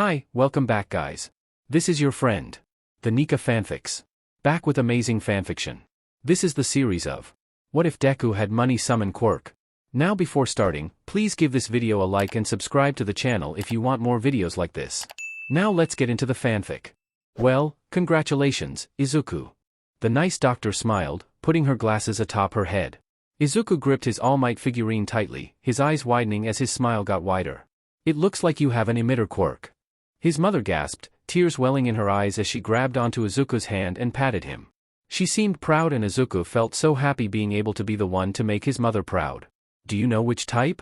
Hi, welcome back guys. This is your friend, the Nika Fanfics. Back with amazing fanfiction. This is the series of What if Deku had money summon Quirk? Now before starting, please give this video a like and subscribe to the channel if you want more videos like this. Now let's get into the fanfic. Well, congratulations, Izuku. The nice doctor smiled, putting her glasses atop her head. Izuku gripped his All Might figurine tightly, his eyes widening as his smile got wider. It looks like you have an emitter quirk. His mother gasped, tears welling in her eyes as she grabbed onto Izuku's hand and patted him. She seemed proud and Izuku felt so happy being able to be the one to make his mother proud. Do you know which type?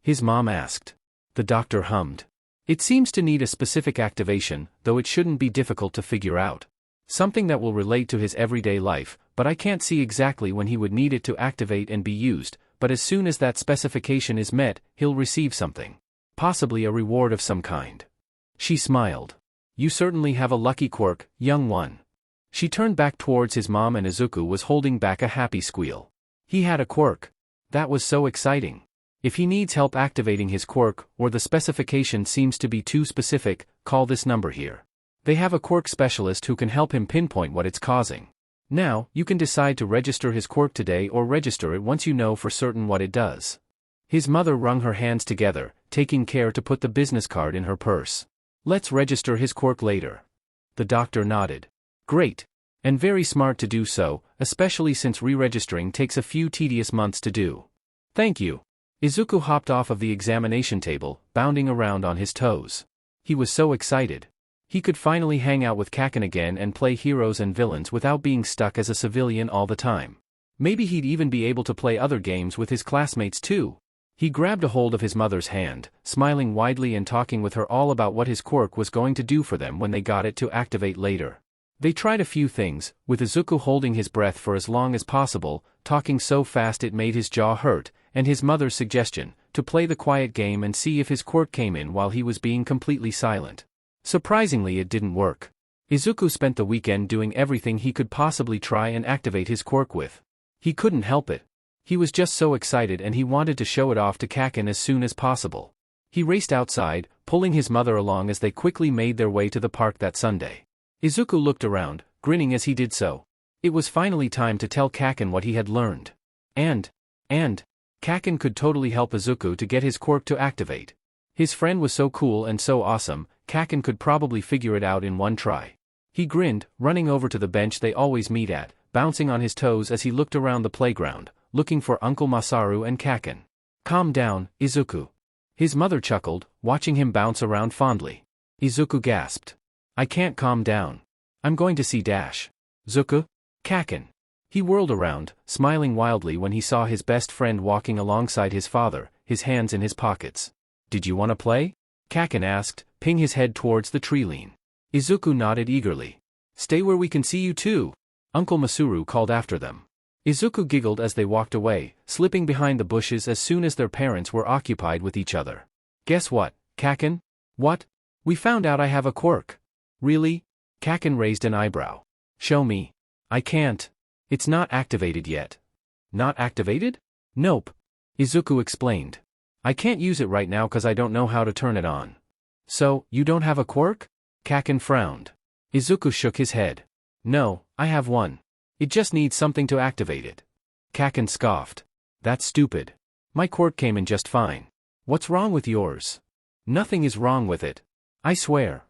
His mom asked. The doctor hummed. It seems to need a specific activation, though it shouldn't be difficult to figure out. Something that will relate to his everyday life, but I can't see exactly when he would need it to activate and be used, but as soon as that specification is met, he'll receive something. Possibly a reward of some kind. She smiled. You certainly have a lucky quirk, young one. She turned back towards his mom and Izuku was holding back a happy squeal. He had a quirk. That was so exciting. If he needs help activating his quirk, or the specification seems to be too specific, call this number here. They have a quirk specialist who can help him pinpoint what it's causing. Now, you can decide to register his quirk today or register it once you know for certain what it does. His mother wrung her hands together, taking care to put the business card in her purse. Let's register his quirk later. The doctor nodded. Great. And very smart to do so, especially since re-registering takes a few tedious months to do. Thank you. Izuku hopped off of the examination table, bounding around on his toes. He was so excited. He could finally hang out with Kaken again and play heroes and villains without being stuck as a civilian all the time. Maybe he'd even be able to play other games with his classmates too. He grabbed a hold of his mother's hand, smiling widely and talking with her all about what his quirk was going to do for them when they got it to activate later. They tried a few things, with Izuku holding his breath for as long as possible, talking so fast it made his jaw hurt, and his mother's suggestion, to play the quiet game and see if his quirk came in while he was being completely silent. Surprisingly it didn't work. Izuku spent the weekend doing everything he could possibly try and activate his quirk with. He couldn't help it. He was just so excited and he wanted to show it off to Kaken as soon as possible. He raced outside, pulling his mother along as they quickly made their way to the park that Sunday. Izuku looked around, grinning as he did so. It was finally time to tell Kaken what he had learned. And Kaken could totally help Izuku to get his quirk to activate. His friend was so cool and so awesome, Kaken could probably figure it out in one try. He grinned, running over to the bench they always meet at, bouncing on his toes as he looked around the playground, looking for Uncle Masaru and Kaken. Calm down, Izuku. His mother chuckled, watching him bounce around fondly. Izuku gasped. I can't calm down. I'm going to see Zuku? Kaken. He whirled around, smiling wildly when he saw his best friend walking alongside his father, his hands in his pockets. Did you want to play? Kaken asked, ping his head towards the tree line. Izuku nodded eagerly. Stay where we can see you too. Uncle Masaru called after them. Izuku giggled as they walked away, slipping behind the bushes as soon as their parents were occupied with each other. Guess what, Kaken? What? We found out I have a quirk. Really? Kaken raised an eyebrow. Show me. I can't. It's not activated yet. Not activated? Nope. Izuku explained. I can't use it right now cause I don't know how to turn it on. So, you don't have a quirk? Kaken frowned. Izuku shook his head. No, I have one. It just needs something to activate it. Kaken scoffed. That's stupid. My quirk came in just fine. What's wrong with yours? Nothing is wrong with it. I swear.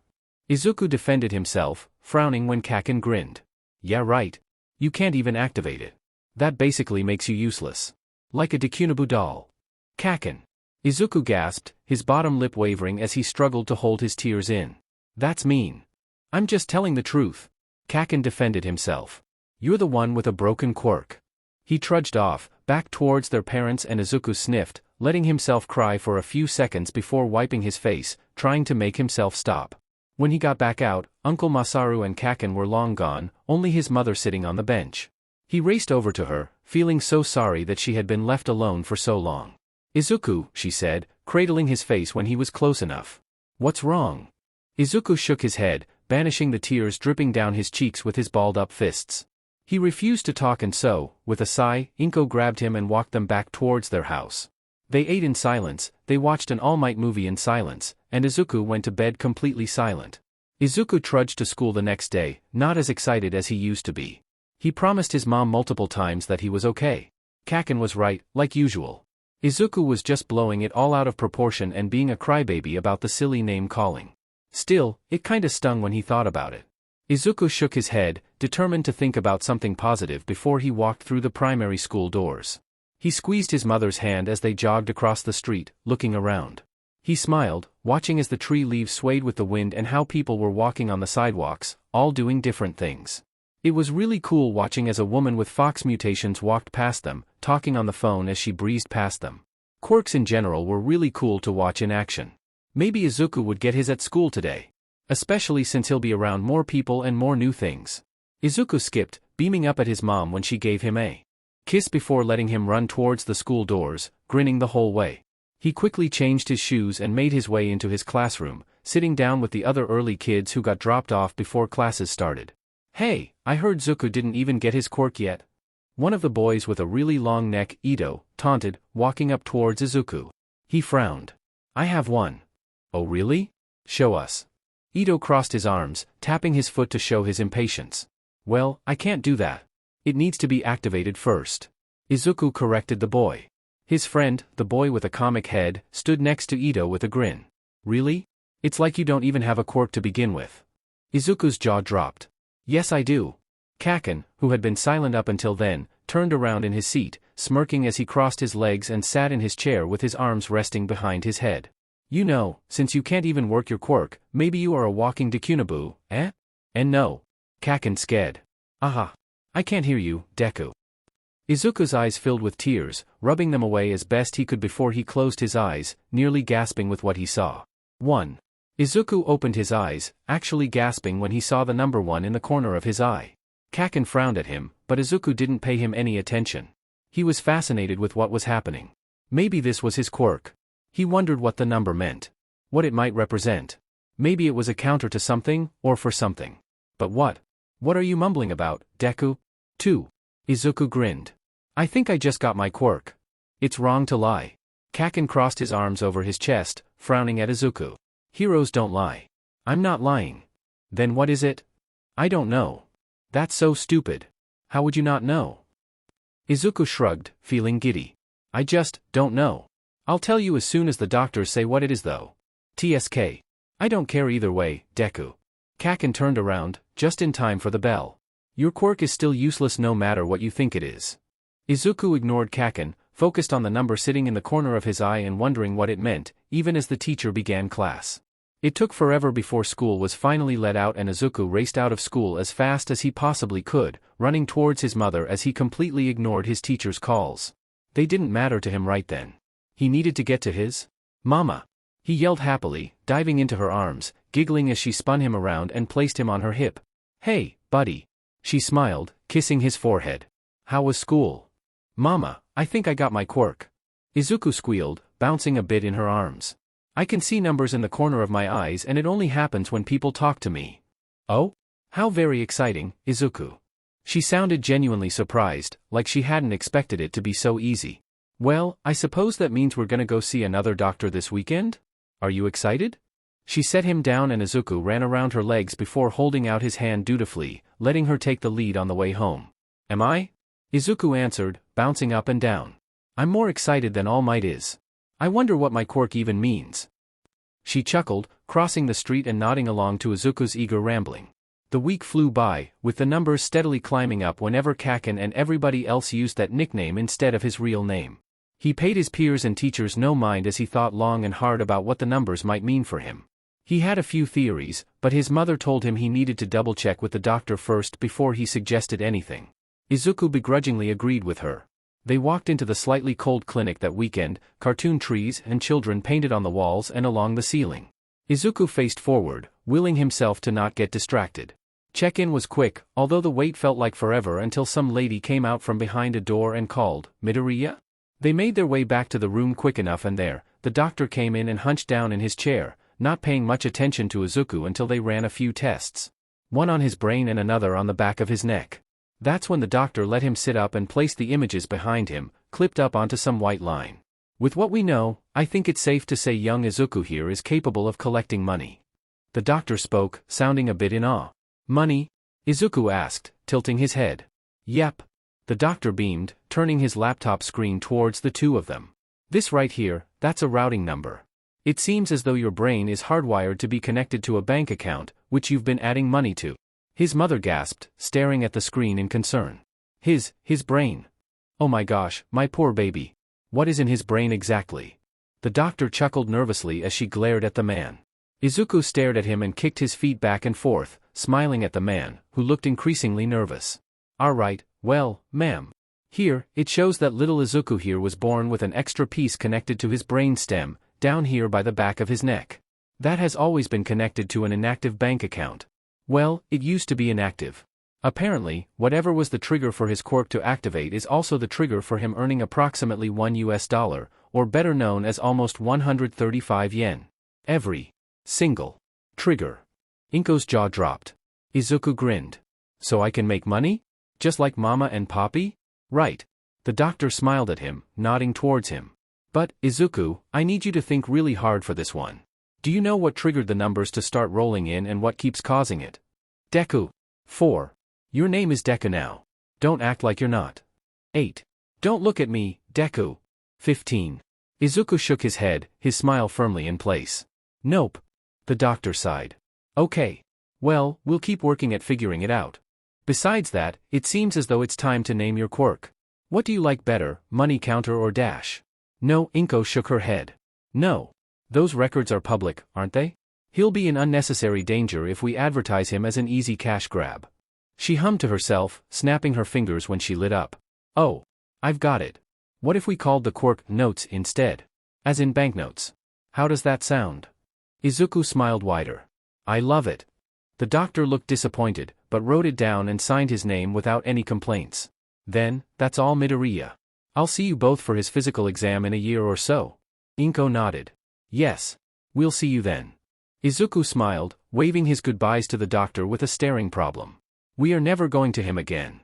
Izuku defended himself, frowning when Kaken grinned. Yeah right. You can't even activate it. That basically makes you useless. Like a Dekunabu doll. Kaken. Izuku gasped, his bottom lip wavering as he struggled to hold his tears in. That's mean. I'm just telling the truth. Kaken defended himself. You're the one with a broken quirk. He trudged off, back towards their parents and Izuku sniffed, letting himself cry for a few seconds before wiping his face, trying to make himself stop. When he got back out, Uncle Masaru and Kaken were long gone, only his mother sitting on the bench. He raced over to her, feeling so sorry that she had been left alone for so long. Izuku, she said, cradling his face when he was close enough. What's wrong? Izuku shook his head, banishing the tears dripping down his cheeks with his balled-up fists. He refused to talk and so, with a sigh, Inko grabbed him and walked them back towards their house. They ate in silence, they watched an All Might movie in silence, and Izuku went to bed completely silent. Izuku trudged to school the next day, not as excited as he used to be. He promised his mom multiple times that he was okay. Kaken was right, like usual. Izuku was just blowing it all out of proportion and being a crybaby about the silly name calling. Still, it kinda stung when he thought about it. Izuku shook his head, determined to think about something positive before he walked through the primary school doors. He squeezed his mother's hand as they jogged across the street, looking around. He smiled, watching as the tree leaves swayed with the wind and how people were walking on the sidewalks, all doing different things. It was really cool watching as a woman with fox mutations walked past them, talking on the phone as she breezed past them. Quirks in general were really cool to watch in action. Maybe Izuku would get his at school today. Especially since he'll be around more people and more new things. Izuku skipped, beaming up at his mom when she gave him a kiss before letting him run towards the school doors, grinning the whole way. He quickly changed his shoes and made his way into his classroom, sitting down with the other early kids who got dropped off before classes started. "Hey, I heard Zuko didn't even get his quirk yet." One of the boys with a really long neck, Ito, taunted, walking up towards Izuku. He frowned. "I have one." "Oh really? Show us." Ito crossed his arms, tapping his foot to show his impatience. "Well, I can't do that. It needs to be activated first." Izuku corrected the boy. His friend, the boy with a comic head, stood next to Ito with a grin. "Really? It's like you don't even have a quirk to begin with." Izuku's jaw dropped. "Yes I do." Kaken, who had been silent up until then, turned around in his seat, smirking as he crossed his legs and sat in his chair with his arms resting behind his head. "You know, since you can't even work your quirk, maybe you are a walking Dekunaboo, eh?" "And no." Kaken scared. "Aha. I can't hear you, Deku." Izuku's eyes filled with tears, rubbing them away as best he could before he closed his eyes, nearly gasping with what he saw. 1. Izuku opened his eyes, actually gasping when he saw the number 1 in the corner of his eye. Kaken frowned at him, but Izuku didn't pay him any attention. He was fascinated with what was happening. Maybe this was his quirk. He wondered what the number meant. What it might represent. Maybe it was a counter to something, or for something. But what? "What are you mumbling about, Deku?" 2. Izuku grinned. "I think I just got my quirk. It's wrong to lie." Kaken crossed his arms over his chest, frowning at Izuku. "Heroes don't lie." "I'm not lying." "Then what is it?" "I don't know." "That's so stupid. How would you not know?" Izuku shrugged, feeling giddy. "I just don't know. I'll tell you as soon as the doctors say what it is though." "TSK. I don't care either way, Deku." Kaken turned around, just in time for the bell. "Your quirk is still useless no matter what you think it is." Izuku ignored Kaken, focused on the number sitting in the corner of his eye and wondering what it meant, even as the teacher began class. It took forever before school was finally let out and Izuku raced out of school as fast as he possibly could, running towards his mother as he completely ignored his teacher's calls. They didn't matter to him right then. He needed to get to his mama. He yelled happily, diving into her arms, giggling as she spun him around and placed him on her hip. "Hey, buddy." She smiled, kissing his forehead. "How was school?" "Mama, I think I got my quirk." Izuku squealed, bouncing a bit in her arms. "I can see numbers in the corner of my eyes and it only happens when people talk to me." "Oh? How very exciting, Izuku." She sounded genuinely surprised, like she hadn't expected it to be so easy. "Well, I suppose that means we're gonna go see another doctor this weekend? Are you excited?" She set him down and Izuku ran around her legs before holding out his hand dutifully, letting her take the lead on the way home. "Am I?" Izuku answered, bouncing up and down. "I'm more excited than All Might is. I wonder what my quirk even means." She chuckled, crossing the street and nodding along to Izuku's eager rambling. The week flew by, with the numbers steadily climbing up whenever Kaken and everybody else used that nickname instead of his real name. He paid his peers and teachers no mind as he thought long and hard about what the numbers might mean for him. He had a few theories, but his mother told him he needed to double-check with the doctor first before he suggested anything. Izuku begrudgingly agreed with her. They walked into the slightly cold clinic that weekend, cartoon trees and children painted on the walls and along the ceiling. Izuku faced forward, willing himself to not get distracted. Check-in was quick, although the wait felt like forever until some lady came out from behind a door and called, "Midoriya?" They made their way back to the room quick enough and there, the doctor came in and hunched down in his chair, not paying much attention to Izuku until they ran a few tests. One on his brain and another on the back of his neck. That's when the doctor let him sit up and placed the images behind him, clipped up onto some white line. With what we know, I think it's safe to say young Izuku here is capable of collecting money. The doctor spoke, sounding a bit in awe. Money? Izuku asked, tilting his head. Yep. The doctor beamed, turning his laptop screen towards the two of them. This right here, that's a routing number. It seems as though your brain is hardwired to be connected to a bank account, which you've been adding money to. His mother gasped, staring at the screen in concern. His brain. Oh my gosh, my poor baby. What is in his brain exactly? The doctor chuckled nervously as she glared at the man. Izuku stared at him and kicked his feet back and forth, smiling at the man, who looked increasingly nervous. Alright, well, ma'am. Here, it shows that little Izuku here was born with an extra piece connected to his brain stem, down here by the back of his neck. That has always been connected to an inactive bank account. Well, it used to be inactive. Apparently, whatever was the trigger for his quirk to activate is also the trigger for him earning approximately $1, or better known as almost 135 yen. Every single trigger. Inko's jaw dropped. Izuku grinned. So I can make money? Just like Mama and Papi? Right. The doctor smiled at him, nodding towards him. But, Izuku, I need you to think really hard for this one. Do you know what triggered the numbers to start rolling in and what keeps causing it? Deku. 4. Your name is Deku now. Don't act like you're not. 8. Don't look at me, Deku. 15. Izuku shook his head, his smile firmly in place. Nope. The doctor sighed. Okay. Well, we'll keep working at figuring it out. Besides that, it seems as though it's time to name your quirk. What do you like better, money counter or dash? No, Inko shook her head. No. Those records are public, aren't they? He'll be in unnecessary danger if we advertise him as an easy cash grab. She hummed to herself, snapping her fingers when she lit up. Oh. I've got it. What if we called the quirk notes instead? As in banknotes. How does that sound? Izuku smiled wider. I love it. The doctor looked disappointed, but wrote it down and signed his name without any complaints. Then, that's all Midoriya. I'll see you both for his physical exam in a year or so. Inko nodded. Yes. We'll see you then. Izuku smiled, waving his goodbyes to the doctor with a staring problem. We are never going to him again.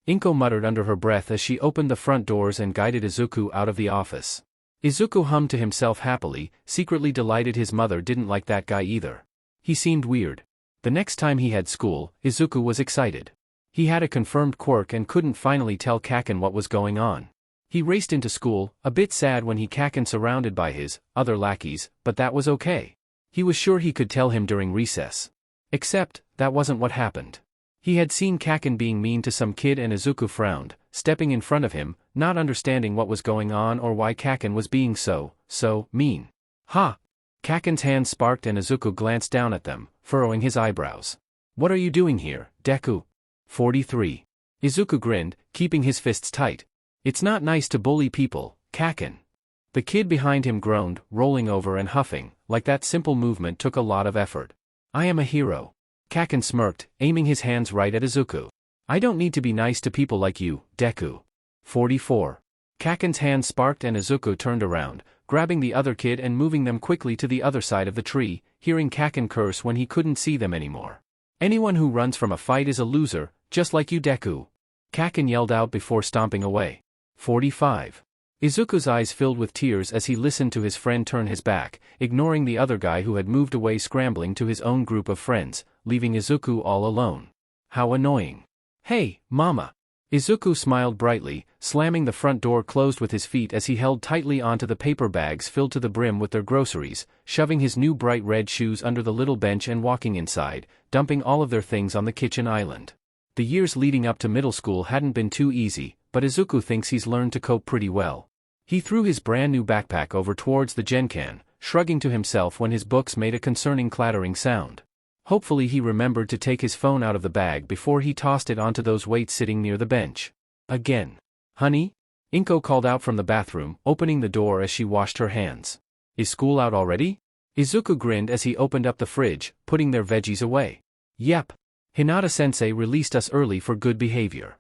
Inko muttered under her breath as she opened the front doors and guided Izuku out of the office. Izuku hummed to himself happily, secretly delighted his mother didn't like that guy either. He seemed weird. The next time he had school, Izuku was excited. He had a confirmed quirk and couldn't finally tell Kaken what was going on. He raced into school, a bit sad when he Kaken surrounded by his other lackeys, but that was okay. He was sure he could tell him during recess. Except, that wasn't what happened. He had seen Kaken being mean to some kid and Izuku frowned, stepping in front of him, not understanding what was going on or why Kaken was being so mean. Ha! Kaken's hand sparked and Izuku glanced down at them, furrowing his eyebrows. What are you doing here, Deku? 43. Izuku grinned, keeping his fists tight. It's not nice to bully people, Kaken. The kid behind him groaned, rolling over and huffing, like that simple movement took a lot of effort. I am a hero. Kaken smirked, aiming his hands right at Izuku. I don't need to be nice to people like you, Deku. 44. Kaken's hand sparked and Izuku turned around, grabbing the other kid and moving them quickly to the other side of the tree, hearing Kaken curse when he couldn't see them anymore. Anyone who runs from a fight is a loser, just like you, Deku. Kaken yelled out before stomping away. 45. Izuku's eyes filled with tears as he listened to his friend turn his back, ignoring the other guy who had moved away scrambling to his own group of friends, leaving Izuku all alone. How annoying. Hey, Mama. Izuku smiled brightly, slamming the front door closed with his feet as he held tightly onto the paper bags filled to the brim with their groceries, shoving his new bright red shoes under the little bench and walking inside, dumping all of their things on the kitchen island. The years leading up to middle school hadn't been too easy, but Izuku thinks he's learned to cope pretty well. He threw his brand new backpack over towards the Genkan, shrugging to himself when his books made a concerning clattering sound. Hopefully he remembered to take his phone out of the bag before he tossed it onto those weights sitting near the bench. Again. Honey? Inko called out from the bathroom, opening the door as she washed her hands. Is school out already? Izuku grinned as he opened up the fridge, putting their veggies away. Yep. Hinata-sensei released us early for good behavior.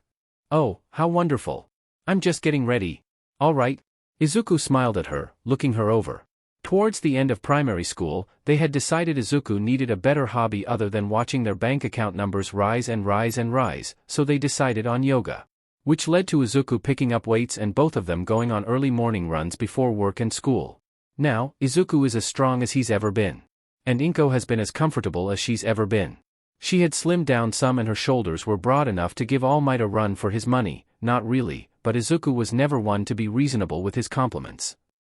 Oh, how wonderful. I'm just getting ready. All right. Izuku smiled at her, looking her over. Towards the end of primary school, they had decided Izuku needed a better hobby other than watching their bank account numbers rise and rise and rise, so they decided on yoga. which led to Izuku picking up weights and both of them going on early morning runs before work and school. Now, Izuku is as strong as he's ever been. And Inko has been as comfortable as she's ever been. She had slimmed down some and her shoulders were broad enough to give All Might a run for his money, not really, but Izuku was never one to be reasonable with his compliments.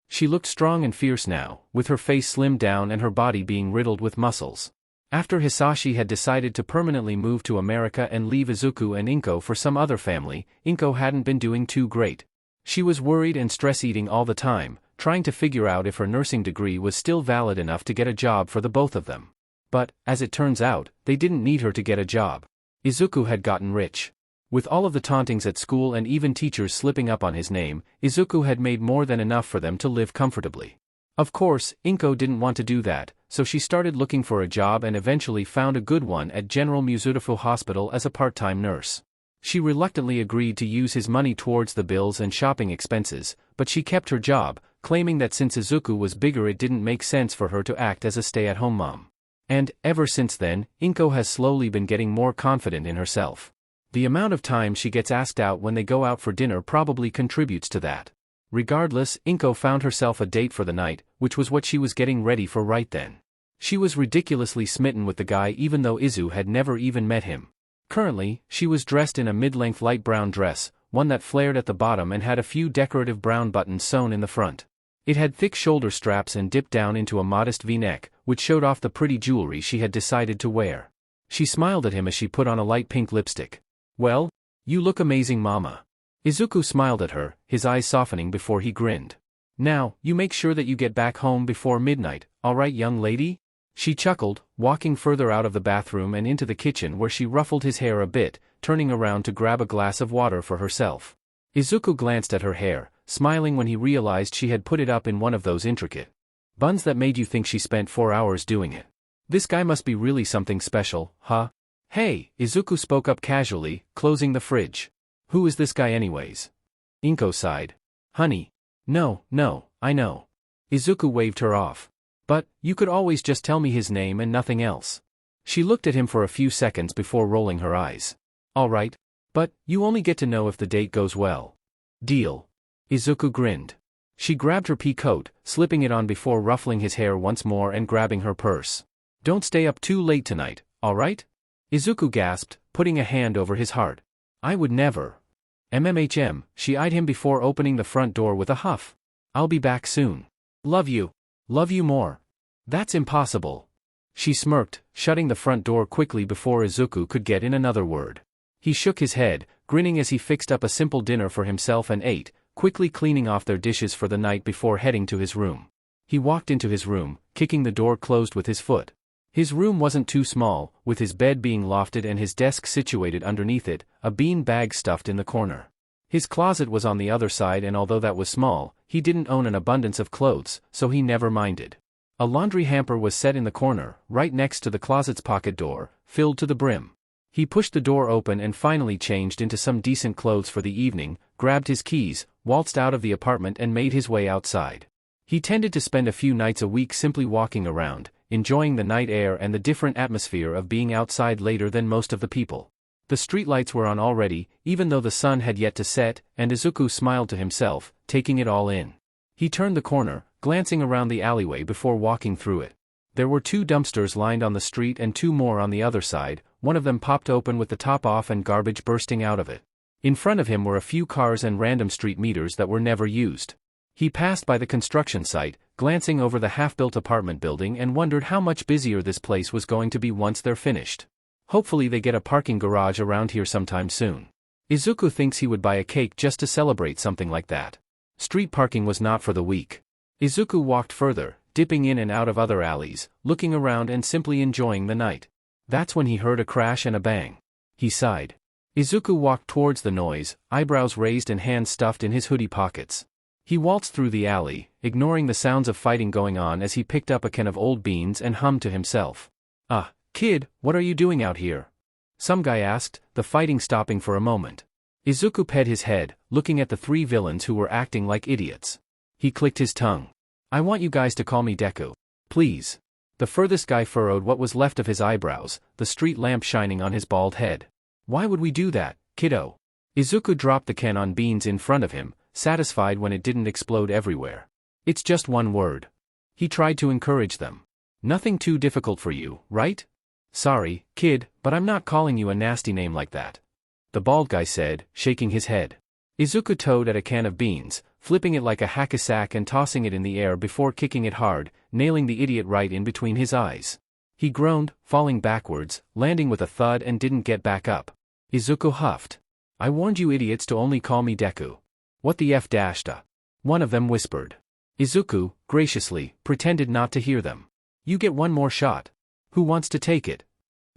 She looked strong and fierce now, with her face slimmed down and her body being riddled with muscles. After Hisashi had decided to permanently move to America and leave Izuku and Inko for some other family, Inko hadn't been doing too great. She was worried and stress-eating all the time, trying to figure out if her nursing degree was still valid enough to get a job for the both of them. But, as it turns out, they didn't need her to get a job. Izuku had gotten rich. With all of the tauntings at school and even teachers slipping up on his name, Izuku had made more than enough for them to live comfortably. Of course, Inko didn't want to do that, so she started looking for a job and eventually found a good one at General Muzurifu Hospital as a part-time nurse. She reluctantly agreed to use his money towards the bills and shopping expenses, but she kept her job, claiming that since Izuku was bigger it didn't make sense for her to act as a stay-at-home mom. And, ever since then, Inko has slowly been getting more confident in herself. The amount of time she gets asked out when they go out for dinner probably contributes to that. Regardless, Inko found herself a date for the night, which was what she was getting ready for right then. She was ridiculously smitten with the guy even though Izu had never even met him. Currently, she was dressed in a mid-length light brown dress, one that flared at the bottom and had a few decorative brown buttons sewn in the front. It had thick shoulder straps and dipped down into a modest V-neck, which showed off the pretty jewelry she had decided to wear. She smiled at him as she put on a light pink lipstick. "Well, you look amazing, mama." Izuku smiled at her, his eyes softening before he grinned. "Now, you make sure that you get back home before midnight, alright young lady?" She chuckled, walking further out of the bathroom and into the kitchen where she ruffled his hair a bit, turning around to grab a glass of water for herself. Izuku glanced at her hair, smiling when he realized she had put it up in one of those intricate buns that made you think she spent 4 hours doing it. This guy must be really something special, huh? "Hey," Izuku spoke up casually, closing the fridge. "Who is this guy anyways?" Inko sighed. "Honey. No, I know." Izuku waved her off. "But, you could always just tell me his name and nothing else." She looked at him for a few seconds before rolling her eyes. "Alright. But, you only get to know if the date goes well." "Deal." Izuku grinned. She grabbed her pea coat, slipping it on before ruffling his hair once more and grabbing her purse. "Don't stay up too late tonight, alright?" Izuku gasped, putting a hand over his heart. "I would never." MMHM, she eyed him before opening the front door with a huff. "I'll be back soon. Love you. Love you more." "That's impossible." She smirked, shutting the front door quickly before Izuku could get in another word. He shook his head, grinning as he fixed up a simple dinner for himself and ate, quickly cleaning off their dishes for the night before heading to his room. He walked into his room, kicking the door closed with his foot. His room wasn't too small, with his bed being lofted and his desk situated underneath it, a bean bag stuffed in the corner. His closet was on the other side and although that was small, he didn't own an abundance of clothes, so he never minded. A laundry hamper was set in the corner, right next to the closet's pocket door, filled to the brim. He pushed the door open and finally changed into some decent clothes for the evening, grabbed his keys, waltzed out of the apartment and made his way outside. He tended to spend a few nights a week simply walking around, enjoying the night air and the different atmosphere of being outside later than most of the people. The streetlights were on already, even though the sun had yet to set, and Izuku smiled to himself, taking it all in. He turned the corner, glancing around the alleyway before walking through it. There were 2 dumpsters lined on the street and 2 more on the other side, one of them popped open with the top off and garbage bursting out of it. In front of him were a few cars and random street meters that were never used. He passed by the construction site, glancing over the half-built apartment building and wondered how much busier this place was going to be once they're finished. Hopefully they get a parking garage around here sometime soon. Izuku thinks he would buy a cake just to celebrate something like that. Street parking was not for the weak. Izuku walked further, dipping in and out of other alleys, looking around and simply enjoying the night. That's when he heard a crash and a bang. He sighed. Izuku walked towards the noise, eyebrows raised and hands stuffed in his hoodie pockets. He waltzed through the alley, ignoring the sounds of fighting going on as he picked up a can of old beans and hummed to himself. "Ah, kid, what are you doing out here?" some guy asked, the fighting stopping for a moment. Izuku pet his head, looking at the 3 villains who were acting like idiots. He clicked his tongue. "I want you guys to call me Deku. Please." The furthest guy furrowed what was left of his eyebrows, the street lamp shining on his bald head. "Why would we do that, kiddo?" Izuku dropped the can on beans in front of him, satisfied when it didn't explode everywhere. It's just one word. He tried to encourage them. Nothing too difficult for you, right? Sorry, kid, but I'm not calling you a nasty name like that. The bald guy said, shaking his head. Izuku towed at a can of beans, flipping it like a hacky-sack and tossing it in the air before kicking it hard, nailing the idiot right in between his eyes. He groaned, falling backwards, landing with a thud and didn't get back up. Izuku huffed. I warned you idiots to only call me Deku. What the f-? One of them whispered. Izuku, graciously, pretended not to hear them. You get one more shot. Who wants to take it?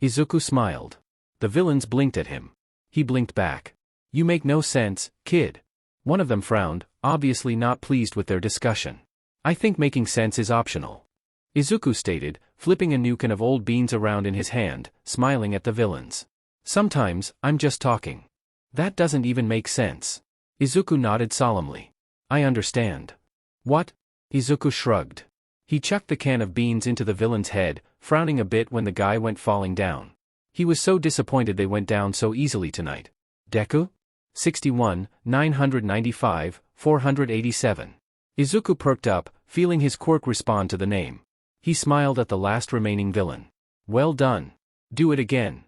Izuku smiled. The villains blinked at him. He blinked back. You make no sense, kid. One of them frowned, obviously not pleased with their discussion. I think making sense is optional. Izuku stated, flipping a new can of old beans around in his hand, smiling at the villains. Sometimes, I'm just talking. That doesn't even make sense. Izuku nodded solemnly. I understand. What? Izuku shrugged. He chucked the can of beans into the villain's head, frowning a bit when the guy went falling down. He was so disappointed they went down so easily tonight. Deku? 61, 995, 487. Izuku perked up, feeling his quirk respond to the name. He smiled at the last remaining villain. Well done. Do it again.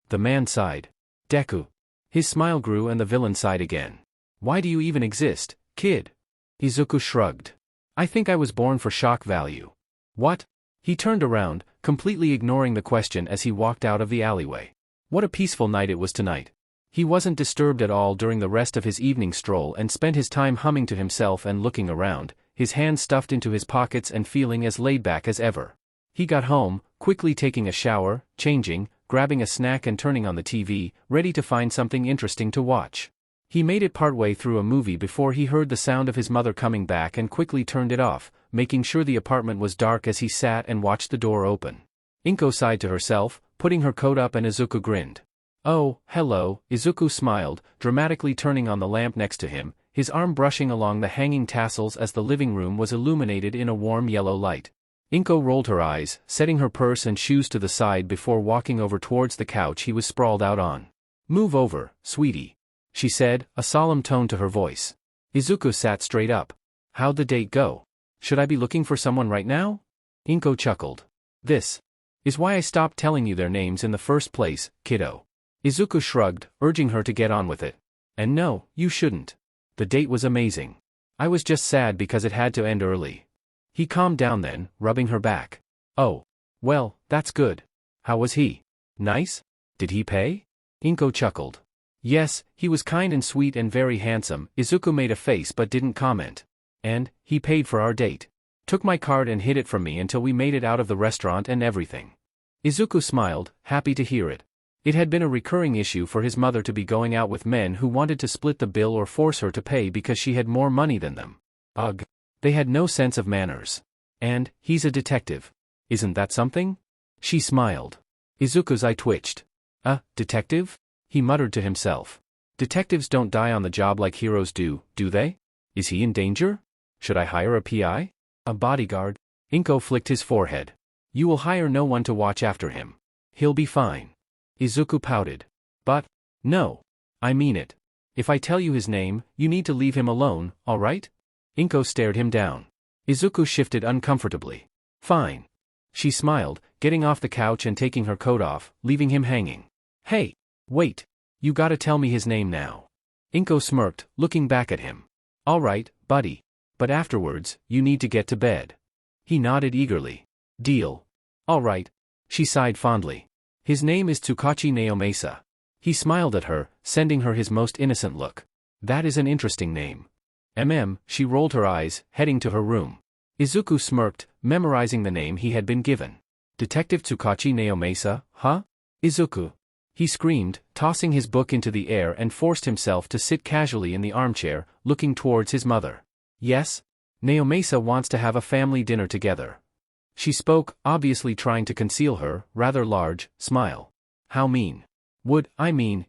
The man sighed. Deku. His smile grew and the villain sighed again. Why do you even exist, kid? Izuku shrugged. I think I was born for shock value. What? He turned around, completely ignoring the question as he walked out of the alleyway. What a peaceful night it was tonight. He wasn't disturbed at all during the rest of his evening stroll and spent his time humming to himself and looking around, his hands stuffed into his pockets and feeling as laid back as ever. He got home, quickly taking a shower, changing, grabbing a snack and turning on the TV, ready to find something interesting to watch. He made it partway through a movie before he heard the sound of his mother coming back and quickly turned it off, making sure the apartment was dark as he sat and watched the door open. Inko sighed to herself, putting her coat up, and Izuku grinned. Oh, hello, Izuku smiled, dramatically turning on the lamp next to him, his arm brushing along the hanging tassels as the living room was illuminated in a warm yellow light. Inko rolled her eyes, setting her purse and shoes to the side before walking over towards the couch he was sprawled out on. Move over, sweetie, she said, a solemn tone to her voice. Izuku sat straight up. How'd the date go? Should I be looking for someone right now? Inko chuckled. This is why I stopped telling you their names in the first place, kiddo. Izuku shrugged, urging her to get on with it. And no, you shouldn't. The date was amazing. I was just sad because it had to end early. He calmed down then, rubbing her back. Oh. Well, that's good. How was he? Nice? Did he pay? Inko chuckled. Yes, he was kind and sweet and very handsome. Izuku made a face but didn't comment. And he paid for our date. Took my card and hid it from me until we made it out of the restaurant and everything. Izuku smiled, happy to hear it. It had been a recurring issue for his mother to be going out with men who wanted to split the bill or force her to pay because she had more money than them. Ugh. They had no sense of manners. And, he's a detective. Isn't that something? She smiled. Izuku's eye twitched. Detective? He muttered to himself. Detectives don't die on the job like heroes do they? Is he in danger? Should I hire a PI? A bodyguard? Inko flicked his forehead. You will hire no one to watch after him. He'll be fine. Izuku pouted. But, no. I mean it. If I tell you his name, you need to leave him alone, all right? Inko stared him down. Izuku shifted uncomfortably. Fine. She smiled, getting off the couch and taking her coat off, leaving him hanging. Hey, wait. You gotta tell me his name now. Inko smirked, looking back at him. All right, buddy. But afterwards, you need to get to bed. He nodded eagerly. Deal. All right. She sighed fondly. His name is Tsukachi Naomasa. He smiled at her, sending her his most innocent look. That is an interesting name. She rolled her eyes, heading to her room. Izuku smirked, memorizing the name he had been given. Detective Tsukachi Naomasa, huh? Izuku. He screamed, tossing his book into the air and forced himself to sit casually in the armchair, looking towards his mother. Yes? Naomasa wants to have a family dinner together. She spoke, obviously trying to conceal her, rather large, smile. How mean.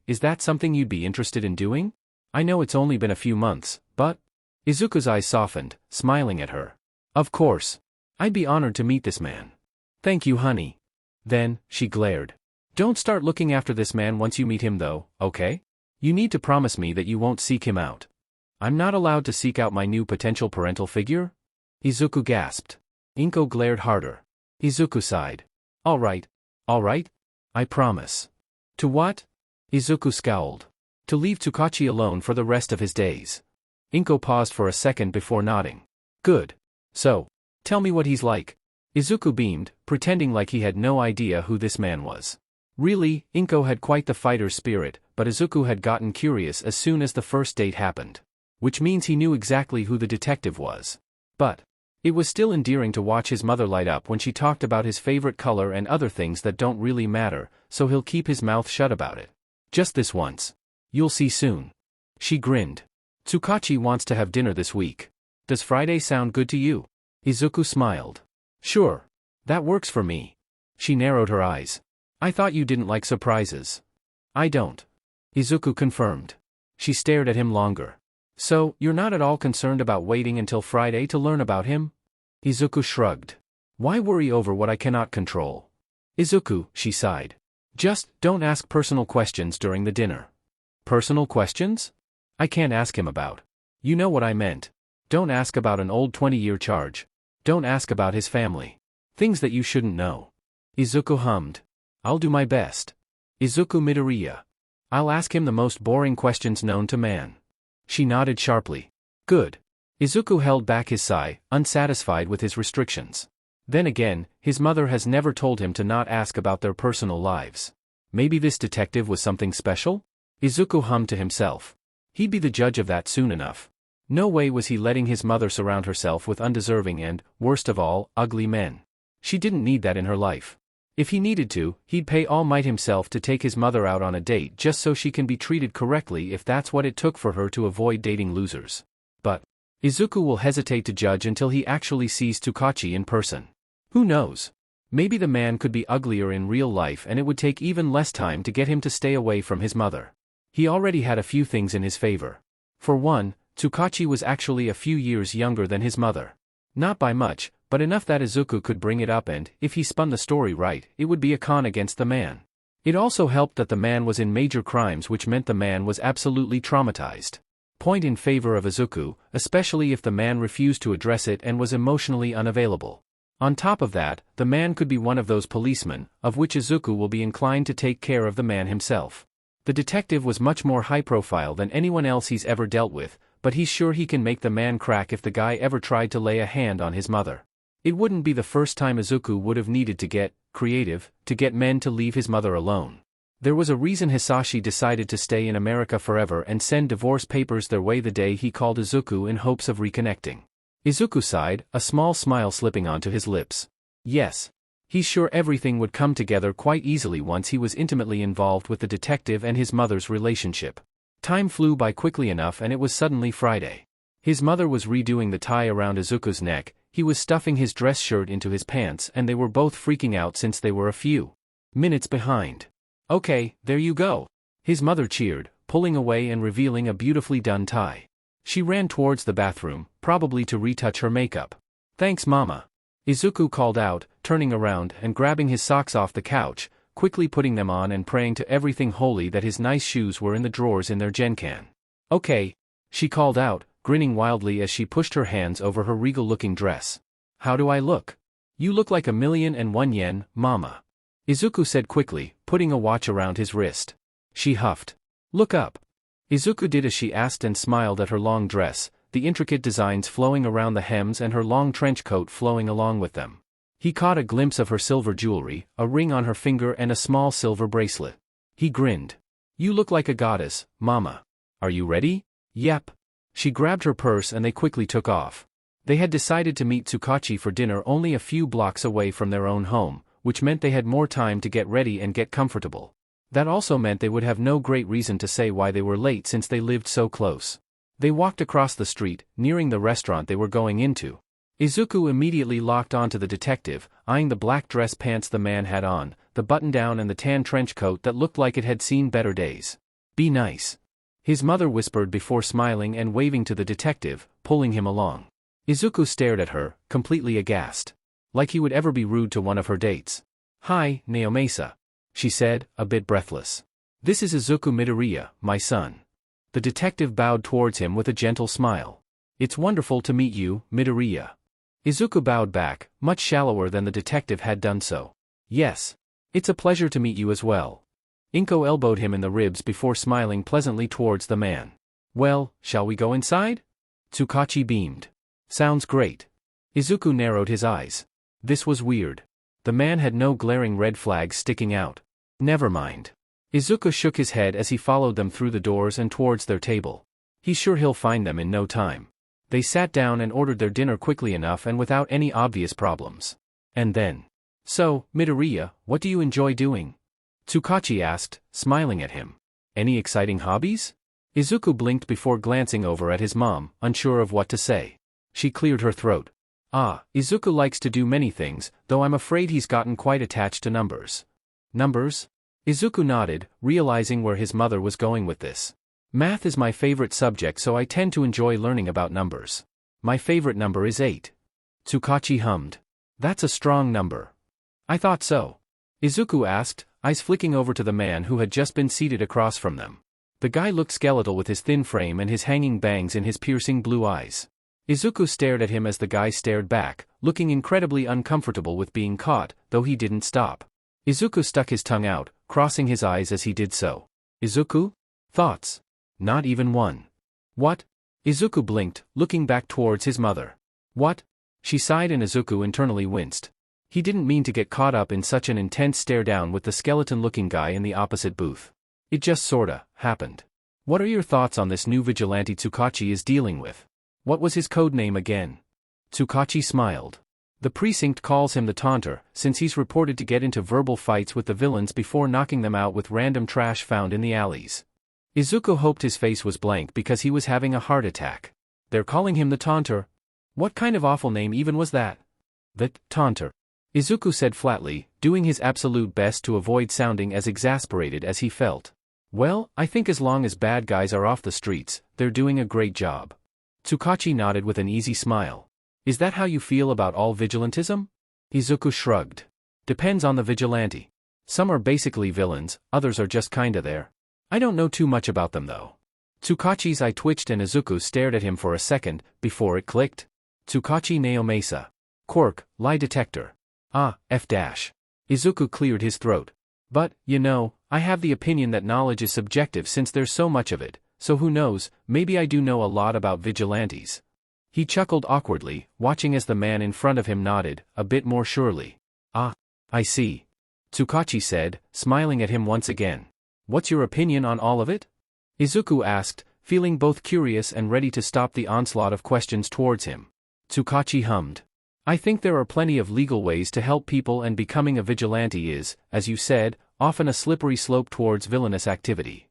Is that something you'd be interested in doing? I know it's only been a few months, but... Izuku's eyes softened, smiling at her. Of course. I'd be honored to meet this man. Thank you, honey. Then, she glared. Don't start looking after this man once you meet him though, okay? You need to promise me that you won't seek him out. I'm not allowed to seek out my new potential parental figure? Izuku gasped. Inko glared harder. Izuku sighed. All right. I promise. To what? Izuku scowled. To leave Tsukachi alone for the rest of his days. Inko paused for a second before nodding. Good. So, tell me what he's like. Izuku beamed, pretending like he had no idea who this man was. Really, Inko had quite the fighter's spirit, but Izuku had gotten curious as soon as the first date happened. Which means he knew exactly who the detective was. But it was still endearing to watch his mother light up when she talked about his favorite color and other things that don't really matter, so he'll keep his mouth shut about it. Just this once. You'll see soon. She grinned. Tsukachi wants to have dinner this week. Does Friday sound good to you? Izuku smiled. Sure. That works for me. She narrowed her eyes. I thought you didn't like surprises. I don't. Izuku confirmed. She stared at him longer. So, you're not at all concerned about waiting until Friday to learn about him? Izuku shrugged. Why worry over what I cannot control? Izuku, she sighed. Just, don't ask personal questions during the dinner. Personal questions? I can't ask him about. You know what I meant. Don't ask about an old 20-year charge. Don't ask about his family. Things that you shouldn't know. Izuku hummed. I'll do my best. Izuku Midoriya. I'll ask him the most boring questions known to man. She nodded sharply. Good. Izuku held back his sigh, unsatisfied with his restrictions. Then again, his mother has never told him to not ask about their personal lives. Maybe this detective was something special? Izuku hummed to himself. He'd be the judge of that soon enough. No way was he letting his mother surround herself with undeserving and, worst of all, ugly men. She didn't need that in her life. If he needed to, he'd pay all might himself to take his mother out on a date just so she can be treated correctly if that's what it took for her to avoid dating losers. But Izuku will hesitate to judge until he actually sees Tsukachi in person. Who knows? Maybe the man could be uglier in real life and it would take even less time to get him to stay away from his mother. He already had a few things in his favor. For one, Tsukachi was actually a few years younger than his mother. Not by much, but enough that Izuku could bring it up and, if he spun the story right, it would be a con against the man. It also helped that the man was in major crimes, which meant the man was absolutely traumatized. Point in favor of Izuku, especially if the man refused to address it and was emotionally unavailable. On top of that, the man could be one of those policemen, of which Izuku will be inclined to take care of the man himself. The detective was much more high profile than anyone else he's ever dealt with, but he's sure he can make the man crack if the guy ever tried to lay a hand on his mother. It wouldn't be the first time Izuku would have needed to get creative to get men to leave his mother alone. There was a reason Hisashi decided to stay in America forever and send divorce papers their way the day he called Izuku in hopes of reconnecting. Izuku sighed, a small smile slipping onto his lips. Yes. He's sure everything would come together quite easily once he was intimately involved with the detective and his mother's relationship. Time flew by quickly enough and it was suddenly Friday. His mother was redoing the tie around Izuku's neck, he was stuffing his dress shirt into his pants and they were both freaking out since they were a few minutes behind. Okay, there you go. His mother cheered, pulling away and revealing a beautifully done tie. She ran towards the bathroom, probably to retouch her makeup. Thanks, Mama. Izuku called out, turning around and grabbing his socks off the couch, quickly putting them on and praying to everything holy that his nice shoes were in the drawers in their genkan. Okay. She called out, grinning wildly as she pushed her hands over her regal-looking dress. How do I look? You look like 1,000,001 yen, Mama. Izuku said quickly, putting a watch around his wrist. She huffed. Look up. Izuku did as she asked and smiled at her long dress, the intricate designs flowing around the hems and her long trench coat flowing along with them. He caught a glimpse of her silver jewelry, a ring on her finger and a small silver bracelet. He grinned. You look like a goddess, Mama. Are you ready? Yep. She grabbed her purse and they quickly took off. They had decided to meet Tsukachi for dinner only a few blocks away from their own home, which meant they had more time to get ready and get comfortable. That also meant they would have no great reason to say why they were late since they lived so close. They walked across the street, nearing the restaurant they were going into. Izuku immediately locked onto the detective, eyeing the black dress pants the man had on, the button-down and the tan trench coat that looked like it had seen better days. Be nice. His mother whispered before smiling and waving to the detective, pulling him along. Izuku stared at her, completely aghast. Like he would ever be rude to one of her dates. Hi, Naomasa. She said, a bit breathless. This is Izuku Midoriya, my son. The detective bowed towards him with a gentle smile. It's wonderful to meet you, Midoriya. Izuku bowed back, much shallower than the detective had done so. Yes. It's a pleasure to meet you as well. Inko elbowed him in the ribs before smiling pleasantly towards the man. Well, shall we go inside? Tsukachi beamed. Sounds great. Izuku narrowed his eyes. This was weird. The man had no glaring red flags sticking out. Never mind. Izuku shook his head as he followed them through the doors and towards their table. He's sure he'll find them in no time. They sat down and ordered their dinner quickly enough and without any obvious problems. And then. So, Midoriya, what do you enjoy doing? Tsukachi asked, smiling at him. Any exciting hobbies? Izuku blinked before glancing over at his mom, unsure of what to say. She cleared her throat. Izuku likes to do many things, though I'm afraid he's gotten quite attached to numbers. Numbers? Izuku nodded, realizing where his mother was going with this. Math is my favorite subject, so I tend to enjoy learning about numbers. My favorite number is 8. Tsukachi hummed. That's a strong number. I thought so. Izuku asked, eyes flicking over to the man who had just been seated across from them. The guy looked skeletal with his thin frame and his hanging bangs in his piercing blue eyes. Izuku stared at him as the guy stared back, looking incredibly uncomfortable with being caught, though he didn't stop. Izuku stuck his tongue out, crossing his eyes as he did so. Izuku? Thoughts? Not even one. What? Izuku blinked, looking back towards his mother. What? She sighed and Izuku internally winced. He didn't mean to get caught up in such an intense stare down with the skeleton-looking guy in the opposite booth. It just sorta happened. What are your thoughts on this new vigilante Tsukachi is dealing with? What was his code name again? Tsukachi smiled. The precinct calls him the Taunter, since he's reported to get into verbal fights with the villains before knocking them out with random trash found in the alleys. Izuku hoped his face was blank because he was having a heart attack. They're calling him the Taunter? What kind of awful name even was that? The Taunter. Izuku said flatly, doing his absolute best to avoid sounding as exasperated as he felt. Well, I think as long as bad guys are off the streets, they're doing a great job. Tsukachi nodded with an easy smile. Is that how you feel about all vigilantism? Izuku shrugged. Depends on the vigilante. Some are basically villains, others are just kinda there. I don't know too much about them though. Tsukachi's eye twitched and Izuku stared at him for a second, before it clicked. Tsukachi Naomesa. Quirk, lie detector. F-. Izuku cleared his throat. But, I have the opinion that knowledge is subjective since there's so much of it, so who knows, maybe I do know a lot about vigilantes. He chuckled awkwardly, watching as the man in front of him nodded, a bit more surely. I see. Tsukachi said, smiling at him once again. What's your opinion on all of it? Izuku asked, feeling both curious and ready to stop the onslaught of questions towards him. Tsukachi hummed. I think there are plenty of legal ways to help people, and becoming a vigilante is, as you said, often a slippery slope towards villainous activity.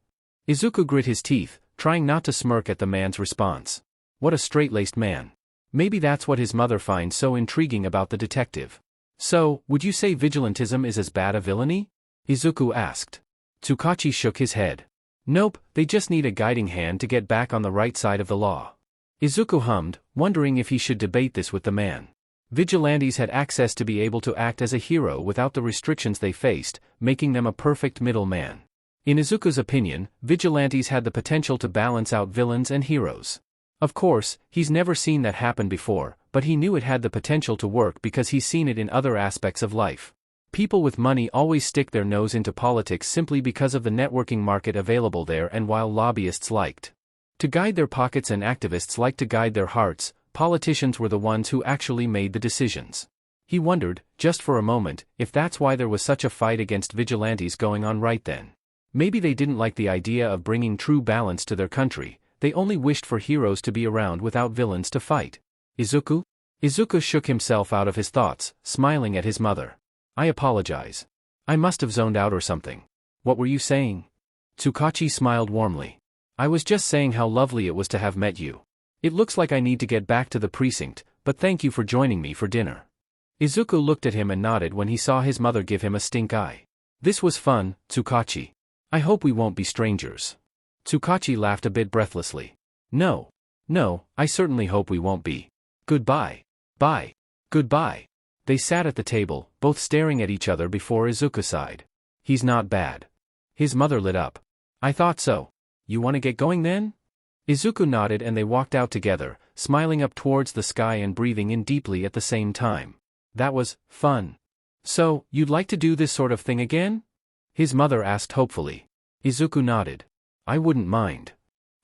Izuku grit his teeth, trying not to smirk at the man's response. What a straight-laced man. Maybe that's what his mother finds so intriguing about the detective. So, would you say vigilantism is as bad a villainy? Izuku asked. Tsukachi shook his head. Nope, they just need a guiding hand to get back on the right side of the law. Izuku hummed, wondering if he should debate this with the man. Vigilantes had access to be able to act as a hero without the restrictions they faced, making them a perfect middleman. In Izuku's opinion, vigilantes had the potential to balance out villains and heroes. Of course, he's never seen that happen before, but he knew it had the potential to work because he's seen it in other aspects of life. People with money always stick their nose into politics simply because of the networking market available there, and while lobbyists liked to guide their pockets and activists liked to guide their hearts, politicians were the ones who actually made the decisions. He wondered, just for a moment, if that's why there was such a fight against vigilantes going on right then. Maybe they didn't like the idea of bringing true balance to their country, they only wished for heroes to be around without villains to fight. Izuku? Izuku shook himself out of his thoughts, smiling at his mother. I apologize. I must have zoned out or something. What were you saying? Tsukachi smiled warmly. I was just saying how lovely it was to have met you. It looks like I need to get back to the precinct, but thank you for joining me for dinner. Izuku looked at him and nodded when he saw his mother give him a stink eye. This was fun, Tsukachi. I hope we won't be strangers. Tsukachi laughed a bit breathlessly. No, I certainly hope we won't be. Goodbye. Bye. Goodbye. They sat at the table, both staring at each other before Izuku sighed. He's not bad. His mother lit up. I thought so. You want to get going then? Izuku nodded and they walked out together, smiling up towards the sky and breathing in deeply at the same time. That was fun. So, you'd like to do this sort of thing again? His mother asked hopefully. Izuku nodded. I wouldn't mind.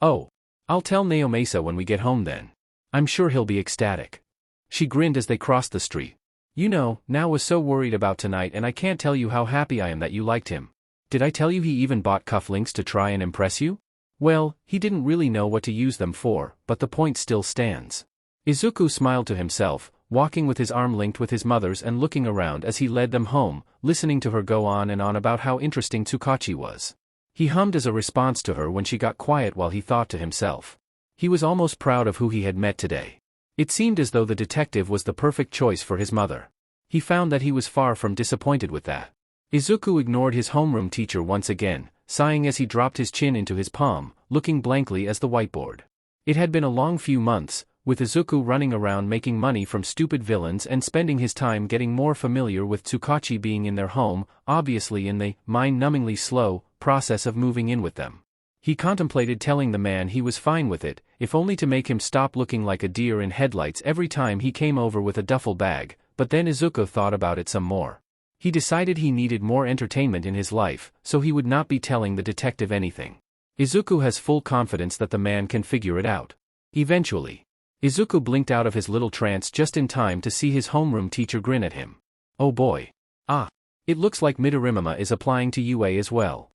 Oh. I'll tell Naomasa when we get home then. I'm sure he'll be ecstatic. She grinned as they crossed the street. You know, Nao was so worried about tonight and I can't tell you how happy I am that you liked him. Did I tell you he even bought cufflinks to try and impress you? Well, he didn't really know what to use them for, but the point still stands. Izuku smiled to himself, walking with his arm linked with his mother's and looking around as he led them home, listening to her go on and on about how interesting Tsukachi was. He hummed as a response to her when she got quiet while he thought to himself. He was almost proud of who he had met today. It seemed as though the detective was the perfect choice for his mother. He found that he was far from disappointed with that. Izuku ignored his homeroom teacher once again, sighing as he dropped his chin into his palm, looking blankly at the whiteboard. It had been a long few months, with Izuku running around making money from stupid villains and spending his time getting more familiar with Tsukachi being in their home, obviously in the mind-numbingly slow process of moving in with them. He contemplated telling the man he was fine with it, if only to make him stop looking like a deer in headlights every time he came over with a duffel bag, but then Izuku thought about it some more. He decided he needed more entertainment in his life, so he would not be telling the detective anything. Izuku has full confidence that the man can figure it out. Eventually. Izuku blinked out of his little trance just in time to see his homeroom teacher grin at him. Oh boy. Ah. It looks like Midoriya is applying to UA as well.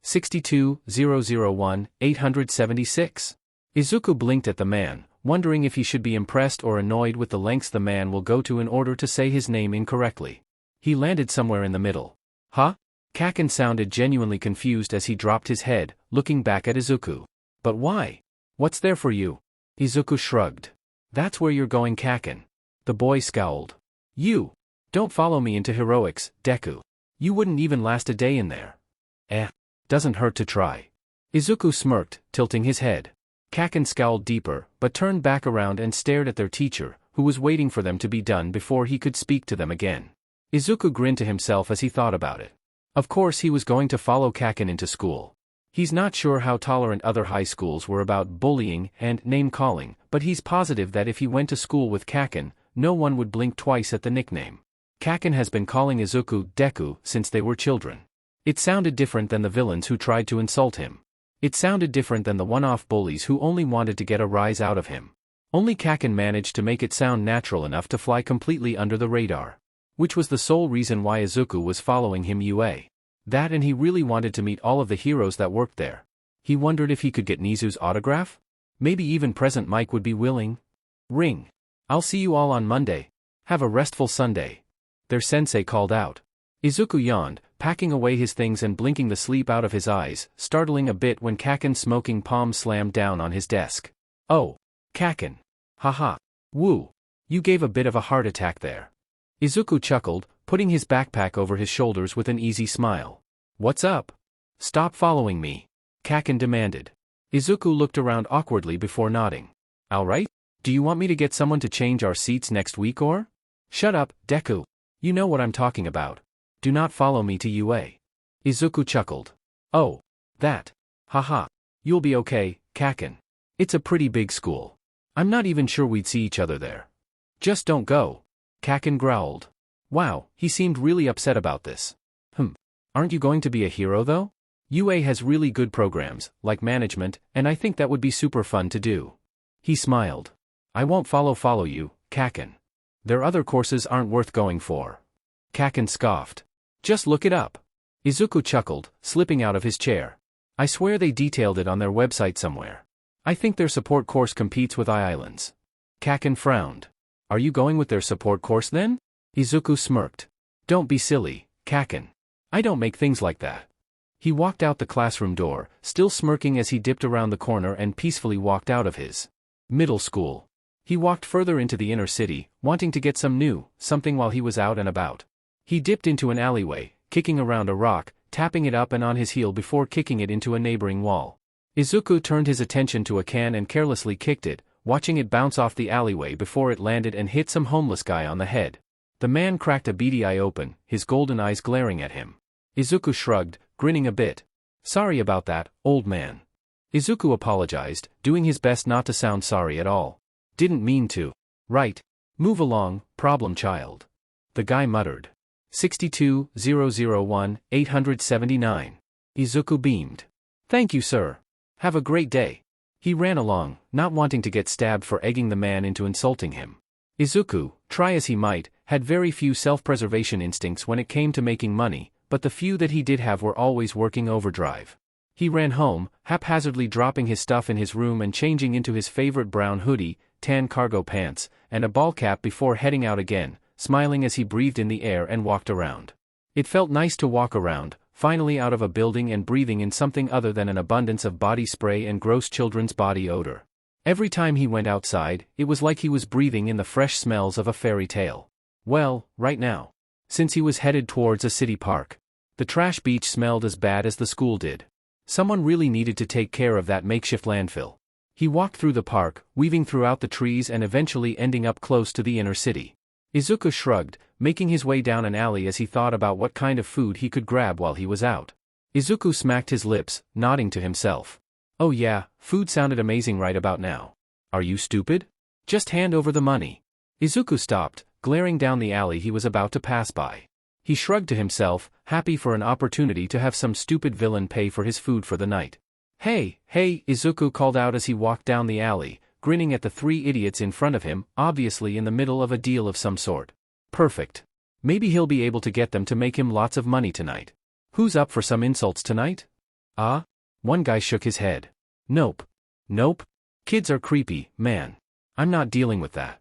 62-001, 876. Izuku blinked at the man, wondering if he should be impressed or annoyed with the lengths the man will go to in order to say his name incorrectly. He landed somewhere in the middle. Huh? Kaken sounded genuinely confused as he dropped his head, looking back at Izuku. But why? What's there for you? Izuku shrugged. That's where you're going, Kaken. The boy scowled. You. Don't follow me into heroics, Deku. You wouldn't even last a day in there. Doesn't hurt to try. Izuku smirked, tilting his head. Kaken scowled deeper, but turned back around and stared at their teacher, who was waiting for them to be done before he could speak to them again. Izuku grinned to himself as he thought about it. Of course he was going to follow Kaken into school. He's not sure how tolerant other high schools were about bullying and name-calling, but he's positive that if he went to school with Kaken, no one would blink twice at the nickname. Kaken has been calling Izuku Deku since they were children. It sounded different than the villains who tried to insult him. It sounded different than the one-off bullies who only wanted to get a rise out of him. Only Kaken managed to make it sound natural enough to fly completely under the radar. Which was the sole reason why Izuku was following him UA. That and he really wanted to meet all of the heroes that worked there. He wondered if he could get Nizu's autograph? Maybe even Present Mike would be willing? Ring. I'll see you all on Monday. Have a restful Sunday. Their sensei called out. Izuku yawned, packing away his things and blinking the sleep out of his eyes, startling a bit when Kaken's smoking palm slammed down on his desk. Oh. Kaken. Haha. Woo. You gave a bit of a heart attack there. Izuku chuckled, putting his backpack over his shoulders with an easy smile. What's up? Stop following me. Kaken demanded. Izuku looked around awkwardly before nodding. Alright? Do you want me to get someone to change our seats next week or? Shut up, Deku. You know what I'm talking about. Do not follow me to UA. Izuku chuckled. Oh. That. Haha. You'll be okay, Kaken. It's a pretty big school. I'm not even sure we'd see each other there. Just don't go. Kaken growled. Wow, he seemed really upset about this. Aren't you going to be a hero though? UA has really good programs, like management, and I think that would be super fun to do. He smiled. I won't follow you, Kaken. Their other courses aren't worth going for. Kaken scoffed. Just look it up. Izuku chuckled, slipping out of his chair. I swear they detailed it on their website somewhere. I think their support course competes with I-Islands. Kaken frowned. Are you going with their support course then? Izuku smirked. Don't be silly, Kaken. I don't make things like that. He walked out the classroom door, still smirking as he dipped around the corner and peacefully walked out of his middle school. He walked further into the inner city, wanting to get something while he was out and about. He dipped into an alleyway, kicking around a rock, tapping it up and on his heel before kicking it into a neighboring wall. Izuku turned his attention to a can and carelessly kicked it, watching it bounce off the alleyway before it landed and hit some homeless guy on the head. The man cracked a beady eye open, his golden eyes glaring at him. Izuku shrugged, grinning a bit. Sorry about that, old man. Izuku apologized, doing his best not to sound sorry at all. Didn't mean to. Right. Move along, problem child. The guy muttered. 62001, 879. Izuku beamed. Thank you, sir. Have a great day. He ran along, not wanting to get stabbed for egging the man into insulting him. Izuku, try as he might, had very few self-preservation instincts when it came to making money, but the few that he did have were always working overdrive. He ran home, haphazardly dropping his stuff in his room and changing into his favorite brown hoodie, tan cargo pants, and a ball cap before heading out again, smiling as he breathed in the air and walked around. It felt nice to walk around, finally out of a building and breathing in something other than an abundance of body spray and gross children's body odor. Every time he went outside, it was like he was breathing in the fresh smells of a fairy tale. Well, right now. Since he was headed towards a city park. The trash beach smelled as bad as the school did. Someone really needed to take care of that makeshift landfill. He walked through the park, weaving throughout the trees and eventually ending up close to the inner city. Izuku shrugged, making his way down an alley as he thought about what kind of food he could grab while he was out. Izuku smacked his lips, nodding to himself. Oh yeah, food sounded amazing right about now. Are you stupid? Just hand over the money. Izuku stopped, glaring down the alley he was about to pass by. He shrugged to himself, happy for an opportunity to have some stupid villain pay for his food for the night. Hey, Izuku called out as he walked down the alley, grinning at the three idiots in front of him, obviously in the middle of a deal of some sort. Perfect. Maybe he'll be able to get them to make him lots of money tonight. Who's up for some insults tonight? Ah? One guy shook his head. Nope. Kids are creepy, man. I'm not dealing with that.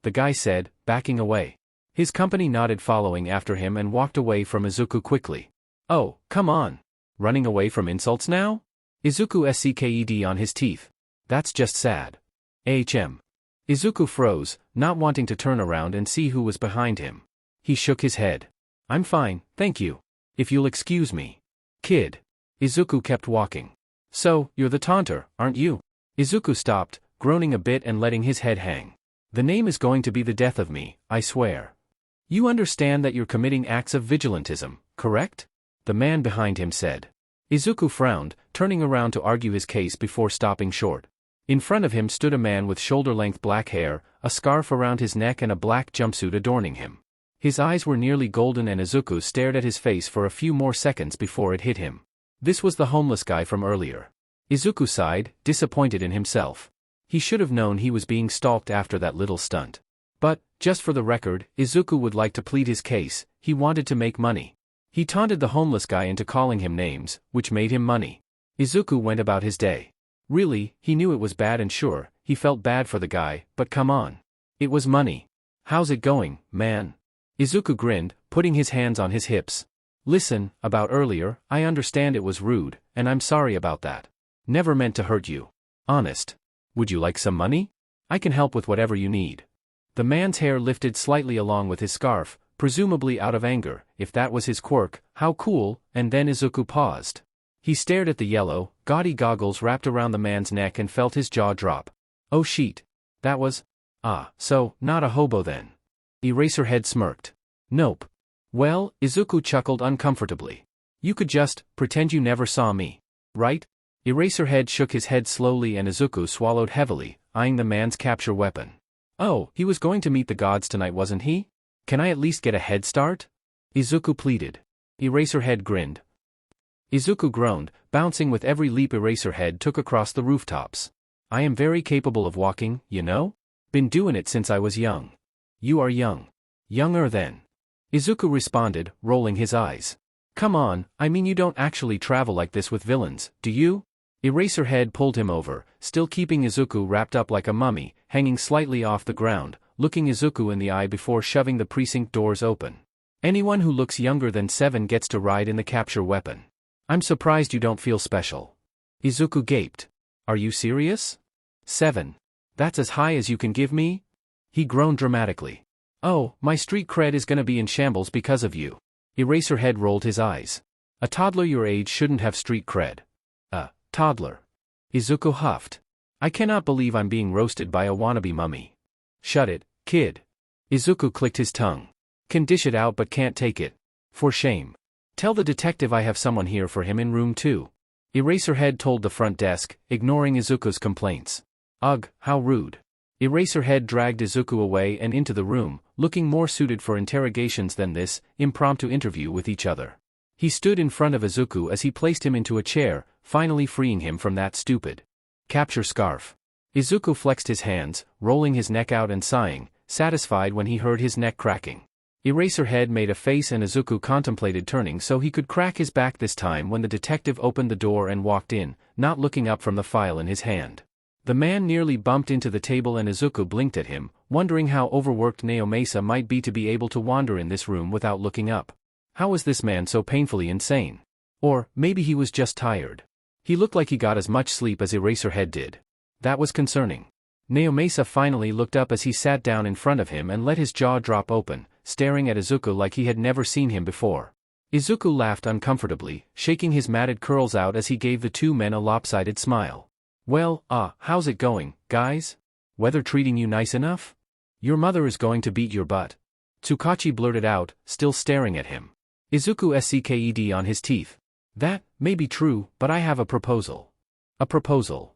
The guy said, backing away. His company nodded following after him and walked away from Izuku quickly. Oh, come on. Running away from insults now? Izuku scked on his teeth. That's just sad. Izuku froze, not wanting to turn around and see who was behind him. He shook his head. I'm fine, thank you. If you'll excuse me. Kid. Izuku kept walking. So, you're the taunter, aren't you? Izuku stopped, groaning a bit and letting his head hang. The name is going to be the death of me, I swear. You understand that you're committing acts of vigilantism, correct? The man behind him said. Izuku frowned, turning around to argue his case before stopping short. In front of him stood a man with shoulder-length black hair, a scarf around his neck and a black jumpsuit adorning him. His eyes were nearly golden and Izuku stared at his face for a few more seconds before it hit him. This was the homeless guy from earlier. Izuku sighed, disappointed in himself. He should have known he was being stalked after that little stunt. But, just for the record, Izuku would like to plead his case, he wanted to make money. He taunted the homeless guy into calling him names, which made him money. Izuku went about his day. Really, he knew it was bad and sure, he felt bad for the guy, but come on. It was money. How's it going, man? Izuku grinned, putting his hands on his hips. Listen, about earlier, I understand it was rude, and I'm sorry about that. Never meant to hurt you. Honest. Would you like some money? I can help with whatever you need. The man's hair lifted slightly along with his scarf, presumably out of anger, if that was his quirk, how cool, and then Izuku paused. He stared at the yellow, gaudy goggles wrapped around the man's neck and felt his jaw drop. Oh sheet. That was... so, not a hobo then. Eraserhead smirked. Nope. Well, Izuku chuckled uncomfortably. You could just, pretend you never saw me. Right? Eraserhead shook his head slowly and Izuku swallowed heavily, eyeing the man's capture weapon. Oh, he was going to meet the gods tonight, wasn't he? Can I at least get a head start? Izuku pleaded. Eraserhead grinned. Izuku groaned, bouncing with every leap Eraserhead took across the rooftops. I am very capable of walking, you know? Been doing it since I was young. You are young. Younger then. Izuku responded, rolling his eyes. Come on, I mean you don't actually travel like this with villains, do you? Eraserhead pulled him over, still keeping Izuku wrapped up like a mummy, hanging slightly off the ground, looking Izuku in the eye before shoving the precinct doors open. Anyone who looks younger than 7 gets to ride in the capture weapon. I'm surprised you don't feel special. Izuku gaped. Are you serious? 7. That's as high as you can give me? He groaned dramatically. Oh, my street cred is gonna be in shambles because of you. Eraserhead rolled his eyes. A toddler your age shouldn't have street cred. Toddler. Izuku huffed. I cannot believe I'm being roasted by a wannabe mummy. Shut it, kid. Izuku clicked his tongue. Can dish it out but can't take it. For shame. Tell the detective I have someone here for him in room 2. Eraserhead told the front desk, ignoring Izuku's complaints. Ugh, how rude. Eraserhead dragged Izuku away and into the room, looking more suited for interrogations than this impromptu interview with each other. He stood in front of Izuku as he placed him into a chair, finally freeing him from that stupid capture scarf. Izuku flexed his hands, rolling his neck out and sighing, satisfied when he heard his neck cracking. Eraserhead made a face and Izuku contemplated turning so he could crack his back this time when the detective opened the door and walked in, not looking up from the file in his hand. The man nearly bumped into the table and Izuku blinked at him, wondering how overworked Naomasa might be to be able to wander in this room without looking up. How was this man so painfully insane? Or, maybe he was just tired. He looked like he got as much sleep as Eraserhead did. That was concerning. Naomasa finally looked up as he sat down in front of him and let his jaw drop open, staring at Izuku like he had never seen him before. Izuku laughed uncomfortably, shaking his matted curls out as he gave the two men a lopsided smile. Well, how's it going, guys? Weather treating you nice enough? Your mother is going to beat your butt. Tsukachi blurted out, still staring at him. Izuku sked on his teeth. That may be true, but I have a proposal. A proposal?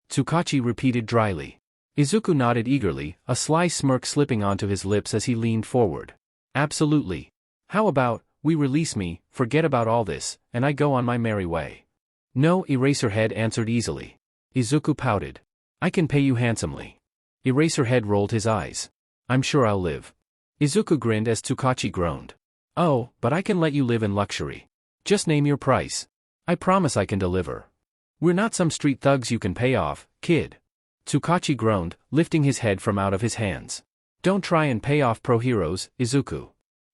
Tsukachi repeated dryly. Izuku nodded eagerly, a sly smirk slipping onto his lips as he leaned forward. Absolutely. How about, we release me, forget about all this, and I go on my merry way? No, Eraserhead answered easily. Izuku pouted. I can pay you handsomely. Eraserhead rolled his eyes. I'm sure I'll live. Izuku grinned as Tsukachi groaned. Oh, but I can let you live in luxury. Just name your price. I promise I can deliver. We're not some street thugs you can pay off, kid. Tsukachi groaned, lifting his head from out of his hands. Don't try and pay off pro heroes, Izuku.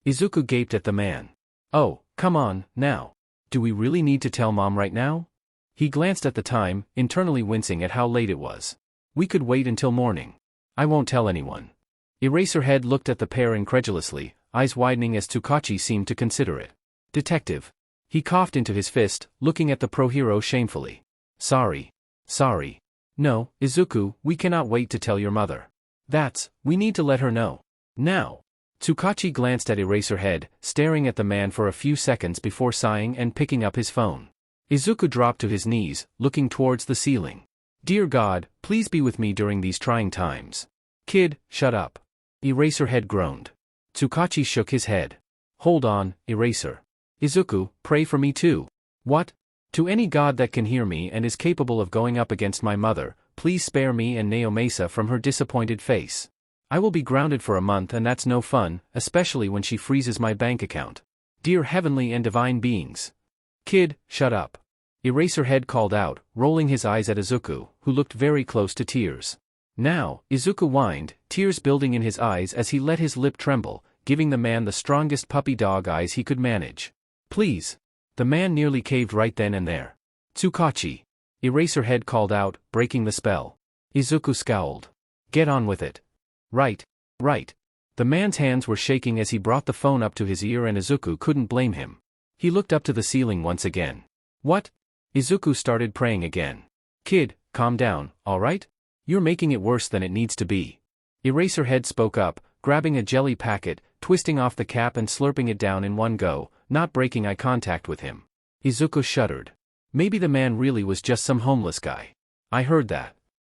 Izuku gaped at the man. Oh, come on, now. Do we really need to tell Mom right now? He glanced at the time, internally wincing at how late it was. We could wait until morning. I won't tell anyone. Eraserhead looked at the pair incredulously, eyes widening as Tsukachi seemed to consider it. Detective. He coughed into his fist, looking at the pro-hero shamefully. Sorry. No, Izuku, we cannot wait to tell your mother. We need to let her know. Now. Tsukachi glanced at Eraserhead, staring at the man for a few seconds before sighing and picking up his phone. Izuku dropped to his knees, looking towards the ceiling. Dear God, please be with me during these trying times. Kid, shut up. Eraserhead groaned. Tsukachi shook his head. Hold on, Eraser. Izuku, pray for me too. What? To any god that can hear me and is capable of going up against my mother, please spare me and Naomasa from her disappointed face. I will be grounded for a month and that's no fun, especially when she freezes my bank account. Dear heavenly and divine beings. Kid, shut up. Eraserhead called out, rolling his eyes at Izuku, who looked very close to tears. Now, Izuku whined, tears building in his eyes as he let his lip tremble, giving the man the strongest puppy dog eyes he could manage. Please. The man nearly caved right then and there. Tsukachi. Eraserhead called out, breaking the spell. Izuku scowled. Get on with it. Right. The man's hands were shaking as he brought the phone up to his ear and Izuku couldn't blame him. He looked up to the ceiling once again. What? Izuku started praying again. Kid, calm down, alright? You're making it worse than it needs to be. Eraserhead spoke up, grabbing a jelly packet, twisting off the cap and slurping it down in one go, not breaking eye contact with him. Izuku shuddered. Maybe the man really was just some homeless guy. I heard that.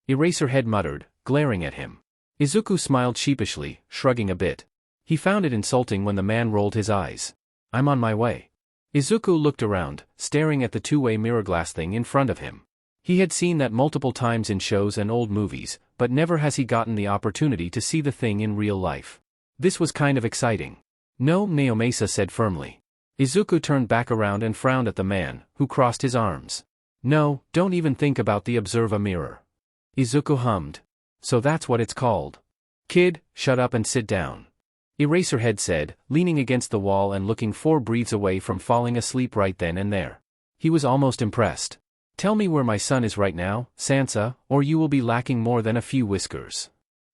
Eraserhead muttered, glaring at him. Izuku smiled sheepishly, shrugging a bit. He found it insulting when the man rolled his eyes. I'm on my way. Izuku looked around, staring at the two-way mirror glass thing in front of him. He had seen that multiple times in shows and old movies, but never has he gotten the opportunity to see the thing in real life. This was kind of exciting. No, Naomasa said firmly. Izuku turned back around and frowned at the man, who crossed his arms. No, don't even think about the observe a mirror. Izuku hummed. So that's what it's called. Kid, shut up and sit down. Eraserhead said, leaning against the wall and looking 4 breaths away from falling asleep right then and there. He was almost impressed. Tell me where my son is right now, Sansa, or you will be lacking more than a few whiskers.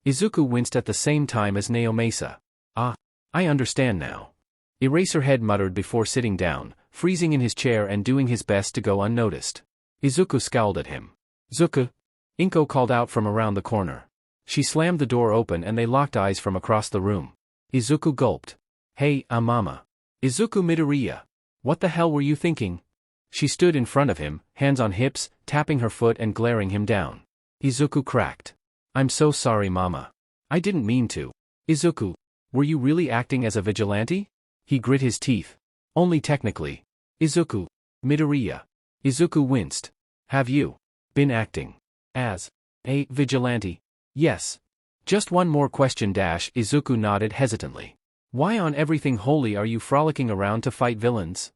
Izuku winced at the same time as Naomasa. Ah, I understand now. Eraserhead muttered before sitting down, freezing in his chair and doing his best to go unnoticed. Izuku scowled at him. Zuku! Inko called out from around the corner. She slammed the door open and they locked eyes from across the room. Izuku gulped. Hey, mama. Izuku Midoriya. What the hell were you thinking? She stood in front of him, hands on hips, tapping her foot and glaring him down. Izuku cracked. I'm so sorry, Mama. I didn't mean to. Izuku, were you really acting as a vigilante? He grit his teeth. Only technically. Izuku Midoriya. Izuku winced. Have you been acting as a vigilante? Yes. Just one more question. Izuku nodded hesitantly. Why on everything holy are you frolicking around to fight villains?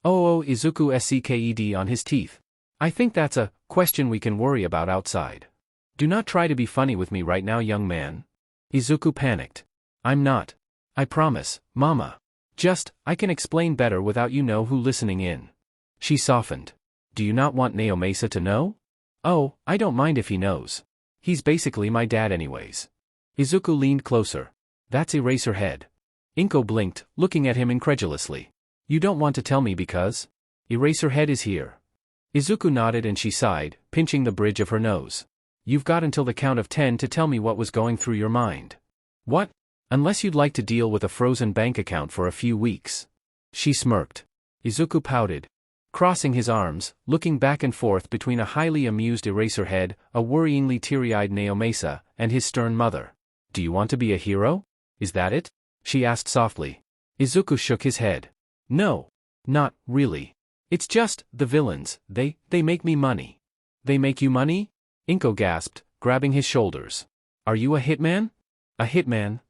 Oh, Izuku sked on his teeth. I think that's a question we can worry about outside. Do not try to be funny with me right now, young man. Izuku panicked. I'm not. I promise, Mama. Just, I can explain better without you know who listening in. She softened. Do you not want Naomasa to know? Oh, I don't mind if he knows. He's basically my dad anyways. Izuku leaned closer. That's Eraserhead. Inko blinked, looking at him incredulously. You don't want to tell me because? Eraserhead is here. Izuku nodded and she sighed, pinching the bridge of her nose. You've got until the count of 10 to tell me what was going through your mind. What? Unless you'd like to deal with a frozen bank account for a few weeks. She smirked. Izuku pouted, crossing his arms, looking back and forth between a highly amused Eraserhead, a worryingly teary-eyed Naomasa, and his stern mother. Do you want to be a hero? Is that it? She asked softly. Izuku shook his head. No. Not really. It's just, the villains, they make me money. They make you money? Inko gasped, grabbing his shoulders. Are you a hitman? A hitman?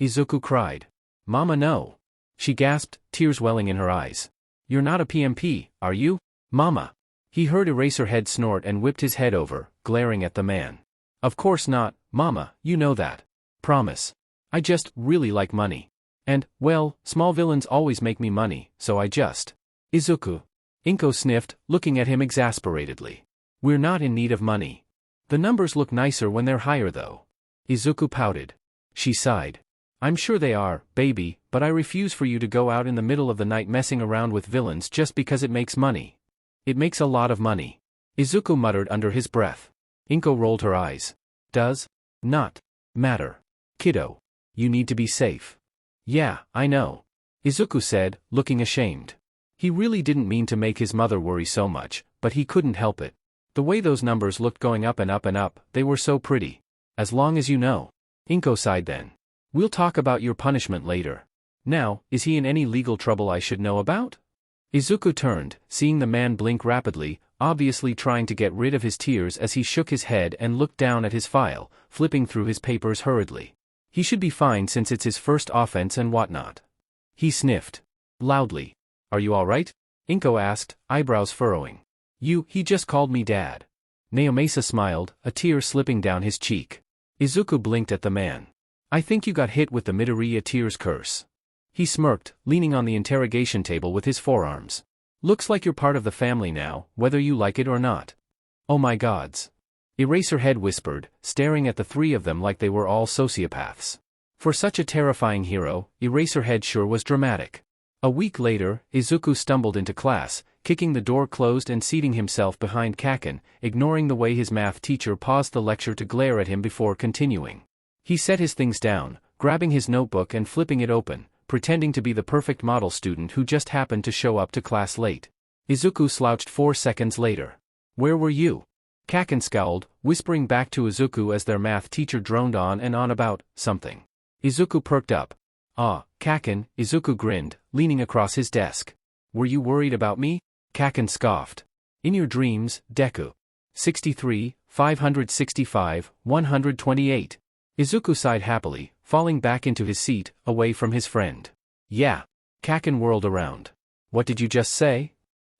Izuku cried. Mama, no. She gasped, tears welling in her eyes. You're not a PMP, are you, Mama? He heard Eraserhead snort and whipped his head over, glaring at the man. Of course not, Mama, you know that. Promise. I just really like money. And, well, small villains always make me money, so I just. Izuku. Inko sniffed, looking at him exasperatedly. We're not in need of money. The numbers look nicer when they're higher though. Izuku pouted. She sighed. I'm sure they are, baby, but I refuse for you to go out in the middle of the night messing around with villains just because it makes money. It makes a lot of money. Izuku muttered under his breath. Inko rolled her eyes. Does not matter. Kiddo. You need to be safe. Yeah, I know. Izuku said, looking ashamed. He really didn't mean to make his mother worry so much, but he couldn't help it. The way those numbers looked going up and up and up, they were so pretty. As long as you know. Inko sighed then. We'll talk about your punishment later. Now, is he in any legal trouble I should know about? Izuku turned, seeing the man blink rapidly, obviously trying to get rid of his tears as he shook his head and looked down at his file, flipping through his papers hurriedly. He should be fine since it's his first offense and whatnot. He sniffed. Loudly. Are you alright? Inko asked, eyebrows furrowing. He just called me Dad. Naomasa smiled, a tear slipping down his cheek. Izuku blinked at the man. I think you got hit with the Midoriya tears curse. He smirked, leaning on the interrogation table with his forearms. Looks like you're part of the family now, whether you like it or not. Oh my gods. Eraserhead whispered, staring at the three of them like they were all sociopaths. For such a terrifying hero, Eraserhead sure was dramatic. A week later, Izuku stumbled into class, kicking the door closed and seating himself behind Kaken, ignoring the way his math teacher paused the lecture to glare at him before continuing. He set his things down, grabbing his notebook and flipping it open, pretending to be the perfect model student who just happened to show up to class late. Izuku slouched 4 seconds later. Where were you? Kaken scowled, whispering back to Izuku as their math teacher droned on and on about something. Izuku perked up. Ah, Kaken, Izuku grinned, leaning across his desk. Were you worried about me? Kaken scoffed. In your dreams, Deku. 63, 565, 128. Izuku sighed happily, falling back into his seat, away from his friend. Yeah. Kaken whirled around. What did you just say?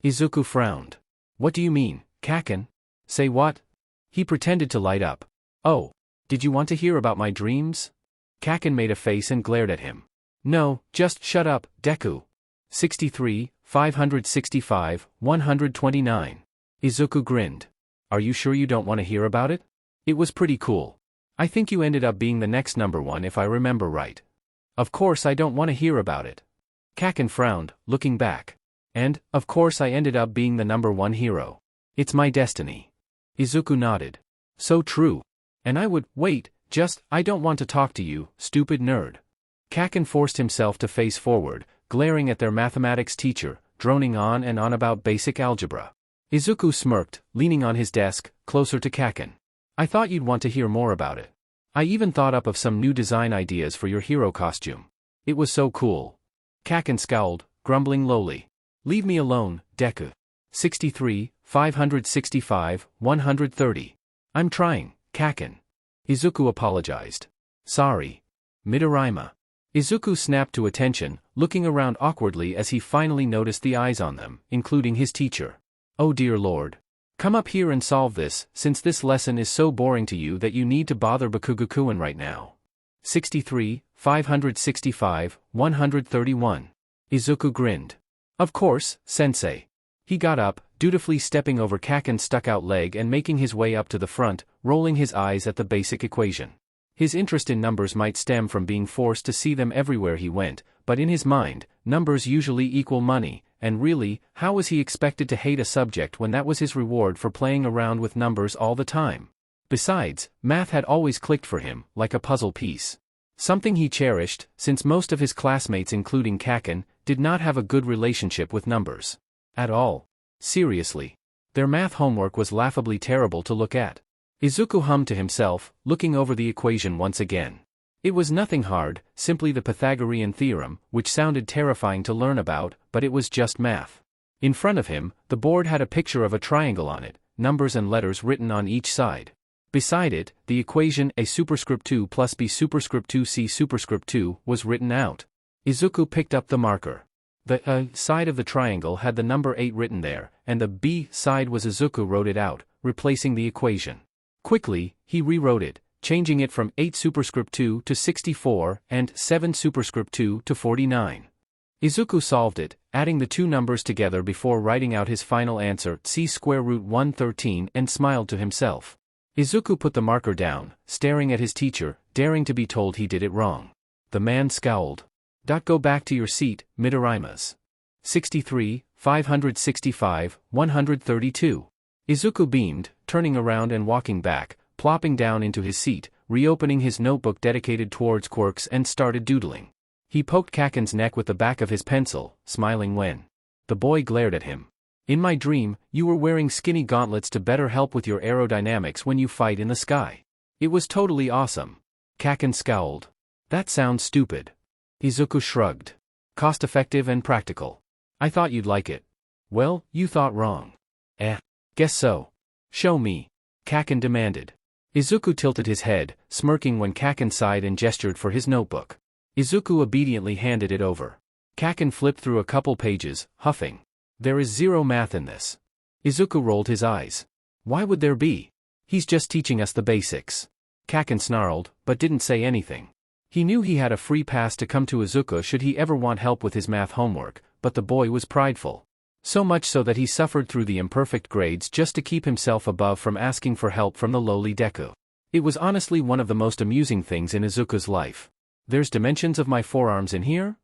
Izuku frowned. What do you mean, Kaken? Say what? He pretended to light up. Oh. Did you want to hear about my dreams? Kaken made a face and glared at him. No, just shut up, Deku. 63, 565, 129. Izuku grinned. Are you sure you don't want to hear about it? It was pretty cool. I think you ended up being the next number one if I remember right. Of course I don't want to hear about it. Kaken frowned, looking back. And, of course I ended up being the number one hero. It's my destiny. Izuku nodded. So true. And I would, wait, I don't want to talk to you, stupid nerd. Kaken forced himself to face forward, glaring at their mathematics teacher, droning on and on about basic algebra. Izuku smirked, leaning on his desk, closer to Kaken. I thought you'd want to hear more about it. I even thought up of some new design ideas for your hero costume. It was so cool. Kaken scowled, grumbling lowly. Leave me alone, Deku. 63, 565, 130. I'm trying, Kaken. Izuku apologized. Sorry. Midoriya. Izuku snapped to attention, looking around awkwardly as he finally noticed the eyes on them, including his teacher. Oh dear lord. Come up here and solve this, since this lesson is so boring to you that you need to bother Bakugou-kun right now. 63, 565, 131. Izuku grinned. Of course, sensei. He got up, dutifully stepping over Kaken's stuck-out leg and making his way up to the front, rolling his eyes at the basic equation. His interest in numbers might stem from being forced to see them everywhere he went, but in his mind, numbers usually equal money, and really, how was he expected to hate a subject when that was his reward for playing around with numbers all the time? Besides, math had always clicked for him, like a puzzle piece. Something he cherished, since most of his classmates including Kaken, did not have a good relationship with numbers. At all. Seriously. Their math homework was laughably terrible to look at. Izuku hummed to himself, looking over the equation once again. It was nothing hard, simply the Pythagorean theorem, which sounded terrifying to learn about, but it was just math. In front of him, the board had a picture of a triangle on it, numbers and letters written on each side. Beside it, the equation A superscript 2 plus B superscript 2 C superscript 2 was written out. Izuku picked up the marker. The A side of the triangle had the number 8 written there, and the B side was Izuku wrote it out, replacing the equation. Quickly, he rewrote it, changing it from 8 superscript 2 to 64 and 7 superscript 2 to 49. Izuku solved it, adding the two numbers together before writing out his final answer, C square root 113, and smiled to himself. Izuku put the marker down, staring at his teacher, daring to be told he did it wrong. The man scowled. Go back to your seat, Midoriya. 63, 565, 132. Izuku beamed, turning around and walking back, plopping down into his seat, reopening his notebook dedicated towards quirks and started doodling. He poked Kaken's neck with the back of his pencil, smiling when the boy glared at him. In my dream, you were wearing skinny gauntlets to better help with your aerodynamics when you fight in the sky. It was totally awesome. Kaken scowled. That sounds stupid. Izuku shrugged. Cost-effective and practical. I thought you'd like it. Well, you thought wrong. Guess so. Show me. Kaken demanded. Izuku tilted his head, smirking when Kaken sighed and gestured for his notebook. Izuku obediently handed it over. Kaken flipped through a couple pages, huffing. There is zero math in this. Izuku rolled his eyes. Why would there be? He's just teaching us the basics. Kaken snarled, but didn't say anything. He knew he had a free pass to come to Izuku should he ever want help with his math homework, but the boy was prideful. So much so that he suffered through the imperfect grades just to keep himself above from asking for help from the lowly Deku. It was honestly one of the most amusing things in Izuku's life. There's dimensions of my forearms in here?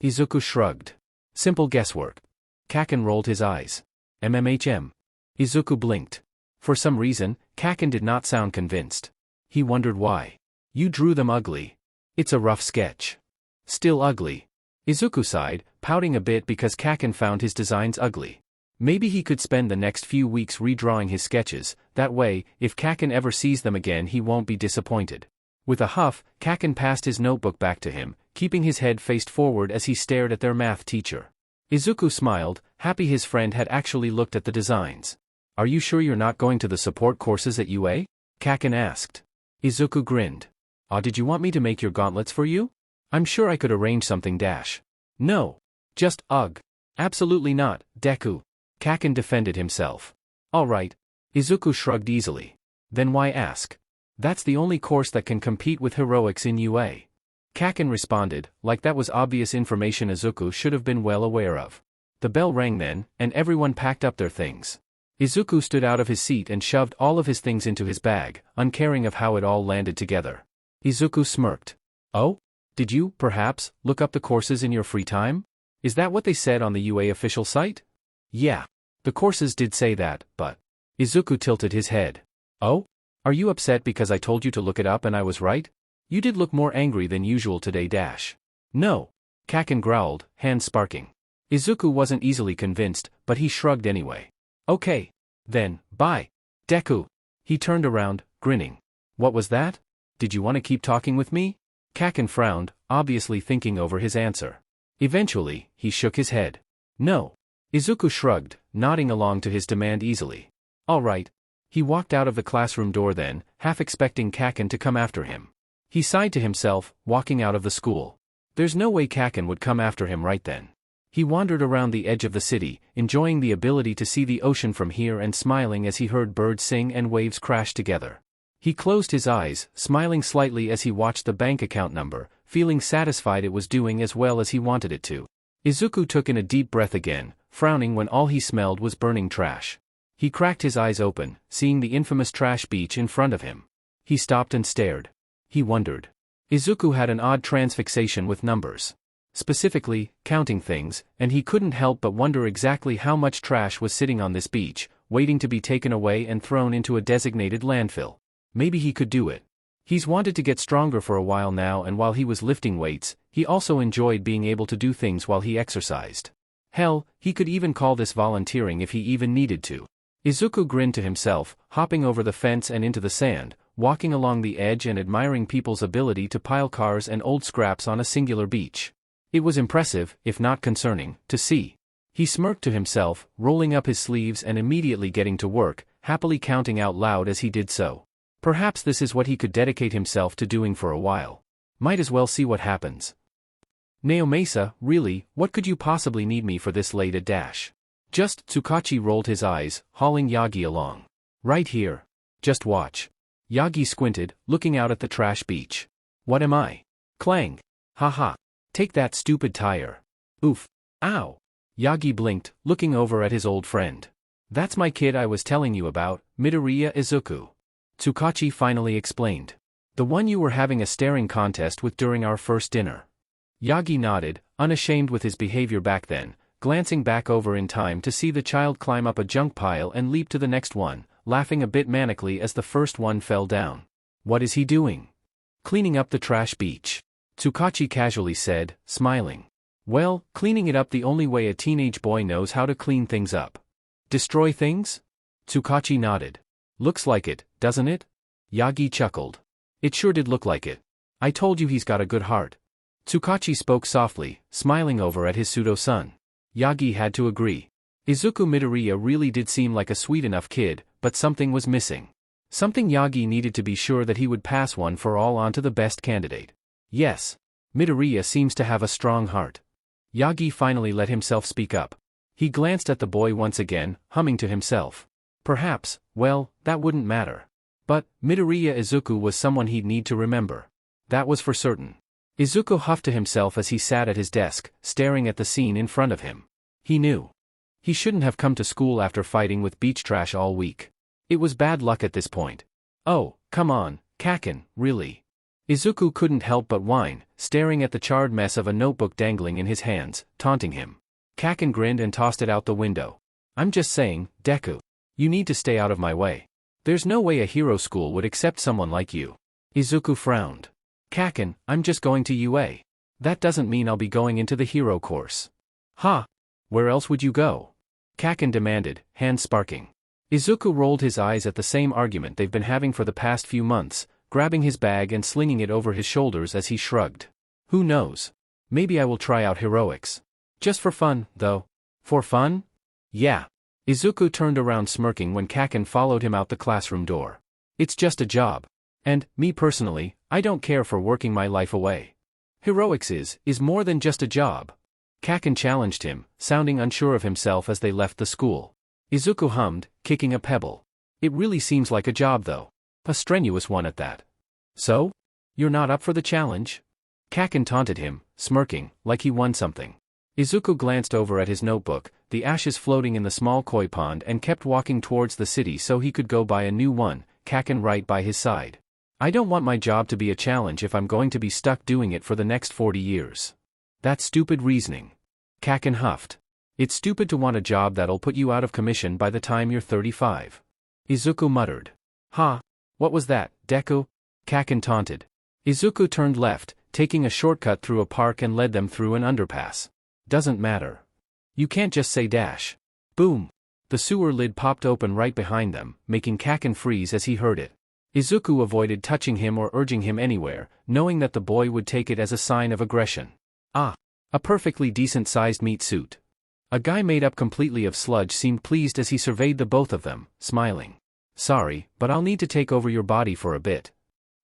Izuku shrugged. Simple guesswork. Kaken rolled his eyes. MMHM. Izuku blinked. For some reason, Kaken did not sound convinced. He wondered why. You drew them ugly. It's a rough sketch. Still ugly. Izuku sighed, pouting a bit because Kaken found his designs ugly. Maybe he could spend the next few weeks redrawing his sketches, that way, if Kaken ever sees them again he won't be disappointed. With a huff, Kaken passed his notebook back to him, keeping his head faced forward as he stared at their math teacher. Izuku smiled, happy his friend had actually looked at the designs. Are you sure you're not going to the support courses at UA? Kaken asked. Izuku grinned. Did you want me to make your gauntlets for you? I'm sure I could arrange something. No. Just, ugh. Absolutely not, Deku. Kaken defended himself. Alright. Izuku shrugged easily. Then why ask? That's the only course that can compete with heroics in UA. Kaken responded, like that was obvious information Izuku should have been well aware of. The bell rang then, and everyone packed up their things. Izuku stood out of his seat and shoved all of his things into his bag, uncaring of how it all landed together. Izuku smirked. Oh? Did you, perhaps, look up the courses in your free time? Is that what they said on the UA official site? Yeah. The courses did say that, but... Izuku tilted his head. Oh? Are you upset because I told you to look it up and I was right? You did look more angry than usual today. No. Kaken growled, hands sparking. Izuku wasn't easily convinced, but he shrugged anyway. Okay. Then, bye. Deku. He turned around, grinning. What was that? Did you want to keep talking with me? Kaken frowned, obviously thinking over his answer. Eventually, he shook his head. No. Izuku shrugged, nodding along to his demand easily. All right. He walked out of the classroom door then, half expecting Kaken to come after him. He sighed to himself, walking out of the school. There's no way Kaken would come after him right then. He wandered around the edge of the city, enjoying the ability to see the ocean from here and smiling as he heard birds sing and waves crash together. He closed his eyes, smiling slightly as he watched the bank account number, feeling satisfied it was doing as well as he wanted it to. Izuku took in a deep breath again, frowning when all he smelled was burning trash. He cracked his eyes open, seeing the infamous trash beach in front of him. He stopped and stared. He wondered. Izuku had an odd transfixation with numbers. Specifically, counting things, and he couldn't help but wonder exactly how much trash was sitting on this beach, waiting to be taken away and thrown into a designated landfill. Maybe he could do it. He's wanted to get stronger for a while now, and while he was lifting weights, he also enjoyed being able to do things while he exercised. Hell, he could even call this volunteering if he even needed to. Izuku grinned to himself, hopping over the fence and into the sand, walking along the edge and admiring people's ability to pile cars and old scraps on a singular beach. It was impressive, if not concerning, to see. He smirked to himself, rolling up his sleeves and immediately getting to work, happily counting out loud as he did so. Perhaps this is what he could dedicate himself to doing for a while. Might as well see what happens. Naomasa, really, what could you possibly need me for this late at dash? Just, Tsukachi rolled his eyes, hauling Yagi along. Right here. Just watch. Yagi squinted, looking out at the trash beach. What am I? Clang. Haha. Take that stupid tire. Oof. Ow. Yagi blinked, looking over at his old friend. That's my kid I was telling you about, Midoriya Izuku. Tsukachi finally explained. The one you were having a staring contest with during our first dinner. Yagi nodded, unashamed with his behavior back then, glancing back over in time to see the child climb up a junk pile and leap to the next one, laughing a bit manically as the first one fell down. What is he doing? Cleaning up the trash beach. Tsukachi casually said, smiling. Well, cleaning it up the only way a teenage boy knows how to clean things up. Destroy things? Tsukachi nodded. Looks like it, doesn't it? Yagi chuckled. It sure did look like it. I told you he's got a good heart. Tsukachi spoke softly, smiling over at his pseudo-son. Yagi had to agree. Izuku Midoriya really did seem like a sweet enough kid, but something was missing. Something Yagi needed to be sure that he would pass one for all on to the best candidate. Yes. Midoriya seems to have a strong heart. Yagi finally let himself speak up. He glanced at the boy once again, humming to himself. Perhaps, well, that wouldn't matter. But, Midoriya Izuku was someone he'd need to remember. That was for certain. Izuku huffed to himself as he sat at his desk, staring at the scene in front of him. He knew. He shouldn't have come to school after fighting with beach trash all week. It was bad luck at this point. Oh, come on, Kaken, really. Izuku couldn't help but whine, staring at the charred mess of a notebook dangling in his hands, taunting him. Kaken grinned and tossed it out the window. I'm just saying, Deku. You need to stay out of my way. There's no way a hero school would accept someone like you. Izuku frowned. Kaken, I'm just going to UA. That doesn't mean I'll be going into the hero course. Ha! Where else would you go? Kaken demanded, hands sparking. Izuku rolled his eyes at the same argument they've been having for the past few months, grabbing his bag and slinging it over his shoulders as he shrugged. Who knows? Maybe I will try out heroics. Just for fun, though. For fun? Yeah. Izuku turned around smirking when Kaken followed him out the classroom door. It's just a job. And, me personally, I don't care for working my life away. Heroics is more than just a job. Kaken challenged him, sounding unsure of himself as they left the school. Izuku hummed, kicking a pebble. It really seems like a job though. A strenuous one at that. So? You're not up for the challenge? Kaken taunted him, smirking, like he won something. Izuku glanced over at his notebook, the ashes floating in the small koi pond, and kept walking towards the city so he could go buy a new one, Kaken right by his side. I don't want my job to be a challenge if I'm going to be stuck doing it for the next 40 years. That's stupid reasoning. Kaken huffed. It's stupid to want a job that'll put you out of commission by the time you're 35. Izuku muttered. Ha! What was that, Deku? Kaken taunted. Izuku turned left, taking a shortcut through a park and led them through an underpass. Doesn't matter. You can't just say dash. Boom. The sewer lid popped open right behind them, making Kaken freeze as he heard it. Izuku avoided touching him or urging him anywhere, knowing that the boy would take it as a sign of aggression. Ah. A perfectly decent-sized meat suit. A guy made up completely of sludge seemed pleased as he surveyed the both of them, smiling. Sorry, but I'll need to take over your body for a bit.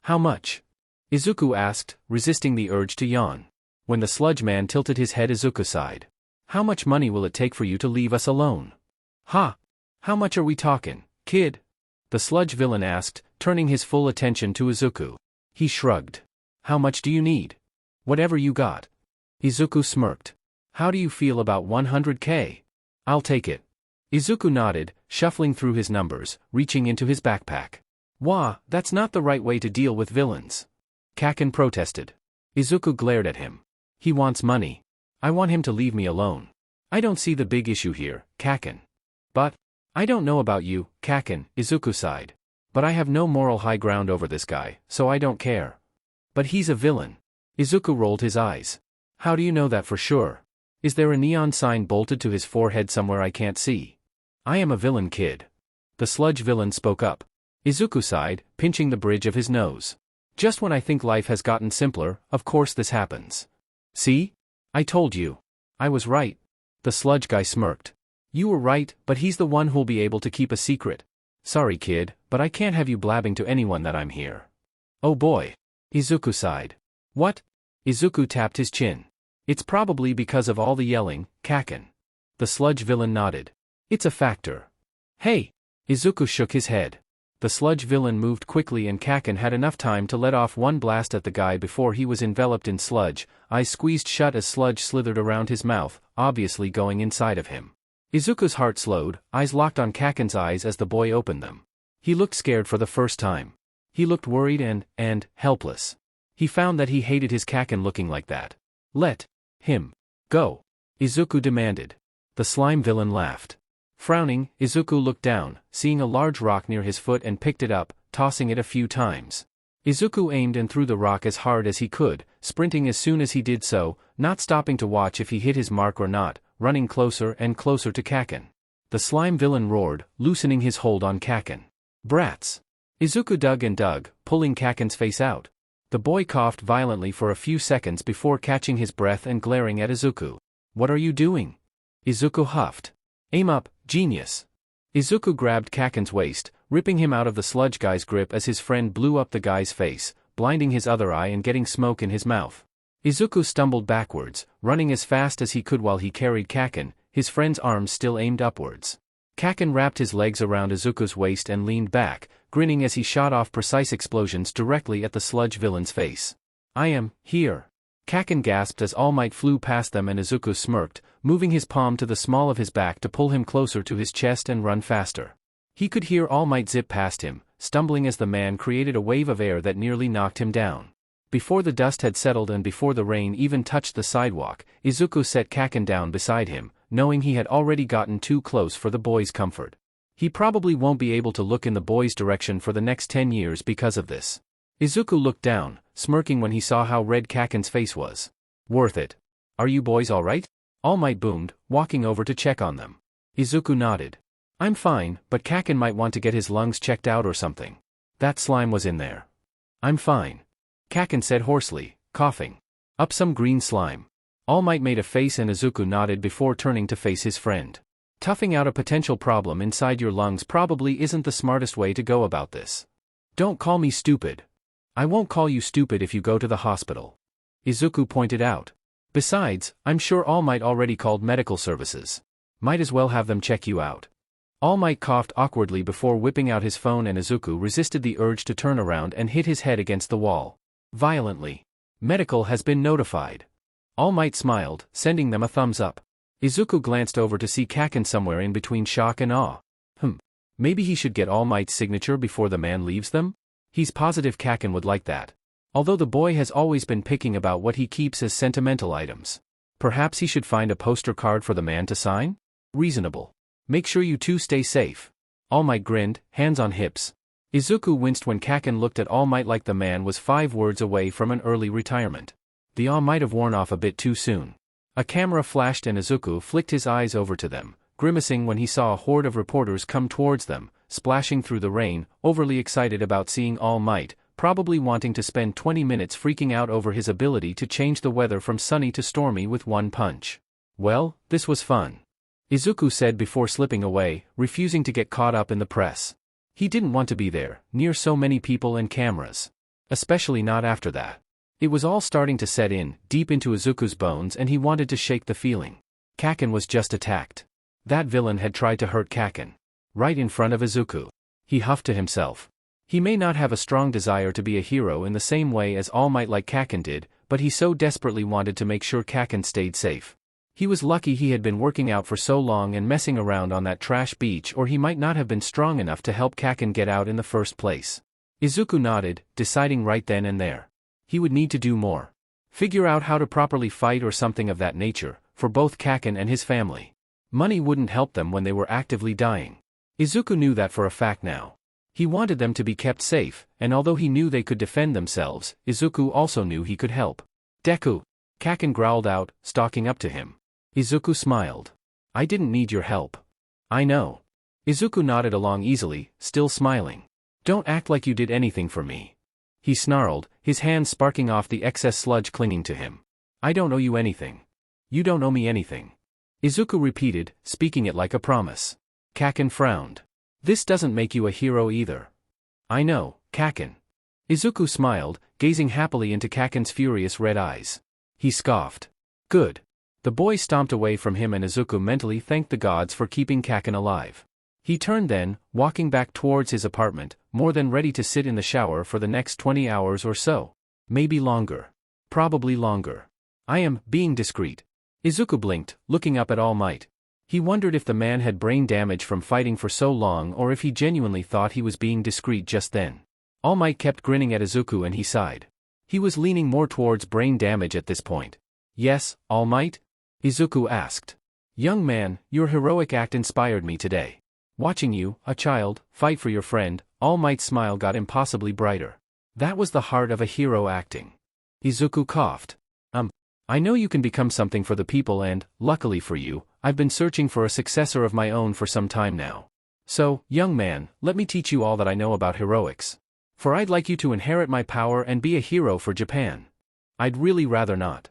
How much? Izuku asked, resisting the urge to yawn. When the sludge man tilted his head, Izuku sighed. How much money will it take for you to leave us alone? Ha! How much are we talking, kid? The sludge villain asked, turning his full attention to Izuku. He shrugged. How much do you need? Whatever you got. Izuku smirked. How do you feel about 100k? I'll take it. Izuku nodded, shuffling through his numbers, reaching into his backpack. Wah, that's not the right way to deal with villains. Kaken protested. Izuku glared at him. He wants money. I want him to leave me alone. I don't see the big issue here, Kaken. But, I don't know about you, Kaken, Izuku sighed. But I have no moral high ground over this guy, so I don't care. But he's a villain. Izuku rolled his eyes. How do you know that for sure? Is there a neon sign bolted to his forehead somewhere I can't see? I am a villain, kid. The sludge villain spoke up. Izuku sighed, pinching the bridge of his nose. Just when I think life has gotten simpler, of course this happens. See? I told you. I was right. The sludge guy smirked. You were right, but he's the one who'll be able to keep a secret. Sorry, kid, but I can't have you blabbing to anyone that I'm here. Oh boy. Izuku sighed. What? Izuku tapped his chin. It's probably because of all the yelling, Kaken. The sludge villain nodded. It's a factor. Hey! Izuku shook his head. The sludge villain moved quickly and Kaken had enough time to let off one blast at the guy before he was enveloped in sludge, eyes squeezed shut as sludge slithered around his mouth, obviously going inside of him. Izuku's heart slowed, eyes locked on Kaken's eyes as the boy opened them. He looked scared for the first time. He looked worried and helpless. He found that he hated his Kaken looking like that. Let him go, Izuku demanded. The slime villain laughed. Frowning, Izuku looked down, seeing a large rock near his foot and picked it up, tossing it a few times. Izuku aimed and threw the rock as hard as he could, sprinting as soon as he did so, not stopping to watch if he hit his mark or not, running closer and closer to Kaken. The slime villain roared, loosening his hold on Kaken. Brats! Izuku dug and dug, pulling Kaken's face out. The boy coughed violently for a few seconds before catching his breath and glaring at Izuku. What are you doing? Izuku huffed. Aim up, genius. Izuku grabbed Kaken's waist, ripping him out of the sludge guy's grip as his friend blew up the guy's face, blinding his other eye and getting smoke in his mouth. Izuku stumbled backwards, running as fast as he could while he carried Kaken, his friend's arms still aimed upwards. Kaken wrapped his legs around Izuku's waist and leaned back, grinning as he shot off precise explosions directly at the sludge villain's face. I am here. Kaken gasped as All Might flew past them and Izuku smirked, moving his palm to the small of his back to pull him closer to his chest and run faster. He could hear All Might zip past him, stumbling as the man created a wave of air that nearly knocked him down. Before the dust had settled and before the rain even touched the sidewalk, Izuku set Kaken down beside him, knowing he had already gotten too close for the boy's comfort. He probably won't be able to look in the boy's direction for the next 10 years because of this. Izuku looked down, smirking when he saw how red Kaken's face was. Worth it. Are you boys alright? All Might boomed, walking over to check on them. Izuku nodded. I'm fine, but Kaken might want to get his lungs checked out or something. That slime was in there. I'm fine. Kaken said hoarsely, coughing. Up some green slime. All Might made a face and Izuku nodded before turning to face his friend. Toughing out a potential problem inside your lungs probably isn't the smartest way to go about this. Don't call me stupid. I won't call you stupid if you go to the hospital. Izuku pointed out. Besides, I'm sure All Might already called medical services. Might as well have them check you out. All Might coughed awkwardly before whipping out his phone and Izuku resisted the urge to turn around and hit his head against the wall. Violently. Medical has been notified. All Might smiled, sending them a thumbs up. Izuku glanced over to see Kaken somewhere in between shock and awe. Maybe he should get All Might's signature before the man leaves them? He's positive Kaken would like that. Although the boy has always been picking about what he keeps as sentimental items. Perhaps he should find a poster card for the man to sign? Reasonable. Make sure you two stay safe. All Might grinned, hands on hips. Izuku winced when Kaken looked at All Might like the man was 5 words away from an early retirement. The awe might have worn off a bit too soon. A camera flashed and Izuku flicked his eyes over to them, grimacing when he saw a horde of reporters come towards them, splashing through the rain, overly excited about seeing All Might, probably wanting to spend 20 minutes freaking out over his ability to change the weather from sunny to stormy with one punch. Well, this was fun, Izuku said before slipping away, refusing to get caught up in the press. He didn't want to be there, near so many people and cameras. Especially not after that. It was all starting to set in, deep into Izuku's bones, and he wanted to shake the feeling. Kaken was just attacked. That villain had tried to hurt Kaken. Right in front of Izuku. He huffed to himself. He may not have a strong desire to be a hero in the same way as All Might like Kaken did, but he so desperately wanted to make sure Kaken stayed safe. He was lucky he had been working out for so long and messing around on that trash beach, or he might not have been strong enough to help Kaken get out in the first place. Izuku nodded, deciding right then and there. He would need to do more. Figure out how to properly fight or something of that nature, for both Kaken and his family. Money wouldn't help them when they were actively dying. Izuku knew that for a fact now. He wanted them to be kept safe, and although he knew they could defend themselves, Izuku also knew he could help. Deku! Kaken growled out, stalking up to him. Izuku smiled. I didn't need your help. I know. Izuku nodded along easily, still smiling. Don't act like you did anything for me. He snarled, his hands sparking off the excess sludge clinging to him. I don't owe you anything. You don't owe me anything. Izuku repeated, speaking it like a promise. Kaken frowned. This doesn't make you a hero either. I know, Kaken. Izuku smiled, gazing happily into Kaken's furious red eyes. He scoffed. Good. The boy stomped away from him and Izuku mentally thanked the gods for keeping Kaken alive. He turned then, walking back towards his apartment, more than ready to sit in the shower for the next 20 hours or so. Maybe longer. Probably longer. I am being discreet. Izuku blinked, looking up at All Might. He wondered if the man had brain damage from fighting for so long or if he genuinely thought he was being discreet just then. All Might kept grinning at Izuku and he sighed. He was leaning more towards brain damage at this point. Yes, All Might? Izuku asked. Young man, your heroic act inspired me today. Watching you, a child, fight for your friend, All Might's smile got impossibly brighter. That was the heart of a hero acting. Izuku coughed. I know you can become something for the people and, luckily for you, I've been searching for a successor of my own for some time now. So, young man, let me teach you all that I know about heroics. For I'd like you to inherit my power and be a hero for Japan. I'd really rather not.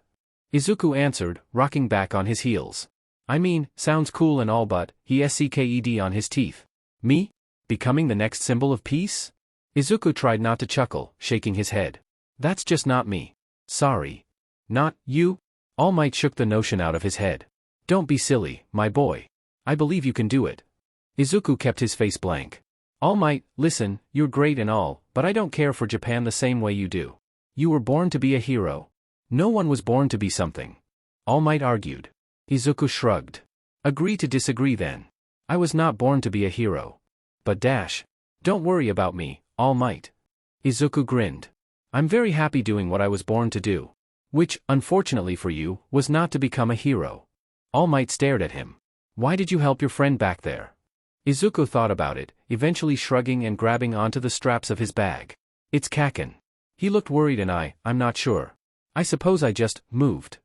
Izuku answered, rocking back on his heels. I mean, sounds cool and all, but, he sked on his teeth. Me? Becoming the next symbol of peace? Izuku tried not to chuckle, shaking his head. That's just not me. Sorry. Not you? All Might shook the notion out of his head. Don't be silly, my boy. I believe you can do it. Izuku kept his face blank. All Might, listen, you're great and all, but I don't care for Japan the same way you do. You were born to be a hero. No one was born to be something. All Might argued. Izuku shrugged. Agree to disagree then. I was not born to be a hero. But don't worry about me, All Might. Izuku grinned. I'm very happy doing what I was born to do. Which, unfortunately for you, was not to become a hero. All Might stared at him. Why did you help your friend back there? Izuku thought about it, eventually shrugging and grabbing onto the straps of his bag. It's Kaken. He looked worried and I'm not sure. I suppose I just moved.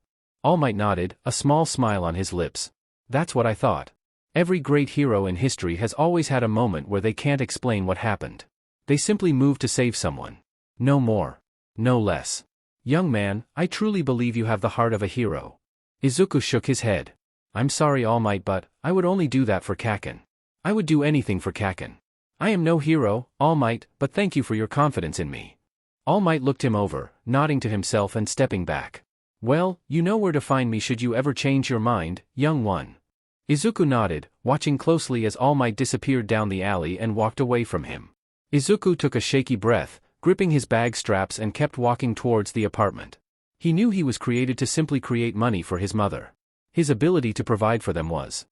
All Might nodded, a small smile on his lips. That's what I thought. Every great hero in history has always had a moment where they can't explain what happened. They simply moved to save someone. No more. No less. Young man, I truly believe you have the heart of a hero. Izuku shook his head. I'm sorry, All Might, but I would only do that for Kaken. I would do anything for Kaken. I am no hero, All Might, but thank you for your confidence in me. All Might looked him over, nodding to himself and stepping back. Well, you know where to find me should you ever change your mind, young one. Izuku nodded, watching closely as All Might disappeared down the alley and walked away from him. Izuku took a shaky breath, gripping his bag straps and kept walking towards the apartment. He knew he was created to simply create money for his mother. His ability to provide for them was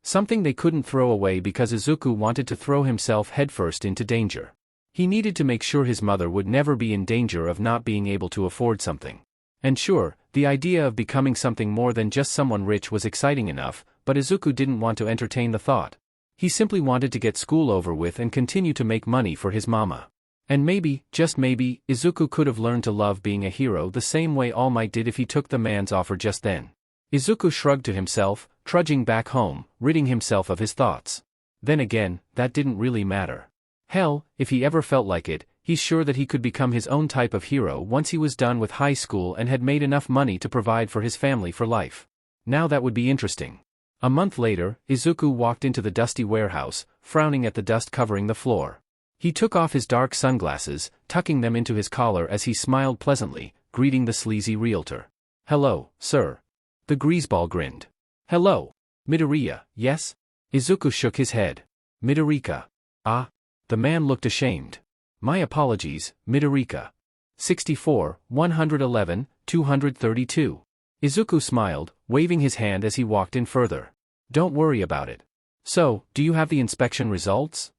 something they couldn't throw away because Izuku wanted to throw himself headfirst into danger. He needed to make sure his mother would never be in danger of not being able to afford something. And sure, the idea of becoming something more than just someone rich was exciting enough, but Izuku didn't want to entertain the thought. He simply wanted to get school over with and continue to make money for his mama. And maybe, just maybe, Izuku could have learned to love being a hero the same way All Might did if he took the man's offer just then. Izuku shrugged to himself, trudging back home, ridding himself of his thoughts. Then again, that didn't really matter. Hell, if he ever felt like it, he's sure that he could become his own type of hero once he was done with high school and had made enough money to provide for his family for life. Now that would be interesting. A month later, Izuku walked into the dusty warehouse, frowning at the dust covering the floor. He took off his dark sunglasses, tucking them into his collar as he smiled pleasantly, greeting the sleazy realtor. "Hello, sir." The greaseball grinned. "Hello. Midoriya, yes?" Izuku shook his head. "Midorika." "Ah." The man looked ashamed. "My apologies, Midorika." 64, 111, 232. Izuku smiled, waving his hand as he walked in further. "Don't worry about it. So, do you have the inspection results?"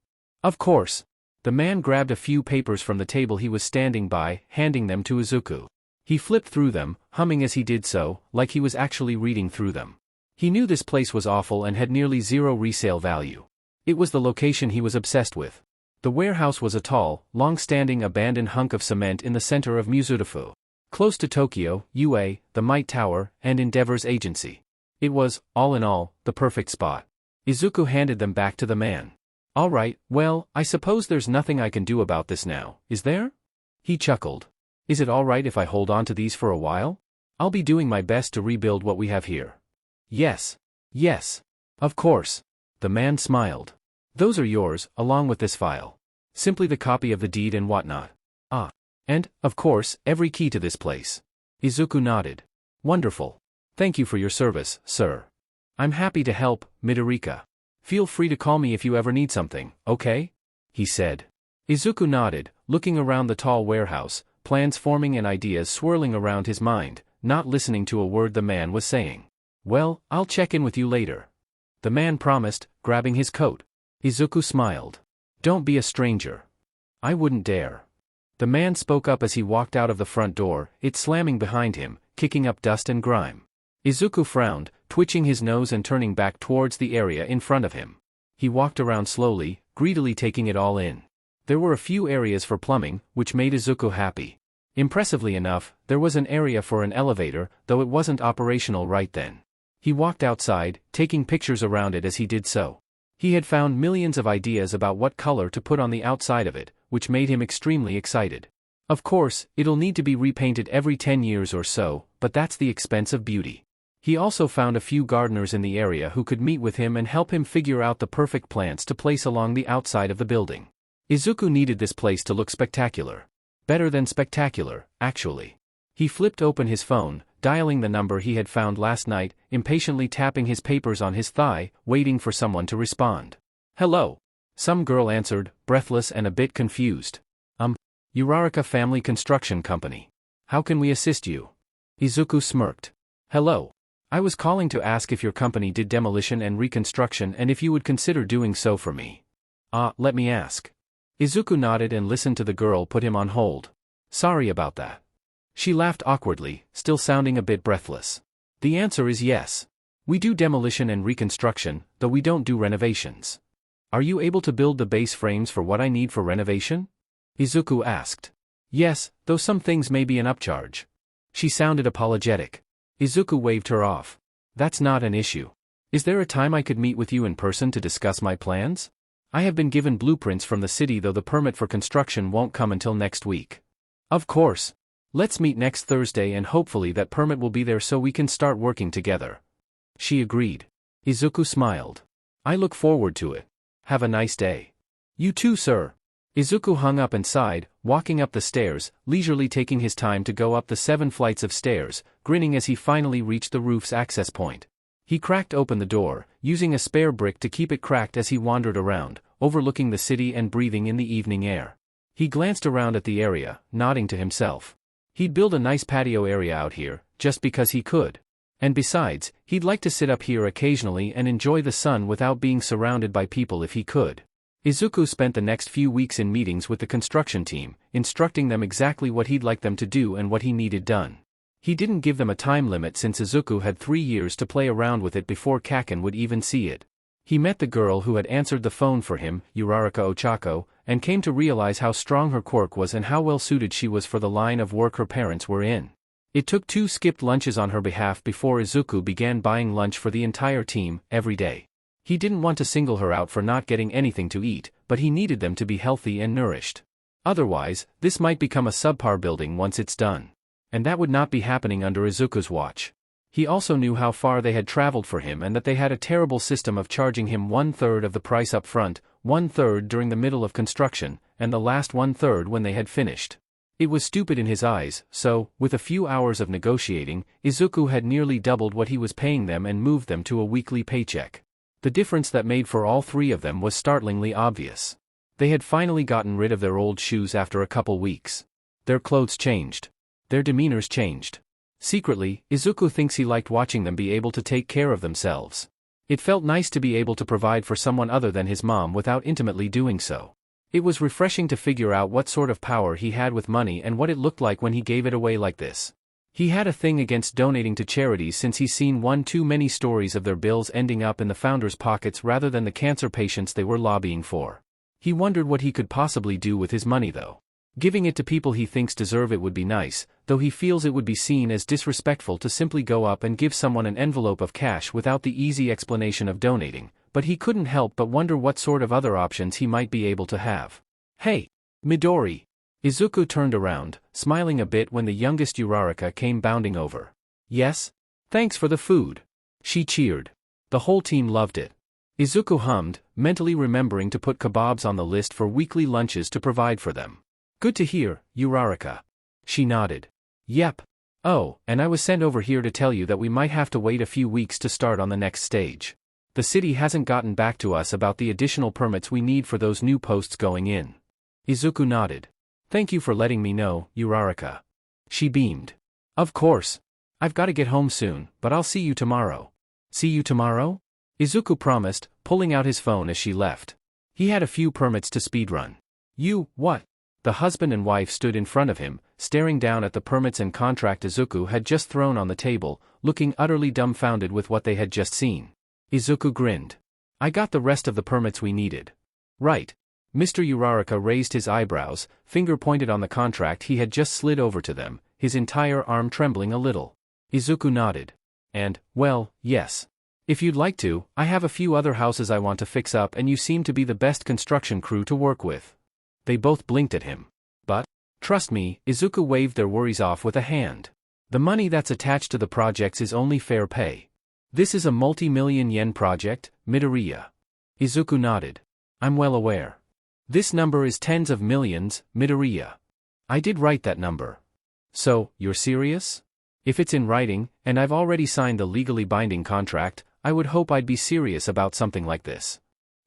"Of course." The man grabbed a few papers from the table he was standing by, handing them to Izuku. He flipped through them, humming as he did so, like he was actually reading through them. He knew this place was awful and had nearly zero resale value. It was the location he was obsessed with. The warehouse was a tall, long-standing abandoned hunk of cement in the center of Mizurufu, close to Tokyo, UA, the Might Tower, and Endeavor's agency. It was, all in all, the perfect spot. Izuku handed them back to the man. "All right, well, I suppose there's nothing I can do about this now, is there?" He chuckled. "Is it all right if I hold on to these for a while? I'll be doing my best to rebuild what we have here." "Yes. Yes. Of course." The man smiled. "Those are yours, along with this file. Simply the copy of the deed and whatnot. Ah. And, of course, every key to this place." Izuku nodded. "Wonderful. Thank you for your service, sir. I'm happy to help, Midorika. Feel free to call me if you ever need something, okay?" he said. Izuku nodded, looking around the tall warehouse, plans forming and ideas swirling around his mind, not listening to a word the man was saying. "Well, I'll check in with you later," the man promised, grabbing his coat. Izuku smiled. "Don't be a stranger." "I wouldn't dare." The man spoke up as he walked out of the front door, it slamming behind him, kicking up dust and grime. Izuku frowned, twitching his nose and turning back towards the area in front of him. He walked around slowly, greedily taking it all in. There were a few areas for plumbing, which made Izuku happy. Impressively enough, there was an area for an elevator, though it wasn't operational right then. He walked outside, taking pictures around it as he did so. He had found millions of ideas about what color to put on the outside of it, which made him extremely excited. Of course, it'll need to be repainted every 10 years or so, but that's the expense of beauty. He also found a few gardeners in the area who could meet with him and help him figure out the perfect plants to place along the outside of the building. Izuku needed this place to look spectacular. Better than spectacular, actually. He flipped open his phone, dialing the number he had found last night, impatiently tapping his papers on his thigh, waiting for someone to respond. "Hello." Some girl answered, breathless and a bit confused. Uraraka Family Construction Company. How can we assist you?" Izuku smirked. "Hello. I was calling to ask if your company did demolition and reconstruction and if you would consider doing so for me." Let me ask." Izuku nodded and listened to the girl put him on hold. "Sorry about that." She laughed awkwardly, still sounding a bit breathless. "The answer is yes. We do demolition and reconstruction, though we don't do renovations." "Are you able to build the base frames for what I need for renovation?" Izuku asked. "Yes, though some things may be an upcharge." She sounded apologetic. Izuku waved her off. "That's not an issue. Is there a time I could meet with you in person to discuss my plans? I have been given blueprints from the city, though the permit for construction won't come until next week." "Of course. Let's meet next Thursday and hopefully that permit will be there so we can start working together." She agreed. Izuku smiled. "I look forward to it. Have a nice day." "You too, sir." Izuku hung up and sighed, walking up the stairs, leisurely taking his time to go up the 7 flights of stairs, grinning as he finally reached the roof's access point. He cracked open the door, using a spare brick to keep it cracked as he wandered around, overlooking the city and breathing in the evening air. He glanced around at the area, nodding to himself. He'd build a nice patio area out here, just because he could. And besides, he'd like to sit up here occasionally and enjoy the sun without being surrounded by people if he could. Izuku spent the next few weeks in meetings with the construction team, instructing them exactly what he'd like them to do and what he needed done. He didn't give them a time limit since Izuku had 3 years to play around with it before Kaken would even see it. He met the girl who had answered the phone for him, Uraraka Ochako, and came to realize how strong her quirk was and how well suited she was for the line of work her parents were in. It took 2 skipped lunches on her behalf before Izuku began buying lunch for the entire team, every day. He didn't want to single her out for not getting anything to eat, but he needed them to be healthy and nourished. Otherwise, this might become a subpar building once it's done. And that would not be happening under Izuku's watch. He also knew how far they had traveled for him and that they had a terrible system of charging him 1/3 of the price up front, 1/3 during the middle of construction, and the last 1/3 when they had finished. It was stupid in his eyes, so, with a few hours of negotiating, Izuku had nearly doubled what he was paying them and moved them to a weekly paycheck. The difference that made for all 3 of them was startlingly obvious. They had finally gotten rid of their old shoes after a couple weeks. Their clothes changed. Their demeanors changed. Secretly, Izuku thinks he liked watching them be able to take care of themselves. It felt nice to be able to provide for someone other than his mom without intimately doing so. It was refreshing to figure out what sort of power he had with money and what it looked like when he gave it away like this. He had a thing against donating to charities since he's seen one too many stories of their bills ending up in the founders' pockets rather than the cancer patients they were lobbying for. He wondered what he could possibly do with his money though. Giving it to people he thinks deserve it would be nice, though he feels it would be seen as disrespectful to simply go up and give someone an envelope of cash without the easy explanation of donating, but he couldn't help but wonder what sort of other options he might be able to have. "Hey, Midori!" Izuku turned around, smiling a bit when the youngest Uraraka came bounding over. "Yes? Thanks for the food." She cheered. The whole team loved it. Izuku hummed, mentally remembering to put kebabs on the list for weekly lunches to provide for them. "Good to hear, Uraraka." She nodded. "Yep. Oh, and I was sent over here to tell you that we might have to wait a few weeks to start on the next stage. The city hasn't gotten back to us about the additional permits we need for those new posts going in." Izuku nodded. "Thank you for letting me know, Uraraka." She beamed. "Of course. I've got to get home soon, but I'll see you tomorrow." "See you tomorrow?" Izuku promised, pulling out his phone as she left. He had a few permits to speedrun. What? The husband and wife stood in front of him, staring down at the permits and contract Izuku had just thrown on the table, looking utterly dumbfounded with what they had just seen. Izuku grinned. "I got the rest of the permits we needed." "Right." Mr. Uraraka raised his eyebrows, finger pointed on the contract he had just slid over to them, his entire arm trembling a little. Izuku nodded. "And, well, yes. If you'd like to, I have a few other houses I want to fix up and you seem to be the best construction crew to work with." They both blinked at him. "But, trust me," Izuku waved their worries off with a hand. "The money that's attached to the projects is only fair pay. This is a multi-million yen project, Midoriya." Izuku nodded. "I'm well aware. This number is tens of millions, Midoriya. I did write that number." "So, you're serious?" "If it's in writing, and I've already signed the legally binding contract, I would hope I'd be serious about something like this."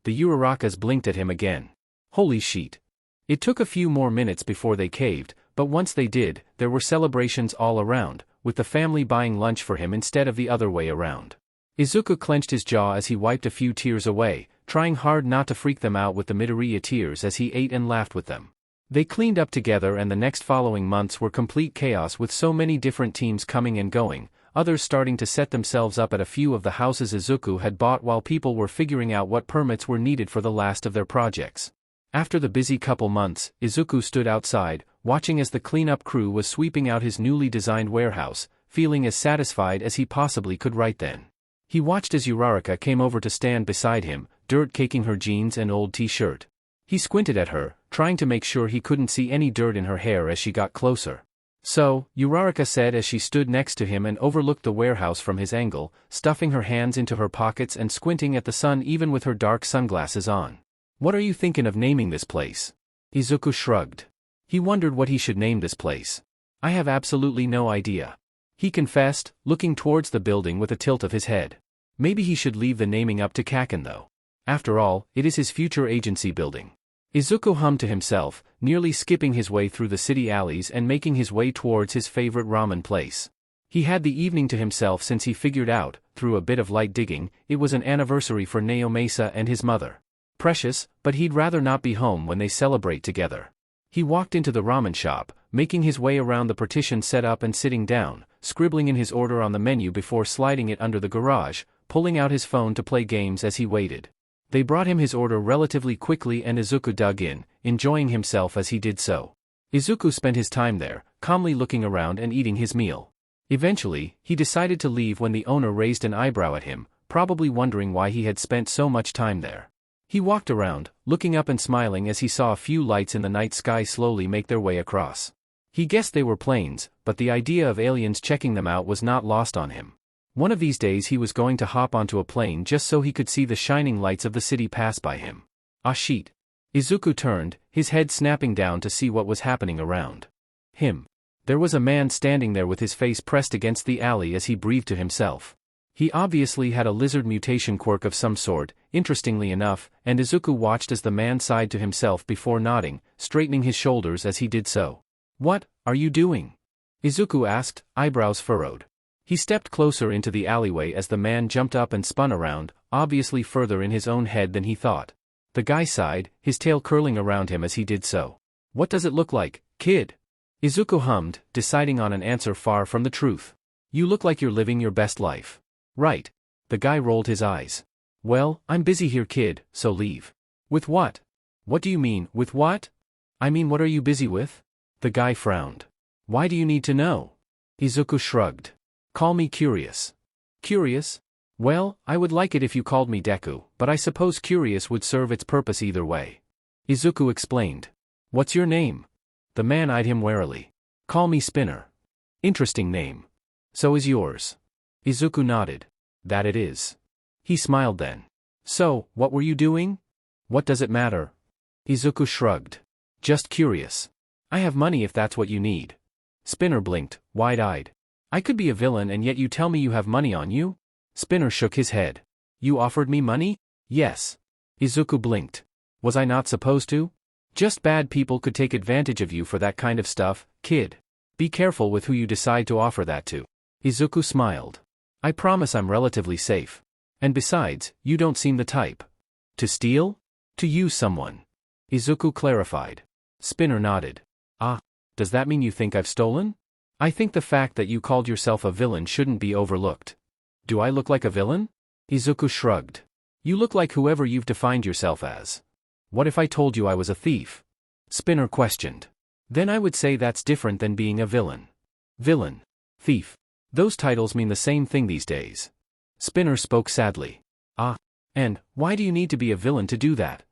The Urarakas blinked at him again. Holy shit. It took a few more minutes before they caved, but once they did, there were celebrations all around, with the family buying lunch for him instead of the other way around. Izuku clenched his jaw as he wiped a few tears away, trying hard not to freak them out with the Midoriya tears as he ate and laughed with them. They cleaned up together and the next following months were complete chaos with so many different teams coming and going, others starting to set themselves up at a few of the houses Izuku had bought while people were figuring out what permits were needed for the last of their projects. After the busy couple months, Izuku stood outside, watching as the cleanup crew was sweeping out his newly designed warehouse, feeling as satisfied as he possibly could right then. He watched as Uraraka came over to stand beside him, dirt caking her jeans and old t-shirt. He squinted at her, trying to make sure he couldn't see any dirt in her hair as she got closer. "So," Uraraka said as she stood next to him and overlooked the warehouse from his angle, stuffing her hands into her pockets and squinting at the sun even with her dark sunglasses on. "What are you thinking of naming this place?" Izuku shrugged. He wondered what he should name this place. "I have absolutely no idea," he confessed, looking towards the building with a tilt of his head. Maybe he should leave the naming up to Kaken though. After all, it is his future agency building. Izuku hummed to himself, nearly skipping his way through the city alleys and making his way towards his favorite ramen place. He had the evening to himself since he figured out, through a bit of light digging, it was an anniversary for Naomasa and his mother. Precious, but he'd rather not be home when they celebrate together. He walked into the ramen shop, making his way around the partition set up and sitting down, scribbling in his order on the menu before sliding it under the garage, pulling out his phone to play games as he waited. They brought him his order relatively quickly and Izuku dug in, enjoying himself as he did so. Izuku spent his time there, calmly looking around and eating his meal. Eventually, he decided to leave when the owner raised an eyebrow at him, probably wondering why he had spent so much time there. He walked around, looking up and smiling as he saw a few lights in the night sky slowly make their way across. He guessed they were planes, but the idea of aliens checking them out was not lost on him. One of these days he was going to hop onto a plane just so he could see the shining lights of the city pass by him. Ah shit. Izuku turned, his head snapping down to see what was happening around him. There was a man standing there with his face pressed against the alley as he breathed to himself. He obviously had a lizard mutation quirk of some sort, interestingly enough, and Izuku watched as the man sighed to himself before nodding, straightening his shoulders as he did so. "What are you doing?" Izuku asked, eyebrows furrowed. He stepped closer into the alleyway as the man jumped up and spun around, obviously further in his own head than he thought. The guy sighed, his tail curling around him as he did so. "What does it look like, kid?" Izuku hummed, deciding on an answer far from the truth. "You look like you're living your best life." "Right." The guy rolled his eyes. "Well, I'm busy here, kid, so leave." "With what?" "What do you mean, with what?" "I mean, what are you busy with?" The guy frowned. "Why do you need to know?" Izuku shrugged. "Call me curious." "Curious? Well, I would like it if you called me Deku, but I suppose curious would serve its purpose either way." Izuku explained. "What's your name?" The man eyed him warily. "Call me Spinner." "Interesting name. So is yours." Izuku nodded. "That it is." He smiled then. "So, what were you doing?" "What does it matter?" Izuku shrugged. "Just curious. I have money if that's what you need." Spinner blinked, wide-eyed. "I could be a villain and yet you tell me you have money on you?" Spinner shook his head. "You offered me money?" "Yes." Izuku blinked. "Was I not supposed to?" "Just bad people could take advantage of you for that kind of stuff, kid. Be careful with who you decide to offer that to." Izuku smiled. "I promise I'm relatively safe. And besides, you don't seem the type." "To steal?" "To use someone." Izuku clarified. Spinner nodded. "Ah, does that mean you think I've stolen?" "I think the fact that you called yourself a villain shouldn't be overlooked." "Do I look like a villain?" Izuku shrugged. "You look like whoever you've defined yourself as." "What if I told you I was a thief?" Spinner questioned. "Then I would say that's different than being a villain." "Villain. Thief. Those titles mean the same thing these days." Spinner spoke sadly. "Ah. And, why do you need to be a villain to do that?"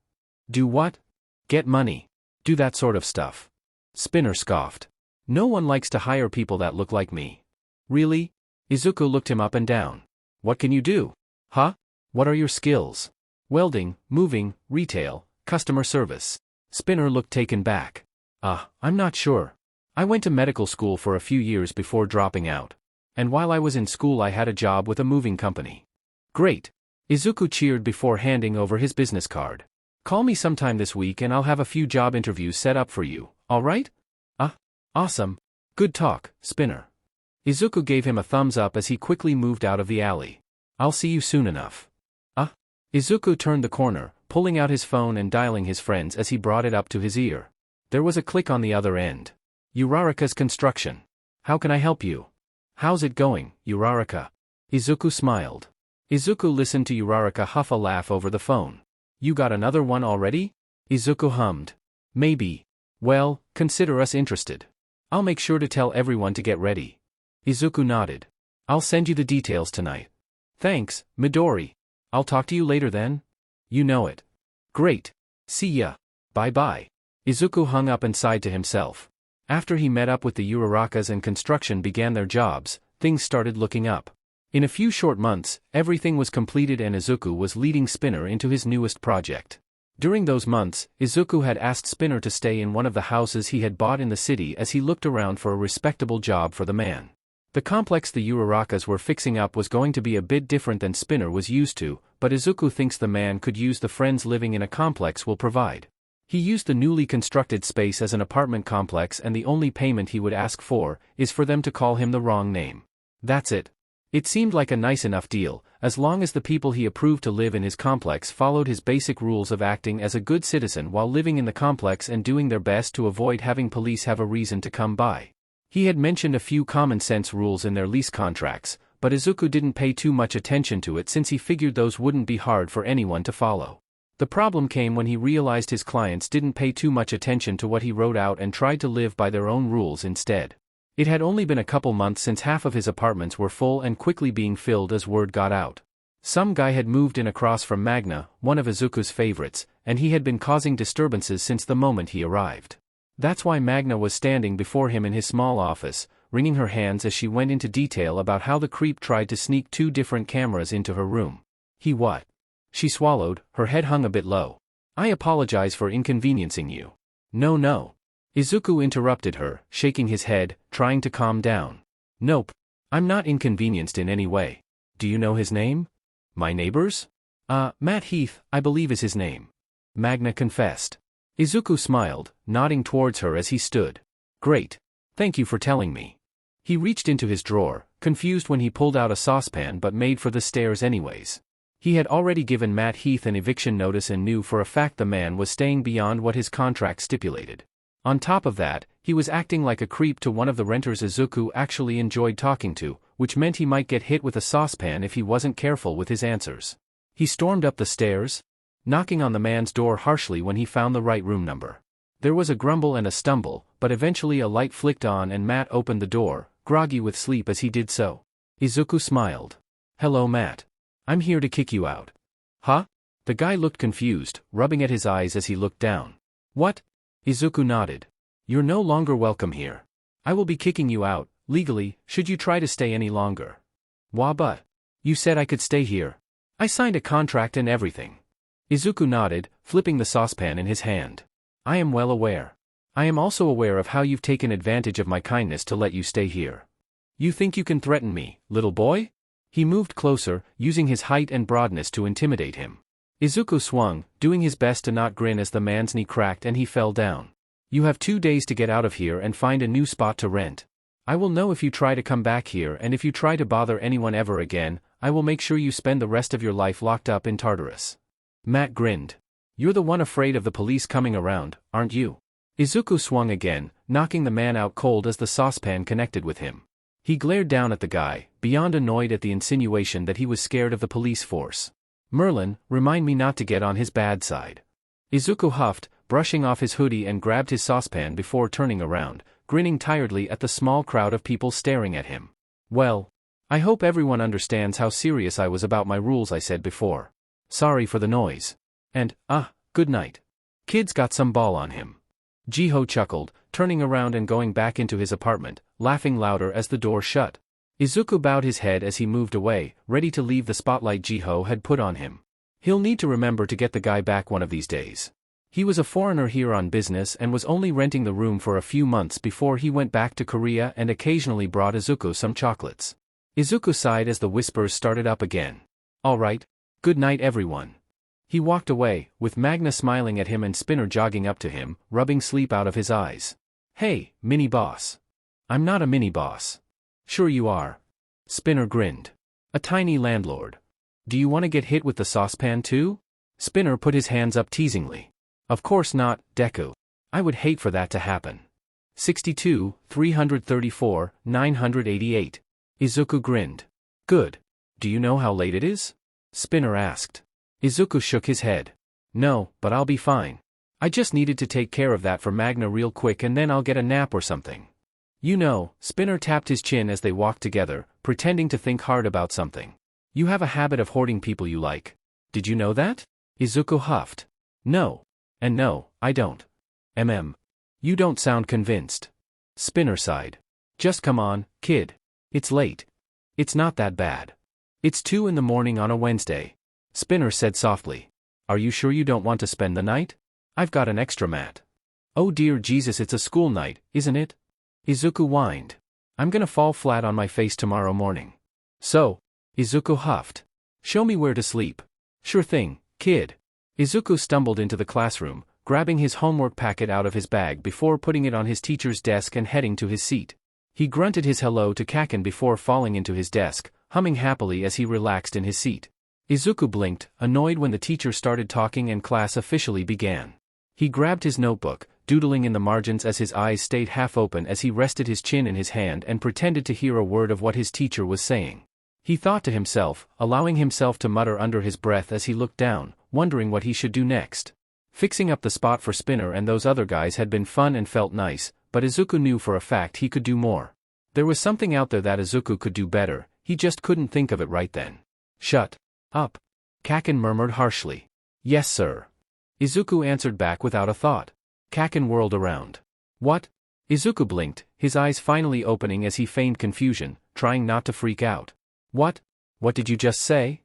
"Do what?" "Get money. Do that sort of stuff." Spinner scoffed. "No one likes to hire people that look like me." "Really?" Izuku looked him up and down. "What can you do?" "Huh? What are your skills?" "Welding, moving, retail, customer service." Spinner looked taken back. I'm not sure. I went to medical school for a few years before dropping out. And while I was in school I had a job with a moving company." "Great." Izuku cheered before handing over his business card. "Call me sometime this week and I'll have a few job interviews set up for you, alright?" Awesome. Good talk, Spinner." Izuku gave him a thumbs up as he quickly moved out of the alley. "I'll see you soon enough." Izuku turned the corner, pulling out his phone and dialing his friends as he brought it up to his ear. There was a click on the other end. "Uraraka's construction. How can I help you?" "How's it going, Uraraka?" Izuku smiled. Izuku listened to Uraraka huff a laugh over the phone. "You got another one already?" Izuku hummed. "Maybe. Well, consider us interested. I'll make sure to tell everyone to get ready." Izuku nodded. "I'll send you the details tonight." "Thanks, Midori. I'll talk to you later then?" "You know it." "Great. See ya. Bye-bye." Izuku hung up and sighed to himself. After he met up with the Urarakas and construction began their jobs, things started looking up. In a few short months, everything was completed and Izuku was leading Spinner into his newest project. During those months, Izuku had asked Spinner to stay in one of the houses he had bought in the city as he looked around for a respectable job for the man. The complex the Urarakas were fixing up was going to be a bit different than Spinner was used to, but Izuku thinks the man could use the friends living in a complex will provide. He used the newly constructed space as an apartment complex and the only payment he would ask for is for them to call him the wrong name. That's it. It seemed like a nice enough deal, as long as the people he approved to live in his complex followed his basic rules of acting as a good citizen while living in the complex and doing their best to avoid having police have a reason to come by. He had mentioned a few common-sense rules in their lease contracts, but Izuku didn't pay too much attention to it since he figured those wouldn't be hard for anyone to follow. The problem came when he realized his clients didn't pay too much attention to what he wrote out and tried to live by their own rules instead. It had only been a couple months since half of his apartments were full and quickly being filled as word got out. Some guy had moved in across from Magna, one of Izuku's favorites, and he had been causing disturbances since the moment he arrived. That's why Magna was standing before him in his small office, wringing her hands as she went into detail about how the creep tried to sneak 2 different cameras into her room. He what? She swallowed, her head hung a bit low. I apologize for inconveniencing you. No. Izuku interrupted her, shaking his head, trying to calm down. Nope. I'm not inconvenienced in any way. Do you know his name? My neighbor's? Matt Heath, I believe is his name. Magna confessed. Izuku smiled, nodding towards her as he stood. Great. Thank you for telling me. He reached into his drawer, confused when he pulled out a saucepan but made for the stairs anyways. He had already given Matt Heath an eviction notice and knew for a fact the man was staying beyond what his contract stipulated. On top of that, he was acting like a creep to one of the renters Izuku actually enjoyed talking to, which meant he might get hit with a saucepan if he wasn't careful with his answers. He stormed up the stairs, knocking on the man's door harshly when he found the right room number. There was a grumble and a stumble, but eventually a light flicked on and Matt opened the door, groggy with sleep as he did so. Izuku smiled. Hello Matt. I'm here to kick you out. Huh? The guy looked confused, rubbing at his eyes as he looked down. What? Izuku nodded. You're no longer welcome here. I will be kicking you out, legally, should you try to stay any longer. But? You said I could stay here. I signed a contract and everything. Izuku nodded, flipping the saucepan in his hand. I am well aware. I am also aware of how you've taken advantage of my kindness to let you stay here. You think you can threaten me, little boy? He moved closer, using his height and broadness to intimidate him. Izuku swung, doing his best to not grin as the man's knee cracked and he fell down. You have 2 days to get out of here and find a new spot to rent. I will know if you try to come back here, and if you try to bother anyone ever again, I will make sure you spend the rest of your life locked up in Tartarus. Matt grinned. You're the one afraid of the police coming around, aren't you? Izuku swung again, knocking the man out cold as the saucepan connected with him. He glared down at the guy, beyond annoyed at the insinuation that he was scared of the police force. Merlin, remind me not to get on his bad side. Izuku huffed, brushing off his hoodie and grabbed his saucepan before turning around, grinning tiredly at the small crowd of people staring at him. Well, I hope everyone understands how serious I was about my rules I said before. Sorry for the noise. And, good night. Kid's got some ball on him. Jiho chuckled, turning around and going back into his apartment, laughing louder as the door shut. Izuku bowed his head as he moved away, ready to leave the spotlight Jiho had put on him. He'll need to remember to get the guy back one of these days. He was a foreigner here on business and was only renting the room for a few months before he went back to Korea and occasionally brought Izuku some chocolates. Izuku sighed as the whispers started up again. All right. Good night everyone. He walked away, with Magna smiling at him and Spinner jogging up to him, rubbing sleep out of his eyes. Hey, mini-boss. I'm not a mini-boss. Sure you are. Spinner grinned. A tiny landlord. Do you want to get hit with the saucepan too? Spinner put his hands up teasingly. Of course not, Deku. I would hate for that to happen. 62, 334, 988. Izuku grinned. Good. Do you know how late it is? Spinner asked. Izuku shook his head. No, but I'll be fine. I just needed to take care of that for Magna real quick and then I'll get a nap or something. You know, Spinner tapped his chin as they walked together, pretending to think hard about something. You have a habit of hoarding people you like. Did you know that? Izuku huffed. No. And no, I don't. You don't sound convinced. Spinner sighed. Just come on, kid. It's late. It's not that bad. It's 2 in the morning on a Wednesday. Spinner said softly. Are you sure you don't want to spend the night? I've got an extra mat. Oh dear Jesus, it's a school night, isn't it? Izuku whined. I'm gonna fall flat on my face tomorrow morning. So? Izuku huffed. Show me where to sleep. Sure thing, kid. Izuku stumbled into the classroom, grabbing his homework packet out of his bag before putting it on his teacher's desk and heading to his seat. He grunted his hello to Kaken before falling into his desk, humming happily as he relaxed in his seat. Izuku blinked, annoyed when the teacher started talking and class officially began. He grabbed his notebook, doodling in the margins as his eyes stayed half open as he rested his chin in his hand and pretended to hear a word of what his teacher was saying. He thought to himself, allowing himself to mutter under his breath as he looked down, wondering what he should do next. Fixing up the spot for Spinner and those other guys had been fun and felt nice, but Izuku knew for a fact he could do more. There was something out there that Izuku could do better, he just couldn't think of it right then. Shut up. Kaken murmured harshly. Yes sir. Izuku answered back without a thought. Kaken whirled around. What? Izuku blinked, his eyes finally opening as he feigned confusion, trying not to freak out. What? What did you just say?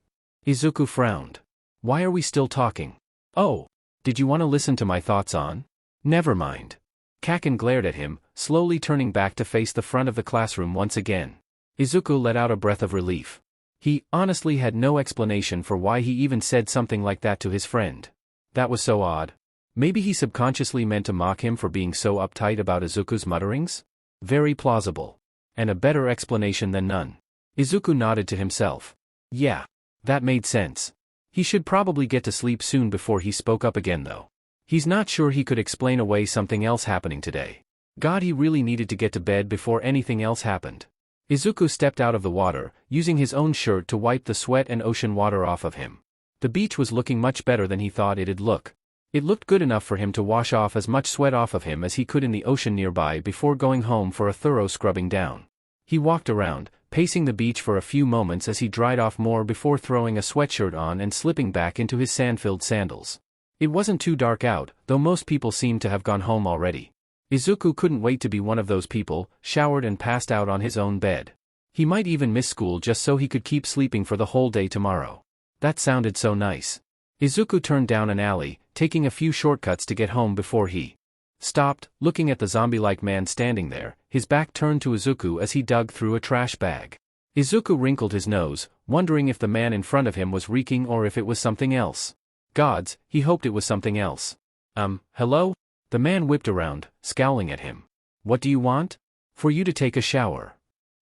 Izuku frowned. Why are we still talking? Oh. Did you want to listen to my thoughts on? Never mind. Kaken glared at him, slowly turning back to face the front of the classroom once again. Izuku let out a breath of relief. He, honestly, had no explanation for why he even said something like that to his friend. That was so odd. Maybe he subconsciously meant to mock him for being so uptight about Izuku's mutterings? Very plausible. And a better explanation than none. Izuku nodded to himself. Yeah. That made sense. He should probably get to sleep soon before he spoke up again though. He's not sure he could explain away something else happening today. God, he really needed to get to bed before anything else happened. Izuku stepped out of the water, using his own shirt to wipe the sweat and ocean water off of him. The beach was looking much better than he thought it'd look. It looked good enough for him to wash off as much sweat off of him as he could in the ocean nearby before going home for a thorough scrubbing down. He walked around, pacing the beach for a few moments as he dried off more before throwing a sweatshirt on and slipping back into his sand-filled sandals. It wasn't too dark out, though most people seemed to have gone home already. Izuku couldn't wait to be one of those people, showered and passed out on his own bed. He might even miss school just so he could keep sleeping for the whole day tomorrow. That sounded so nice. Izuku turned down an alley, taking a few shortcuts to get home before he stopped, looking at the zombie-like man standing there, his back turned to Izuku as he dug through a trash bag. Izuku wrinkled his nose, wondering if the man in front of him was reeking or if it was something else. Gods, he hoped it was something else. Hello? The man whipped around, scowling at him. What do you want? For you to take a shower.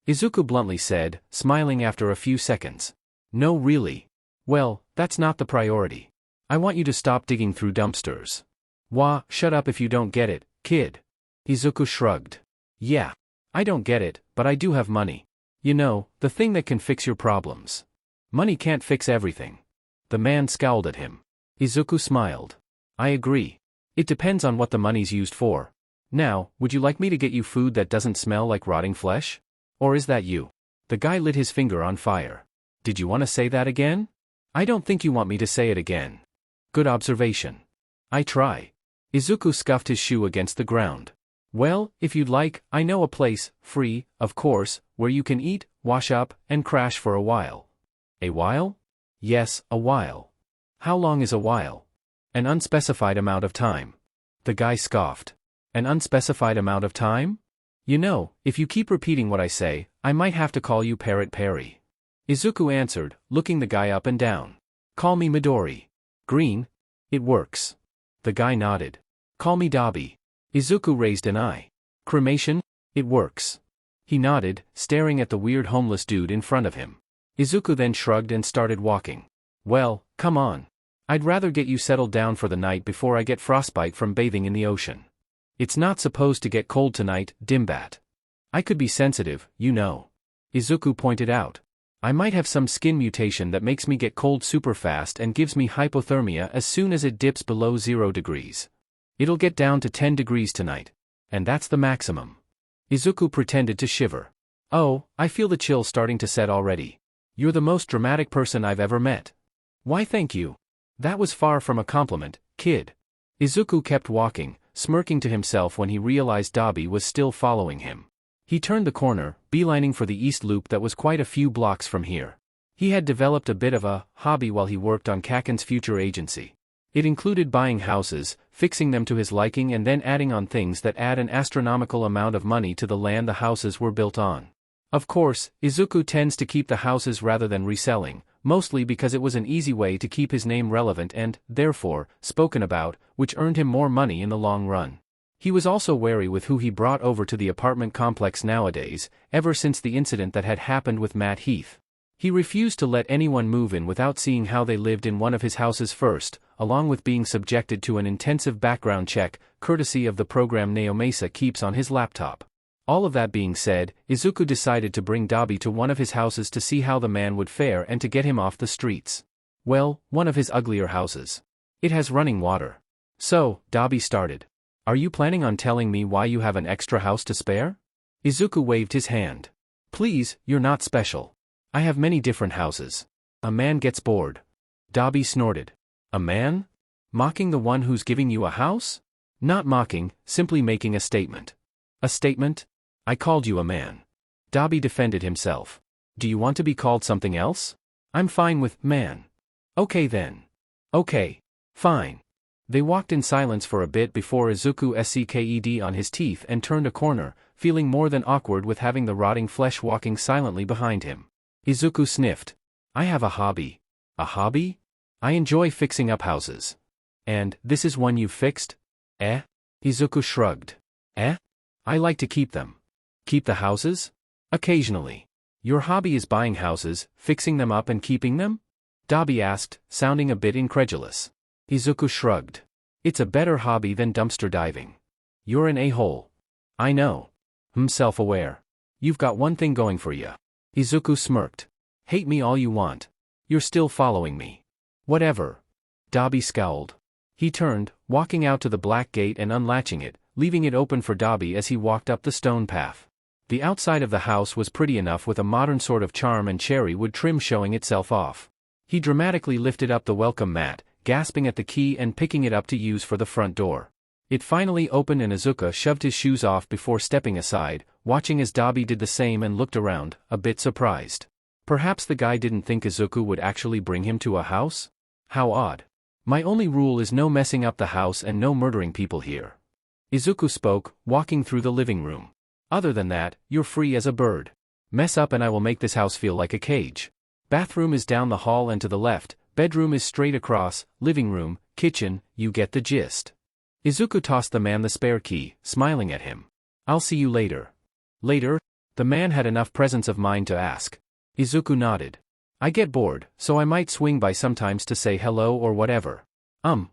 Izuku bluntly said, smiling after a few seconds. No really. Well, that's not the priority. I want you to stop digging through dumpsters. Wah, shut up if you don't get it, kid. Izuku shrugged. Yeah. I don't get it, but I do have money. You know, the thing that can fix your problems. Money can't fix everything. The man scowled at him. Izuku smiled. I agree. It depends on what the money's used for. Now, would you like me to get you food that doesn't smell like rotting flesh? Or is that you? The guy lit his finger on fire. Did you want to say that again? I don't think you want me to say it again. Good observation. I try. Izuku scuffed his shoe against the ground. Well, if you'd like, I know a place, free, of course, where you can eat, wash up, and crash for a while. A while? Yes, a while. How long is a while? An unspecified amount of time. The guy scoffed. An unspecified amount of time? You know, if you keep repeating what I say, I might have to call you Parrot Perry. Izuku answered, looking the guy up and down. Call me Midori. Green? It works. The guy nodded. Call me Dabi. Izuku raised an eye. Cremation? It works. He nodded, staring at the weird homeless dude in front of him. Izuku then shrugged and started walking. Well, come on. I'd rather get you settled down for the night before I get frostbite from bathing in the ocean. It's not supposed to get cold tonight, Dimbat. I could be sensitive, you know. Izuku pointed out. I might have some skin mutation that makes me get cold super fast and gives me hypothermia as soon as it dips below 0 degrees. It'll get down to 10 degrees tonight. And that's the maximum. Izuku pretended to shiver. Oh, I feel the chill starting to set already. You're the most dramatic person I've ever met. Why thank you. That was far from a compliment, kid. Izuku kept walking, smirking to himself when he realized Dabi was still following him. He turned the corner, beelining for the east loop that was quite a few blocks from here. He had developed a bit of a hobby while he worked on Kaken's future agency. It included buying houses, fixing them to his liking and then adding on things that add an astronomical amount of money to the land the houses were built on. Of course, Izuku tends to keep the houses rather than reselling, mostly because it was an easy way to keep his name relevant and, therefore, spoken about, which earned him more money in the long run. He was also wary with who he brought over to the apartment complex nowadays, ever since the incident that had happened with Matt Heath. He refused to let anyone move in without seeing how they lived in one of his houses first, along with being subjected to an intensive background check, courtesy of the program Naomasa keeps on his laptop. All of that being said, Izuku decided to bring Dabi to one of his houses to see how the man would fare and to get him off the streets. Well, one of his uglier houses. It has running water. So, Dabi started. Are you planning on telling me why you have an extra house to spare? Izuku waved his hand. Please, you're not special. I have many different houses. A man gets bored. Dabi snorted. A man? Mocking the one who's giving you a house? Not mocking, simply making a statement. A statement? I called you a man. Dabi defended himself. Do you want to be called something else? I'm fine with man. Okay then. Okay. Fine. They walked in silence for a bit before Izuku sked on his teeth and turned a corner, feeling more than awkward with having the rotting flesh walking silently behind him. Izuku sniffed. I have a hobby. A hobby? I enjoy fixing up houses. And, this is one you've fixed? Eh? Izuku shrugged. Eh? I like to keep them. Keep the houses? Occasionally. Your hobby is buying houses, fixing them up and keeping them? Dabi asked, sounding a bit incredulous. Izuku shrugged. It's a better hobby than dumpster diving. You're an a-hole. I know. Self-aware. You've got one thing going for you. Izuku smirked. Hate me all you want. You're still following me. Whatever. Dabi scowled. He turned, walking out to the black gate and unlatching it, leaving it open for Dabi as he walked up the stone path. The outside of the house was pretty enough with a modern sort of charm and cherry wood trim showing itself off. He dramatically lifted up the welcome mat, gasping at the key and picking it up to use for the front door. It finally opened and Izuku shoved his shoes off before stepping aside, watching as Dabi did the same and looked around, a bit surprised. Perhaps the guy didn't think Izuku would actually bring him to a house? How odd. My only rule is no messing up the house and no murdering people here. Izuku spoke, walking through the living room. Other than that, you're free as a bird. Mess up and I will make this house feel like a cage. Bathroom is down the hall and to the left, bedroom is straight across, living room, kitchen, you get the gist. Izuku tossed the man the spare key, smiling at him. I'll see you later. Later? The man had enough presence of mind to ask. Izuku nodded. I get bored, so I might swing by sometimes to say hello or whatever.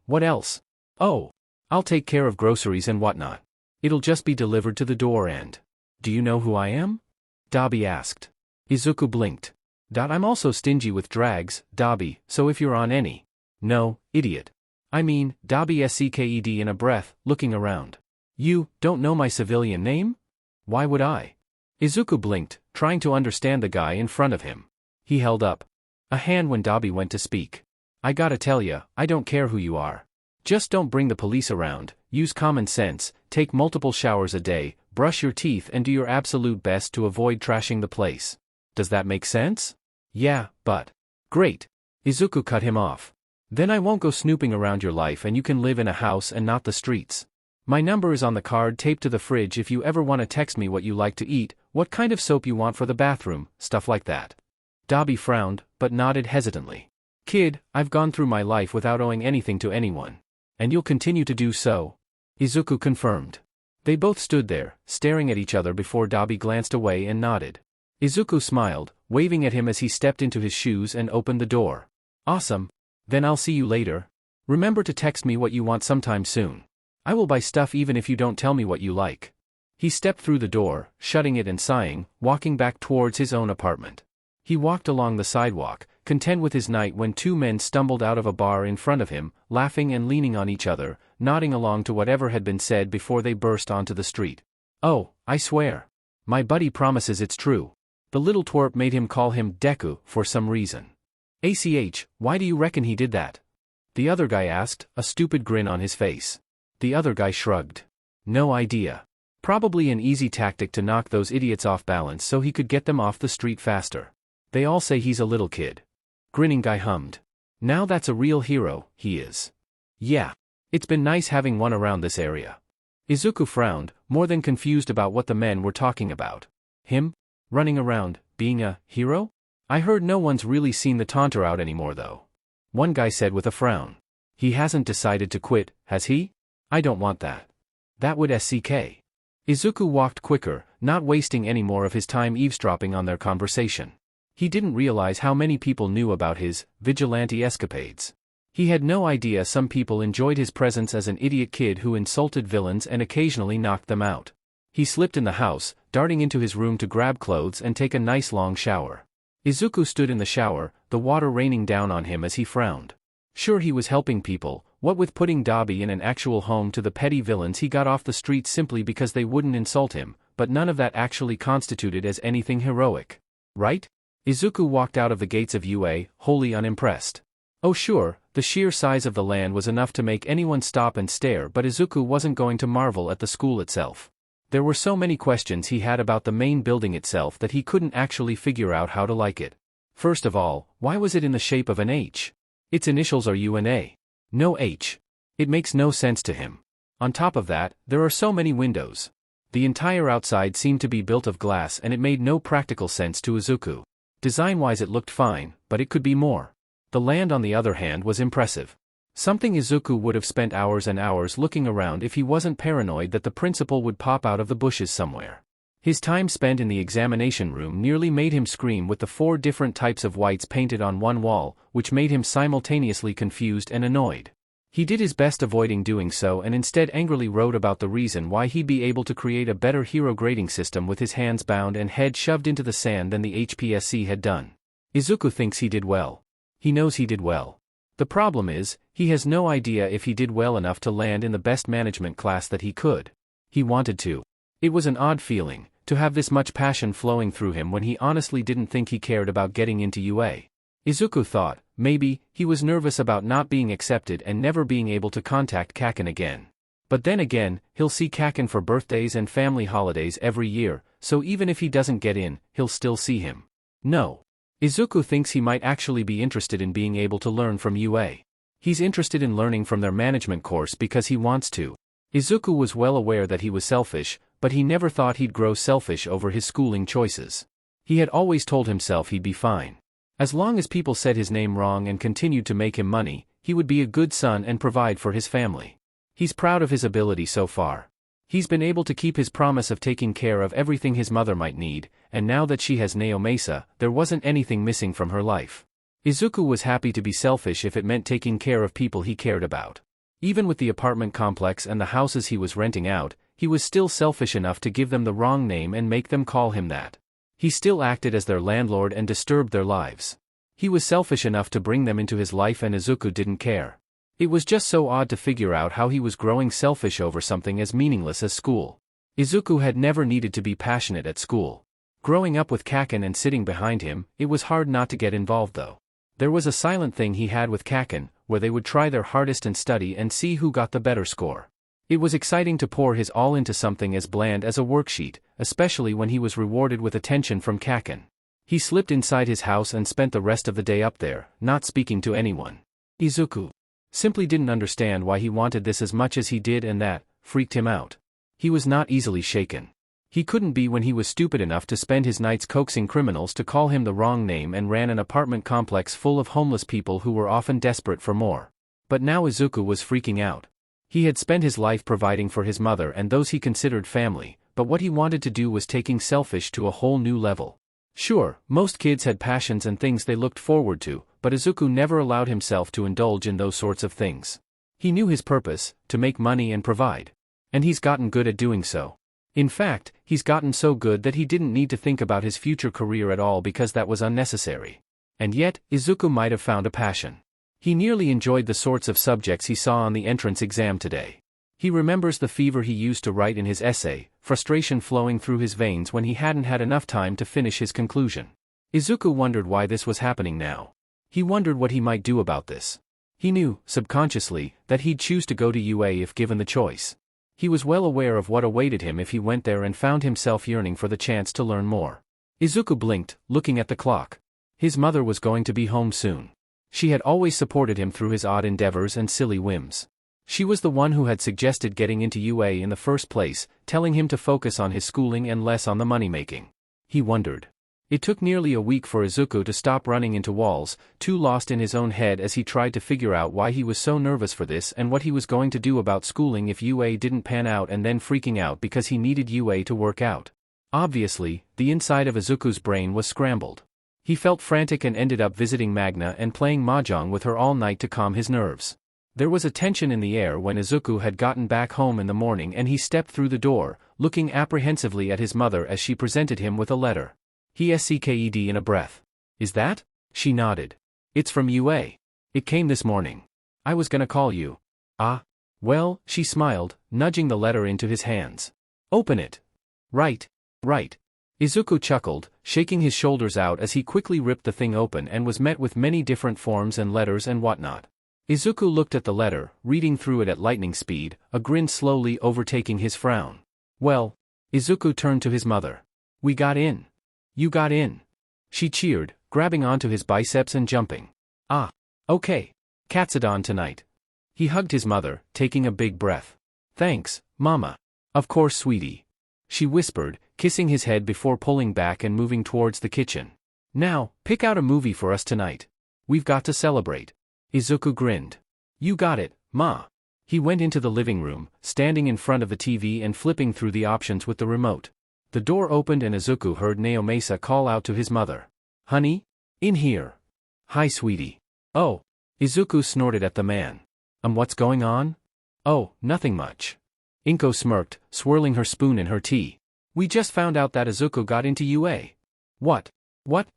What else? Oh. I'll take care of groceries and whatnot. It'll just be delivered to the door and… Do you know who I am? Dabi asked. Izuku blinked. I'm also stingy with drags, Dabi, so if you're on any… No, idiot. I mean, Dabi sked in a breath, looking around. You don't know my civilian name? Why would I? Izuku blinked, trying to understand the guy in front of him. He held up a hand when Dabi went to speak. I gotta tell ya, I don't care who you are. Just don't bring the police around, use common sense, take multiple showers a day, brush your teeth and do your absolute best to avoid trashing the place. Does that make sense? Yeah, but… Great. Izuku cut him off. Then I won't go snooping around your life and you can live in a house and not the streets. My number is on the card taped to the fridge if you ever want to text me what you like to eat, what kind of soap you want for the bathroom, stuff like that. Dabi frowned, but nodded hesitantly. Kid, I've gone through my life without owing anything to anyone. And you'll continue to do so? Izuku confirmed. They both stood there, staring at each other before Dabi glanced away and nodded. Izuku smiled, waving at him as he stepped into his shoes and opened the door. Awesome. Then I'll see you later. Remember to text me what you want sometime soon. I will buy stuff even if you don't tell me what you like. He stepped through the door, shutting it and sighing, walking back towards his own apartment. He walked along the sidewalk, content with his night when two men stumbled out of a bar in front of him, laughing and leaning on each other, nodding along to whatever had been said before they burst onto the street. Oh, I swear. My buddy promises it's true. The little twerp made him call him Deku for some reason. Why do you reckon he did that? The other guy asked, a stupid grin on his face. The other guy shrugged. No idea. Probably an easy tactic to knock those idiots off balance so he could get them off the street faster. They all say he's a little kid. Grinning guy hummed. Now that's a real hero, he is. Yeah. It's been nice having one around this area. Izuku frowned, more than confused about what the men were talking about. Him? Running around, being a hero? I heard no one's really seen the taunter out anymore though. One guy said with a frown. He hasn't decided to quit, has he? I don't want that. That would SCK. Izuku walked quicker, not wasting any more of his time eavesdropping on their conversation. He didn't realize how many people knew about his vigilante escapades. He had no idea some people enjoyed his presence as an idiot kid who insulted villains and occasionally knocked them out. He slipped in the house, darting into his room to grab clothes and take a nice long shower. Izuku stood in the shower, the water raining down on him as he frowned. Sure, he was helping people, what with putting Dabi in an actual home to the petty villains he got off the streets simply because they wouldn't insult him, but none of that actually constituted as anything heroic. Right? Izuku walked out of the gates of UA, wholly unimpressed. Oh sure, the sheer size of the land was enough to make anyone stop and stare, but Izuku wasn't going to marvel at the school itself. There were so many questions he had about the main building itself that he couldn't actually figure out how to like it. First of all, why was it in the shape of an H? Its initials are U and A. No H. It makes no sense to him. On top of that, there are so many windows. The entire outside seemed to be built of glass and it made no practical sense to Izuku. Design-wise it looked fine, but it could be more. The land on the other hand was impressive. Something Izuku would have spent hours and hours looking around if he wasn't paranoid that the principal would pop out of the bushes somewhere. His time spent in the examination room nearly made him scream with the 4 different types of whites painted on one wall, which made him simultaneously confused and annoyed. He did his best avoiding doing so and instead angrily wrote about the reason why he'd be able to create a better hero grading system with his hands bound and head shoved into the sand than the HPSC had done. Izuku thinks he did well. He knows he did well. The problem is, he has no idea if he did well enough to land in the best management class that he could. He wanted to. It was an odd feeling, to have this much passion flowing through him when he honestly didn't think he cared about getting into UA. Izuku thought, maybe, he was nervous about not being accepted and never being able to contact Kaken again. But then again, he'll see Kaken for birthdays and family holidays every year, so even if he doesn't get in, he'll still see him. No. Izuku thinks he might actually be interested in being able to learn from UA. He's interested in learning from their management course because he wants to. Izuku was well aware that he was selfish, but he never thought he'd grow selfish over his schooling choices. He had always told himself he'd be fine. As long as people said his name wrong and continued to make him money, he would be a good son and provide for his family. He's proud of his ability so far. He's been able to keep his promise of taking care of everything his mother might need, and now that she has Naomasa, there wasn't anything missing from her life. Izuku was happy to be selfish if it meant taking care of people he cared about. Even with the apartment complex and the houses he was renting out, he was still selfish enough to give them the wrong name and make them call him that. He still acted as their landlord and disturbed their lives. He was selfish enough to bring them into his life and Izuku didn't care. It was just so odd to figure out how he was growing selfish over something as meaningless as school. Izuku had never needed to be passionate at school. Growing up with Kaken and sitting behind him, it was hard not to get involved though. There was a silent thing he had with Kaken, where they would try their hardest and study and see who got the better score. It was exciting to pour his all into something as bland as a worksheet, especially when he was rewarded with attention from Kaken. He slipped inside his house and spent the rest of the day up there, not speaking to anyone. Izuku simply didn't understand why he wanted this as much as he did, and that freaked him out. He was not easily shaken. He couldn't be when he was stupid enough to spend his nights coaxing criminals to call him the wrong name and ran an apartment complex full of homeless people who were often desperate for more. But now Izuku was freaking out. He had spent his life providing for his mother and those he considered family, but what he wanted to do was taking selfish to a whole new level. Sure, most kids had passions and things they looked forward to, but Izuku never allowed himself to indulge in those sorts of things. He knew his purpose, to make money and provide. And he's gotten good at doing so. In fact, he's gotten so good that he didn't need to think about his future career at all because that was unnecessary. And yet, Izuku might have found a passion. He nearly enjoyed the sorts of subjects he saw on the entrance exam today. He remembers the fever he used to write in his essay, frustration flowing through his veins when he hadn't had enough time to finish his conclusion. Izuku wondered why this was happening now. He wondered what he might do about this. He knew, subconsciously, that he'd choose to go to UA if given the choice. He was well aware of what awaited him if he went there and found himself yearning for the chance to learn more. Izuku blinked, looking at the clock. His mother was going to be home soon. She had always supported him through his odd endeavors and silly whims. She was the one who had suggested getting into UA in the first place, telling him to focus on his schooling and less on the money-making. He wondered. It took nearly a week for Izuku to stop running into walls, too lost in his own head as he tried to figure out why he was so nervous for this and what he was going to do about schooling if UA didn't pan out, and then freaking out because he needed UA to work out. Obviously, the inside of Izuku's brain was scrambled. He felt frantic and ended up visiting Magna and playing mahjong with her all night to calm his nerves. There was a tension in the air when Izuku had gotten back home in the morning and he stepped through the door, looking apprehensively at his mother as she presented him with a letter. He sked in a breath. "Is that?" She nodded. "It's from UA. It came this morning. I was gonna call you." "Ah? Well," she smiled, nudging the letter into his hands. "Open it." Right. Right. Izuku chuckled, shaking his shoulders out as he quickly ripped the thing open and was met with many different forms and letters and whatnot. Izuku looked at the letter, reading through it at lightning speed, a grin slowly overtaking his frown. Well, Izuku turned to his mother. We got in. You got in. She cheered, grabbing onto his biceps and jumping. Ah. Okay. Katsudon tonight. He hugged his mother, taking a big breath. Thanks, Mama. Of course, sweetie. She whispered, kissing his head before pulling back and moving towards the kitchen. Now, pick out a movie for us tonight. We've got to celebrate. Izuku grinned. You got it, Ma. He went into the living room, standing in front of the TV and flipping through the options with the remote. The door opened and Izuku heard Naomasa call out to his mother. Honey? In here. Hi, sweetie. Oh. Izuku snorted at the man. What's going on? Oh, nothing much. Inko smirked, swirling her spoon in her tea. We just found out that Izuku got into UA. What? What?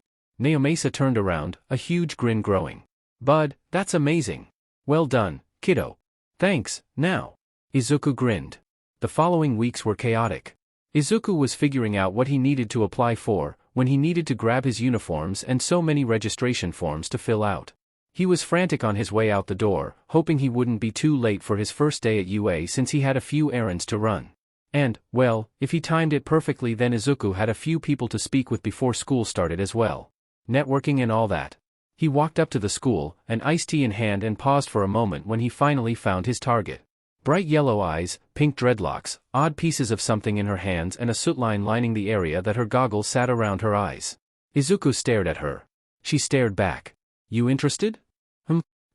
Naomasa turned around, a huge grin growing. Bud, that's amazing. Well done, kiddo. Thanks, now. Izuku grinned. The following weeks were chaotic. Izuku was figuring out what he needed to apply for, when he needed to grab his uniforms and so many registration forms to fill out. He was frantic on his way out the door, hoping he wouldn't be too late for his first day at UA since he had a few errands to run. And, well, if he timed it perfectly then Izuku had a few people to speak with before school started as well. Networking and all that. He walked up to the school, an iced tea in hand and paused for a moment when he finally found his target. Bright yellow eyes, pink dreadlocks, odd pieces of something in her hands and a soot line lining the area that her goggles sat around her eyes. Izuku stared at her. She stared back. You interested?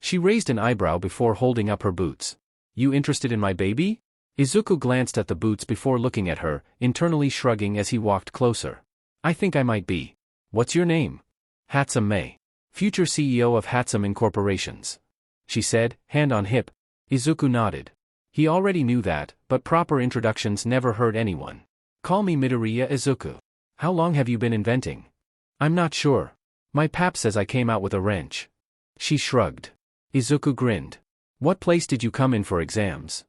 She raised an eyebrow before holding up her boots. You interested in my baby? Izuku glanced at the boots before looking at her, internally shrugging as he walked closer. I think I might be. What's your name? Hatsum May. Future CEO of Hatsum Incorporations. She said, hand on hip. Izuku nodded. He already knew that, but proper introductions never hurt anyone. Call me Midoriya Izuku. How long have you been inventing? I'm not sure. My pap says I came out with a wrench. She shrugged. Izuku grinned. What place did you come in for exams?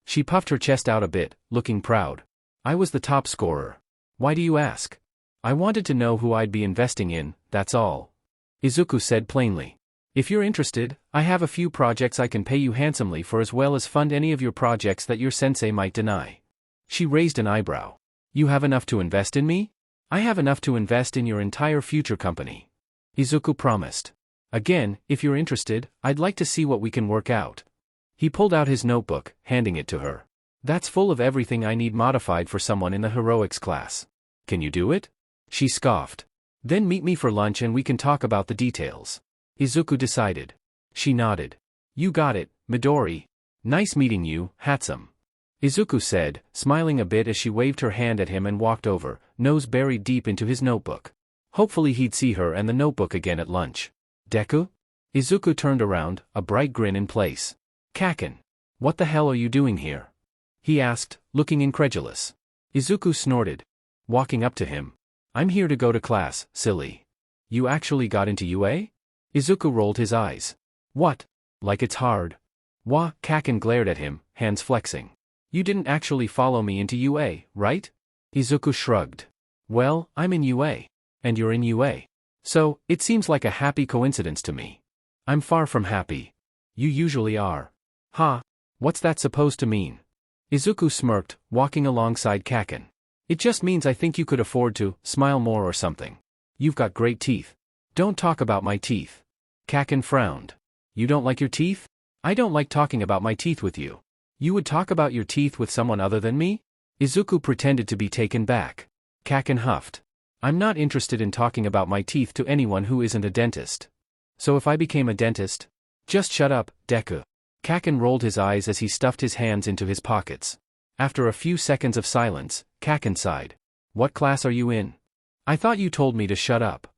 She puffed her chest out a bit, looking proud. I was the top scorer. Why do you ask? I wanted to know who I'd be investing in, that's all. Izuku said plainly. If you're interested, I have a few projects I can pay you handsomely for as well as fund any of your projects that your sensei might deny. She raised an eyebrow. You have enough to invest in me? I have enough to invest in your entire future company. Izuku promised. Again, if you're interested, I'd like to see what we can work out. He pulled out his notebook, handing it to her. That's full of everything I need modified for someone in the heroics class. Can you do it? She scoffed. Then meet me for lunch and we can talk about the details. Izuku decided. She nodded. You got it, Midori. Nice meeting you, Hatsum. Izuku said, smiling a bit as she waved her hand at him and walked over, nose buried deep into his notebook. Hopefully he'd see her and the notebook again at lunch. Deku? Izuku turned around, a bright grin in place. Kaken. What the hell are you doing here? He asked, looking incredulous. Izuku snorted. Walking up to him. I'm here to go to class, silly. You actually got into UA? Izuku rolled his eyes. What? Like it's hard. Wah, Kaken glared at him, hands flexing. You didn't actually follow me into UA, right? Izuku shrugged. Well, I'm in UA. And you're in UA. So, it seems like a happy coincidence to me. I'm far from happy. You usually are. Ha. What's that supposed to mean? Izuku smirked, walking alongside Kaken. It just means I think you could afford to smile more or something. You've got great teeth. Don't talk about my teeth. Kaken frowned. You don't like your teeth? I don't like talking about my teeth with you. You would talk about your teeth with someone other than me? Izuku pretended to be taken back. Kaken huffed. I'm not interested in talking about my teeth to anyone who isn't a dentist. So if I became a dentist? Just shut up, Deku. Kaken rolled his eyes as he stuffed his hands into his pockets. After a few seconds of silence, Kaken sighed. What class are you in? I thought you told me to shut up.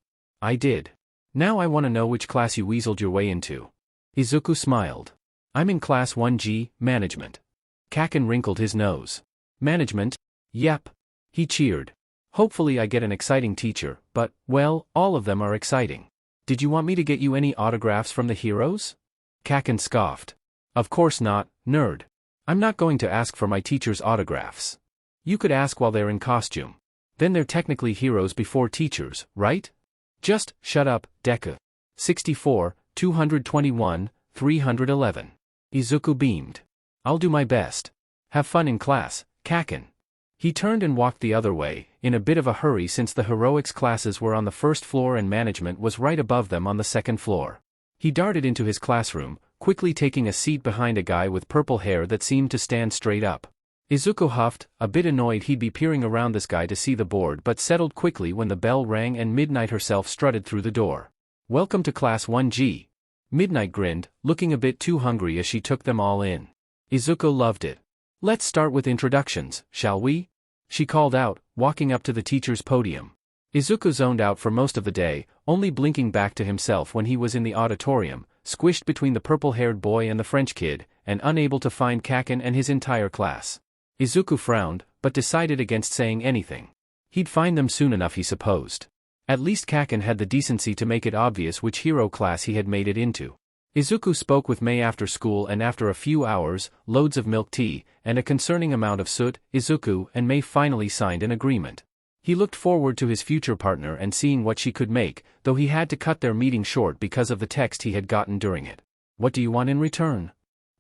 I did. Now I want to know which class you weaseled your way into. Izuku smiled. I'm in class 1G, management. Kaken wrinkled his nose. Management? Yep. He cheered. Hopefully I get an exciting teacher, but, well, all of them are exciting. Did you want me to get you any autographs from the heroes? Kaken scoffed. Of course not, nerd. I'm not going to ask for my teacher's autographs. You could ask while they're in costume. Then they're technically heroes before teachers, right? Just, shut up, Deku. 64, 221, 311. Izuku beamed. I'll do my best. Have fun in class, Kaken. He turned and walked the other way, in a bit of a hurry since the heroics classes were on the first floor and management was right above them on the second floor. He darted into his classroom, quickly taking a seat behind a guy with purple hair that seemed to stand straight up. Izuku huffed, a bit annoyed he'd be peering around this guy to see the board but settled quickly when the bell rang and Midnight herself strutted through the door. Welcome to Class 1G. Midnight grinned, looking a bit too hungry as she took them all in. Izuku loved it. Let's start with introductions, shall we? She called out, walking up to the teacher's podium. Izuku zoned out for most of the day, only blinking back to himself when he was in the auditorium, squished between the purple-haired boy and the French kid, and unable to find Kaken and his entire class. Izuku frowned, but decided against saying anything. He'd find them soon enough, he supposed. At least Kaken had the decency to make it obvious which hero class he had made it into. Izuku spoke with Mei after school, and after a few hours, loads of milk tea, and a concerning amount of soot, Izuku and Mei finally signed an agreement. He looked forward to his future partner and seeing what she could make, though he had to cut their meeting short because of the text he had gotten during it. What do you want in return?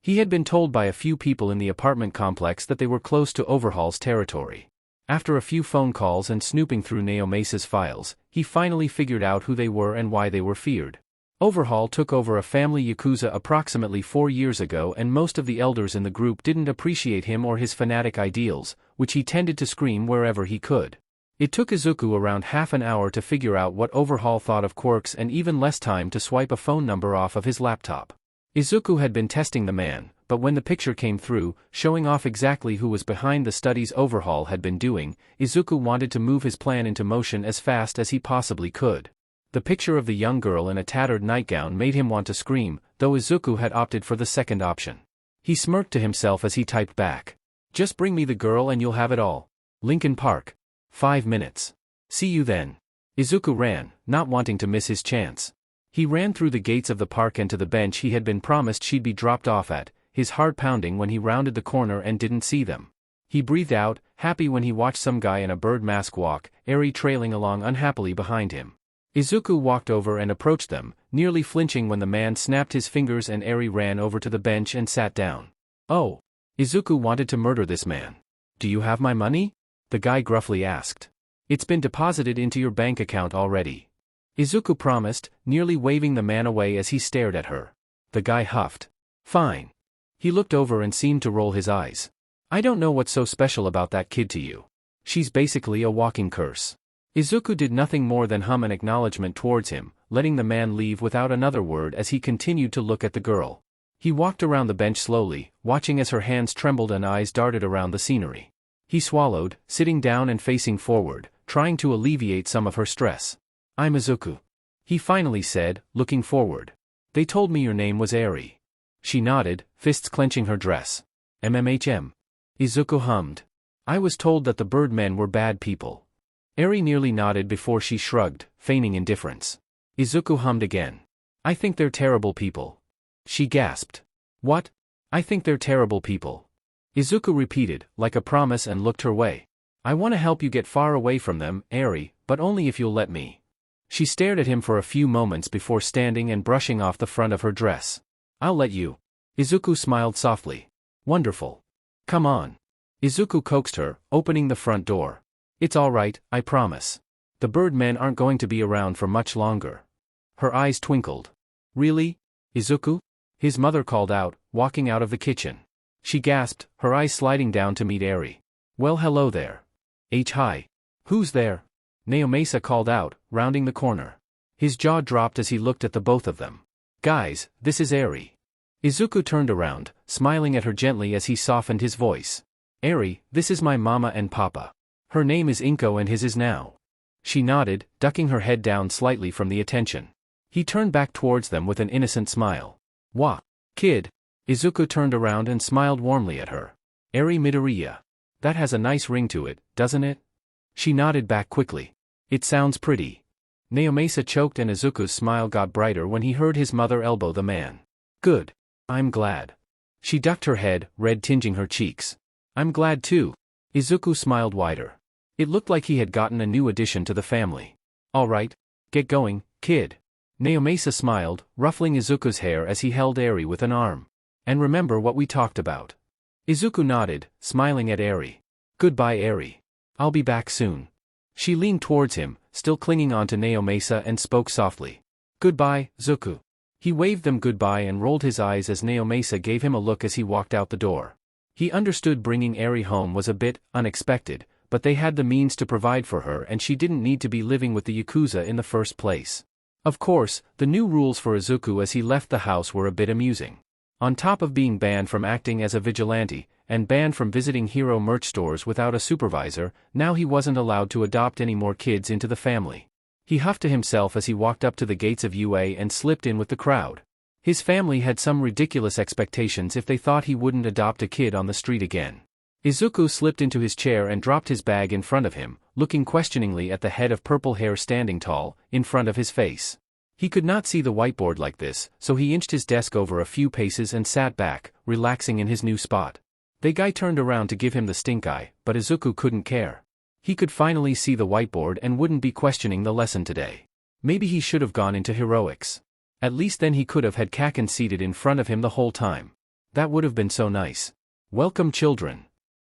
He had been told by a few people in the apartment complex that they were close to Overhaul's territory. After a few phone calls and snooping through Naomesa's files, he finally figured out who they were and why they were feared. Overhaul took over a family yakuza approximately 4 years ago, and most of the elders in the group didn't appreciate him or his fanatic ideals, which he tended to scream wherever he could. It took Izuku around half an hour to figure out what Overhaul thought of quirks and even less time to swipe a phone number off of his laptop. Izuku had been testing the man, but when the picture came through, showing off exactly who was behind the studies Overhaul had been doing, Izuku wanted to move his plan into motion as fast as he possibly could. The picture of the young girl in a tattered nightgown made him want to scream, though Izuku had opted for the second option. He smirked to himself as he typed back. Just bring me the girl and you'll have it all. Lincoln Park. 5 minutes. See you then. Izuku ran, not wanting to miss his chance. He ran through the gates of the park and to the bench he had been promised she'd be dropped off at, his heart pounding when he rounded the corner and didn't see them. He breathed out, happy when he watched some guy in a bird mask walk, Eri trailing along unhappily behind him. Izuku walked over and approached them, nearly flinching when the man snapped his fingers and Eri ran over to the bench and sat down. Oh. Izuku wanted to murder this man. Do you have my money? The guy gruffly asked. It's been deposited into your bank account already. Izuku promised, nearly waving the man away as he stared at her. The guy huffed. Fine. He looked over and seemed to roll his eyes. I don't know what's so special about that kid to you. She's basically a walking curse. Izuku did nothing more than hum an acknowledgement towards him, letting the man leave without another word as he continued to look at the girl. He walked around the bench slowly, watching as her hands trembled and eyes darted around the scenery. He swallowed, sitting down and facing forward, trying to alleviate some of her stress. I'm Izuku. He finally said, looking forward. They told me your name was Eri. She nodded, fists clenching her dress. MMHM. Izuku hummed. I was told that the Birdmen were bad people. Eri nearly nodded before she shrugged, feigning indifference. Izuku hummed again. I think they're terrible people. She gasped. What? I think they're terrible people. Izuku repeated, like a promise, and looked her way. I want to help you get far away from them, Eri, but only if you'll let me. She stared at him for a few moments before standing and brushing off the front of her dress. I'll let you. Izuku smiled softly. Wonderful. Come on. Izuku coaxed her, opening the front door. It's all right, I promise. The Birdmen aren't going to be around for much longer. Her eyes twinkled. Really? Izuku? His mother called out, walking out of the kitchen. She gasped, her eyes sliding down to meet Eri. Well, hello there. Hi. Who's there? Naomesa called out, rounding the corner. His jaw dropped as he looked at the both of them. Guys, this is Eri. Izuku turned around, smiling at her gently as he softened his voice. Eri, this is my mama and papa. Her name is Inko and his is now. She nodded, ducking her head down slightly from the attention. He turned back towards them with an innocent smile. Wah, kid. Izuku turned around and smiled warmly at her. Eri Midoriya. That has a nice ring to it, doesn't it? She nodded back quickly. It sounds pretty. Naomesa choked and Izuku's smile got brighter when he heard his mother elbow the man. Good. I'm glad. She ducked her head, red tinging her cheeks. I'm glad too. Izuku smiled wider. It looked like he had gotten a new addition to the family. All right, get going, kid. Naomasa smiled, ruffling Izuku's hair as he held Eri with an arm. And remember what we talked about. Izuku nodded, smiling at Eri. Goodbye, Eri. I'll be back soon. She leaned towards him, still clinging onto Naomasa, and spoke softly. Goodbye, Zuku. He waved them goodbye and rolled his eyes as Naomasa gave him a look as he walked out the door. He understood bringing Eri home was a bit unexpected, but they had the means to provide for her and she didn't need to be living with the Yakuza in the first place. Of course, the new rules for Izuku as he left the house were a bit amusing. On top of being banned from acting as a vigilante, and banned from visiting hero merch stores without a supervisor, now he wasn't allowed to adopt any more kids into the family. He huffed to himself as he walked up to the gates of UA and slipped in with the crowd. His family had some ridiculous expectations if they thought he wouldn't adopt a kid on the street again. Izuku slipped into his chair and dropped his bag in front of him, looking questioningly at the head of purple hair standing tall, in front of his face. He could not see the whiteboard like this, so he inched his desk over a few paces and sat back, relaxing in his new spot. The guy turned around to give him the stink eye, but Izuku couldn't care. He could finally see the whiteboard and wouldn't be questioning the lesson today. Maybe he should have gone into heroics. At least then he could have had Kaken seated in front of him the whole time. That would have been so nice. Welcome, children.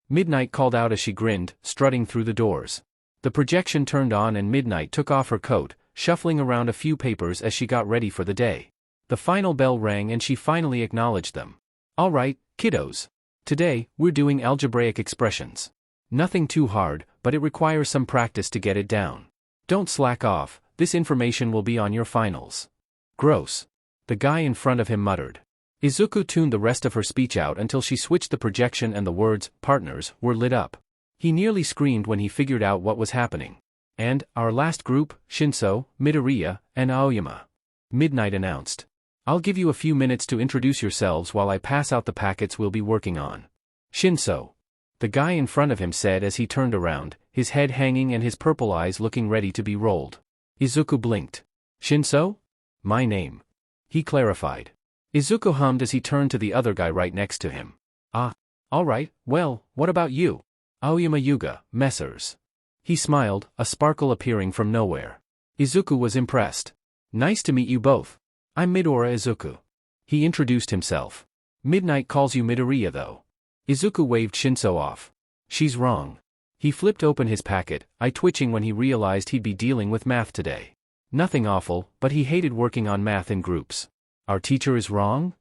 Midnight called out as she grinned, strutting through the doors. The projection turned on and Midnight took off her coat, shuffling around a few papers as she got ready for the day. The final bell rang and she finally acknowledged them. All right, kiddos. Today, we're doing algebraic expressions. Nothing too hard, but it requires some practice to get it down. Don't slack off, this information will be on your finals. Gross. The guy in front of him muttered. Izuku tuned the rest of her speech out until she switched the projection and the words, partners, were lit up. He nearly screamed when he figured out what was happening. And, our last group, Shinso, Midoriya, and Aoyama. Midnight announced. I'll give you a few minutes to introduce yourselves while I pass out the packets we'll be working on. Shinso. The guy in front of him said as he turned around, his head hanging and his purple eyes looking ready to be rolled. Izuku blinked. Shinso? My name. He clarified. Izuku hummed as he turned to the other guy right next to him. Ah. Alright, well, what about you? Aoyama Yuga, Messrs. He smiled, a sparkle appearing from nowhere. Izuku was impressed. Nice to meet you both. I'm Midoriya Izuku. He introduced himself. Midnight calls you Midoriya though. Izuku waved Shinso off. She's wrong. He flipped open his packet, eye twitching when he realized he'd be dealing with math today. Nothing awful, but he hated working on math in groups. Our teacher is wrong?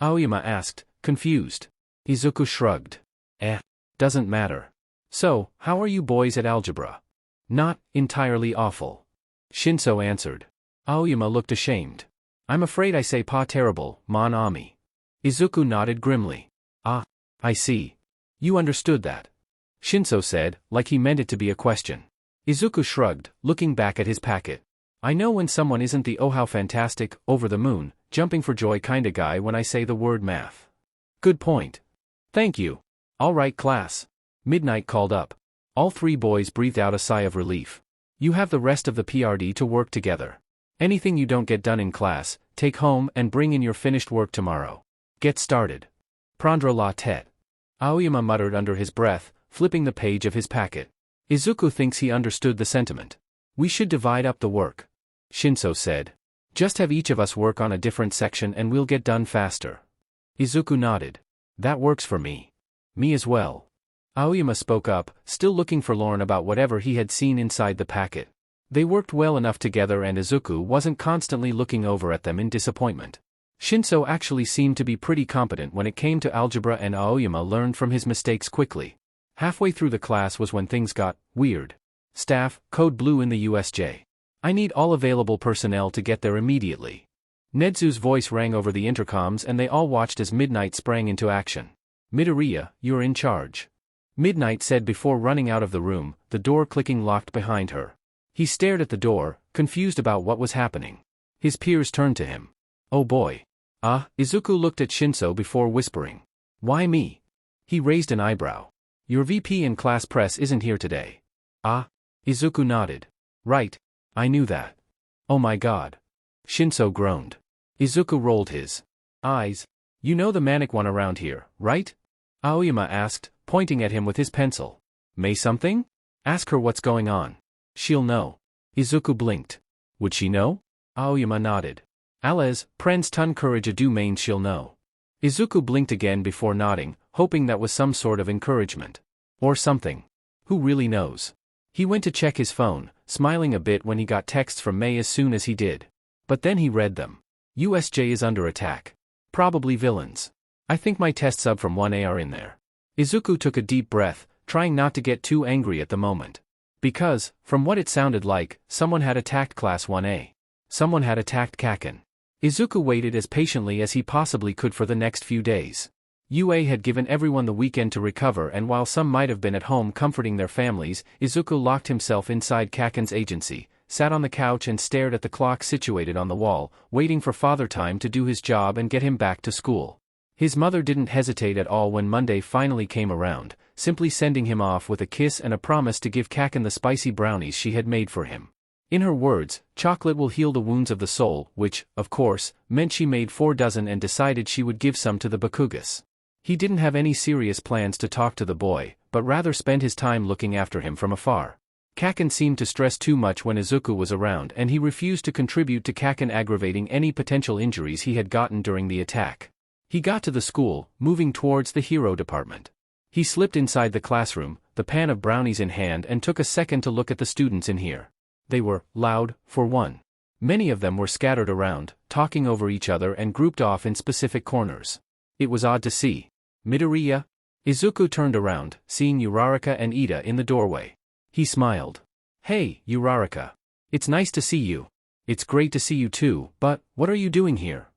Aoyama asked, confused. Izuku shrugged. Doesn't matter. So, how are you boys at algebra? Not entirely awful. Shinso answered. Aoyama looked ashamed. I'm afraid I say pas terrible, mon ami. Izuku nodded grimly. Ah, I see. You understood that. Shinso said, like he meant it to be a question. Izuku shrugged, looking back at his packet. I know when someone isn't the oh how fantastic, over the moon, jumping for joy kinda guy when I say the word math. Good point. Thank you. All right, class. Midnight called up. All three boys breathed out a sigh of relief. You have the rest of the PRD to work together. Anything you don't get done in class, take home and bring in your finished work tomorrow. Get started. Prendre la tête. Aoyama muttered under his breath, flipping the page of his packet. Izuku thinks he understood the sentiment. We should divide up the work. Shinso said. Just have each of us work on a different section and we'll get done faster. Izuku nodded. That works for me. Me as well. Aoyama spoke up, still looking forlorn about whatever he had seen inside the packet. They worked well enough together and Izuku wasn't constantly looking over at them in disappointment. Shinso actually seemed to be pretty competent when it came to algebra and Aoyama learned from his mistakes quickly. Halfway through the class was when things got weird. Staff, code blue in the USJ. I need all available personnel to get there immediately. Netsu's voice rang over the intercoms and they all watched as Midnight sprang into action. Midoriya, you're in charge. Midnight said before running out of the room, the door clicking locked behind her. He stared at the door, confused about what was happening. His peers turned to him. Oh boy. Izuku looked at Shinso before whispering. Why me? He raised an eyebrow. Your VP in class press isn't here today. Izuku nodded. Right. I knew that. Oh my god. Shinso groaned. Izuku rolled his eyes. You know the manic one around here, right? Aoyama asked, pointing at him with his pencil. May something? Ask her what's going on. She'll know. Izuku blinked. Would she know? Aoyama nodded. Allez, prends ton courage à deux mains, she'll know. Izuku blinked again before nodding, hoping that was some sort of encouragement. Or something. Who really knows? He went to check his phone, smiling a bit when he got texts from May as soon as he did. But then he read them. USJ is under attack. Probably villains. I think my test sub from 1A are in there. Izuku took a deep breath, trying not to get too angry at the moment. Because, from what it sounded like, someone had attacked Class 1A. Someone had attacked Kaken. Izuku waited as patiently as he possibly could for the next few days. UA had given everyone the weekend to recover, and while some might have been at home comforting their families, Izuku locked himself inside Kaken's agency, sat on the couch and stared at the clock situated on the wall, waiting for Father Time to do his job and get him back to school. His mother didn't hesitate at all when Monday finally came around, simply sending him off with a kiss and a promise to give Kaken the spicy brownies she had made for him. In her words, chocolate will heal the wounds of the soul, which, of course, meant she made 4 dozen and decided she would give some to the Bakugas. He didn't have any serious plans to talk to the boy, but rather spend his time looking after him from afar. Kaken seemed to stress too much when Izuku was around, and he refused to contribute to Kaken aggravating any potential injuries he had gotten during the attack. He got to the school, moving towards the hero department. He slipped inside the classroom, the pan of brownies in hand, and took a second to look at the students in here. They were loud, for one. Many of them were scattered around, talking over each other and grouped off in specific corners. It was odd to see. Midoriya? Izuku turned around, seeing Uraraka and Ida in the doorway. He smiled. Hey, Uraraka. It's nice to see you. It's great to see you too, but what are you doing here?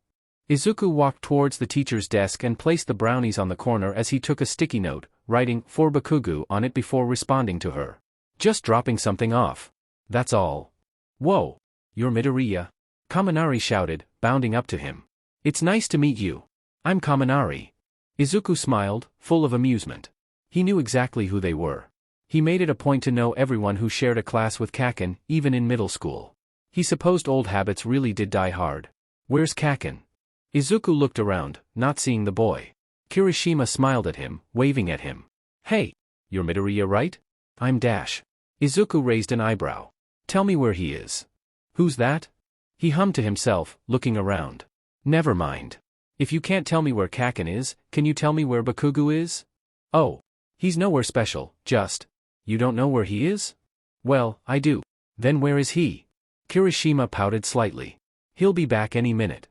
Izuku walked towards the teacher's desk and placed the brownies on the corner as he took a sticky note, writing "For Bakugou" on it before responding to her. Just dropping something off. That's all. Whoa. You're Midoriya? Kaminari shouted, bounding up to him. It's nice to meet you. I'm Kaminari. Izuku smiled, full of amusement. He knew exactly who they were. He made it a point to know everyone who shared a class with Kaken, even in middle school. He supposed old habits really did die hard. Where's Kaken? Izuku looked around, not seeing the boy. Kirishima smiled at him, waving at him. Hey, you're Midoriya, right? I'm Dash. Izuku raised an eyebrow. Tell me where he is. Who's that? He hummed to himself, looking around. Never mind. If you can't tell me where Kaken is, can you tell me where Bakugou is? Oh. He's nowhere special, just. You don't know where he is? Well, I do. Then where is he? Kirishima pouted slightly. He'll be back any minute.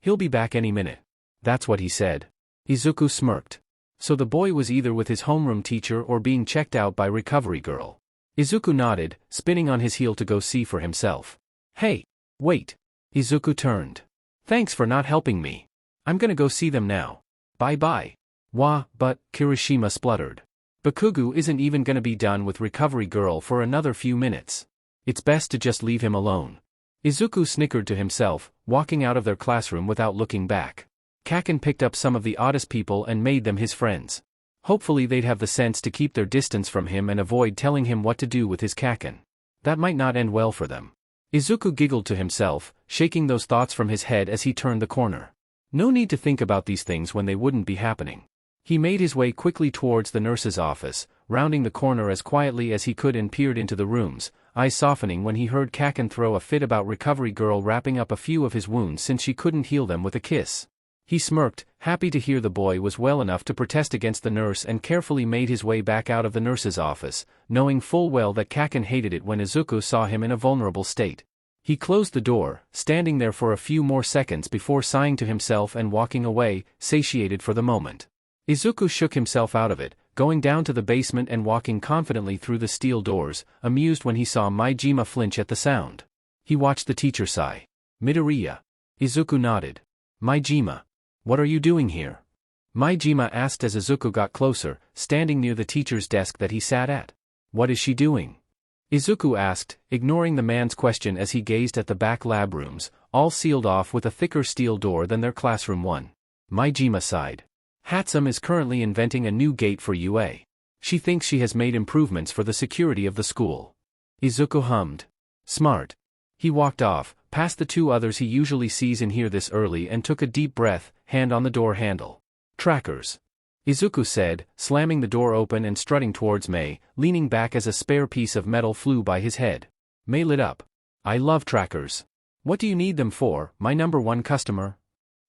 He'll be back any minute. That's what he said. Izuku smirked. So the boy was either with his homeroom teacher or being checked out by recovery girl. Izuku nodded, spinning on his heel to go see for himself. Hey, wait. Izuku turned. Thanks for not helping me. I'm gonna go see them now. Bye-bye. Wah, but, Kirishima spluttered. Bakugou isn't even gonna be done with recovery girl for another few minutes. It's best to just leave him alone. Izuku snickered to himself, walking out of their classroom without looking back. Kaken picked up some of the oddest people and made them his friends. Hopefully they'd have the sense to keep their distance from him and avoid telling him what to do with his Kaken. That might not end well for them. Izuku giggled to himself, shaking those thoughts from his head as he turned the corner. No need to think about these things when they wouldn't be happening. He made his way quickly towards the nurse's office, rounding the corner as quietly as he could and peered into the rooms, eyes softening when he heard Kaken throw a fit about recovery girl wrapping up a few of his wounds since she couldn't heal them with a kiss. He smirked, happy to hear the boy was well enough to protest against the nurse, and carefully made his way back out of the nurse's office, knowing full well that Kaken hated it when Izuku saw him in a vulnerable state. He closed the door, standing there for a few more seconds before sighing to himself and walking away, satiated for the moment. Izuku shook himself out of it, going down to the basement and walking confidently through the steel doors, amused when he saw Maijima flinch at the sound. He watched the teacher sigh. Midoriya. Izuku nodded. Maijima. What are you doing here? Maijima asked as Izuku got closer, standing near the teacher's desk that he sat at. What is she doing? Izuku asked, ignoring the man's question as he gazed at the back lab rooms, all sealed off with a thicker steel door than their classroom one. Maijima sighed. Hatsum is currently inventing a new gate for UA. She thinks she has made improvements for the security of the school. Izuku hummed. Smart. He walked off, past the 2 others he usually sees in here this early, and took a deep breath, hand on the door handle. Trackers. Izuku said, slamming the door open and strutting towards Mei, leaning back as a spare piece of metal flew by his head. Mei lit up. I love trackers. What do you need them for, my #1 customer?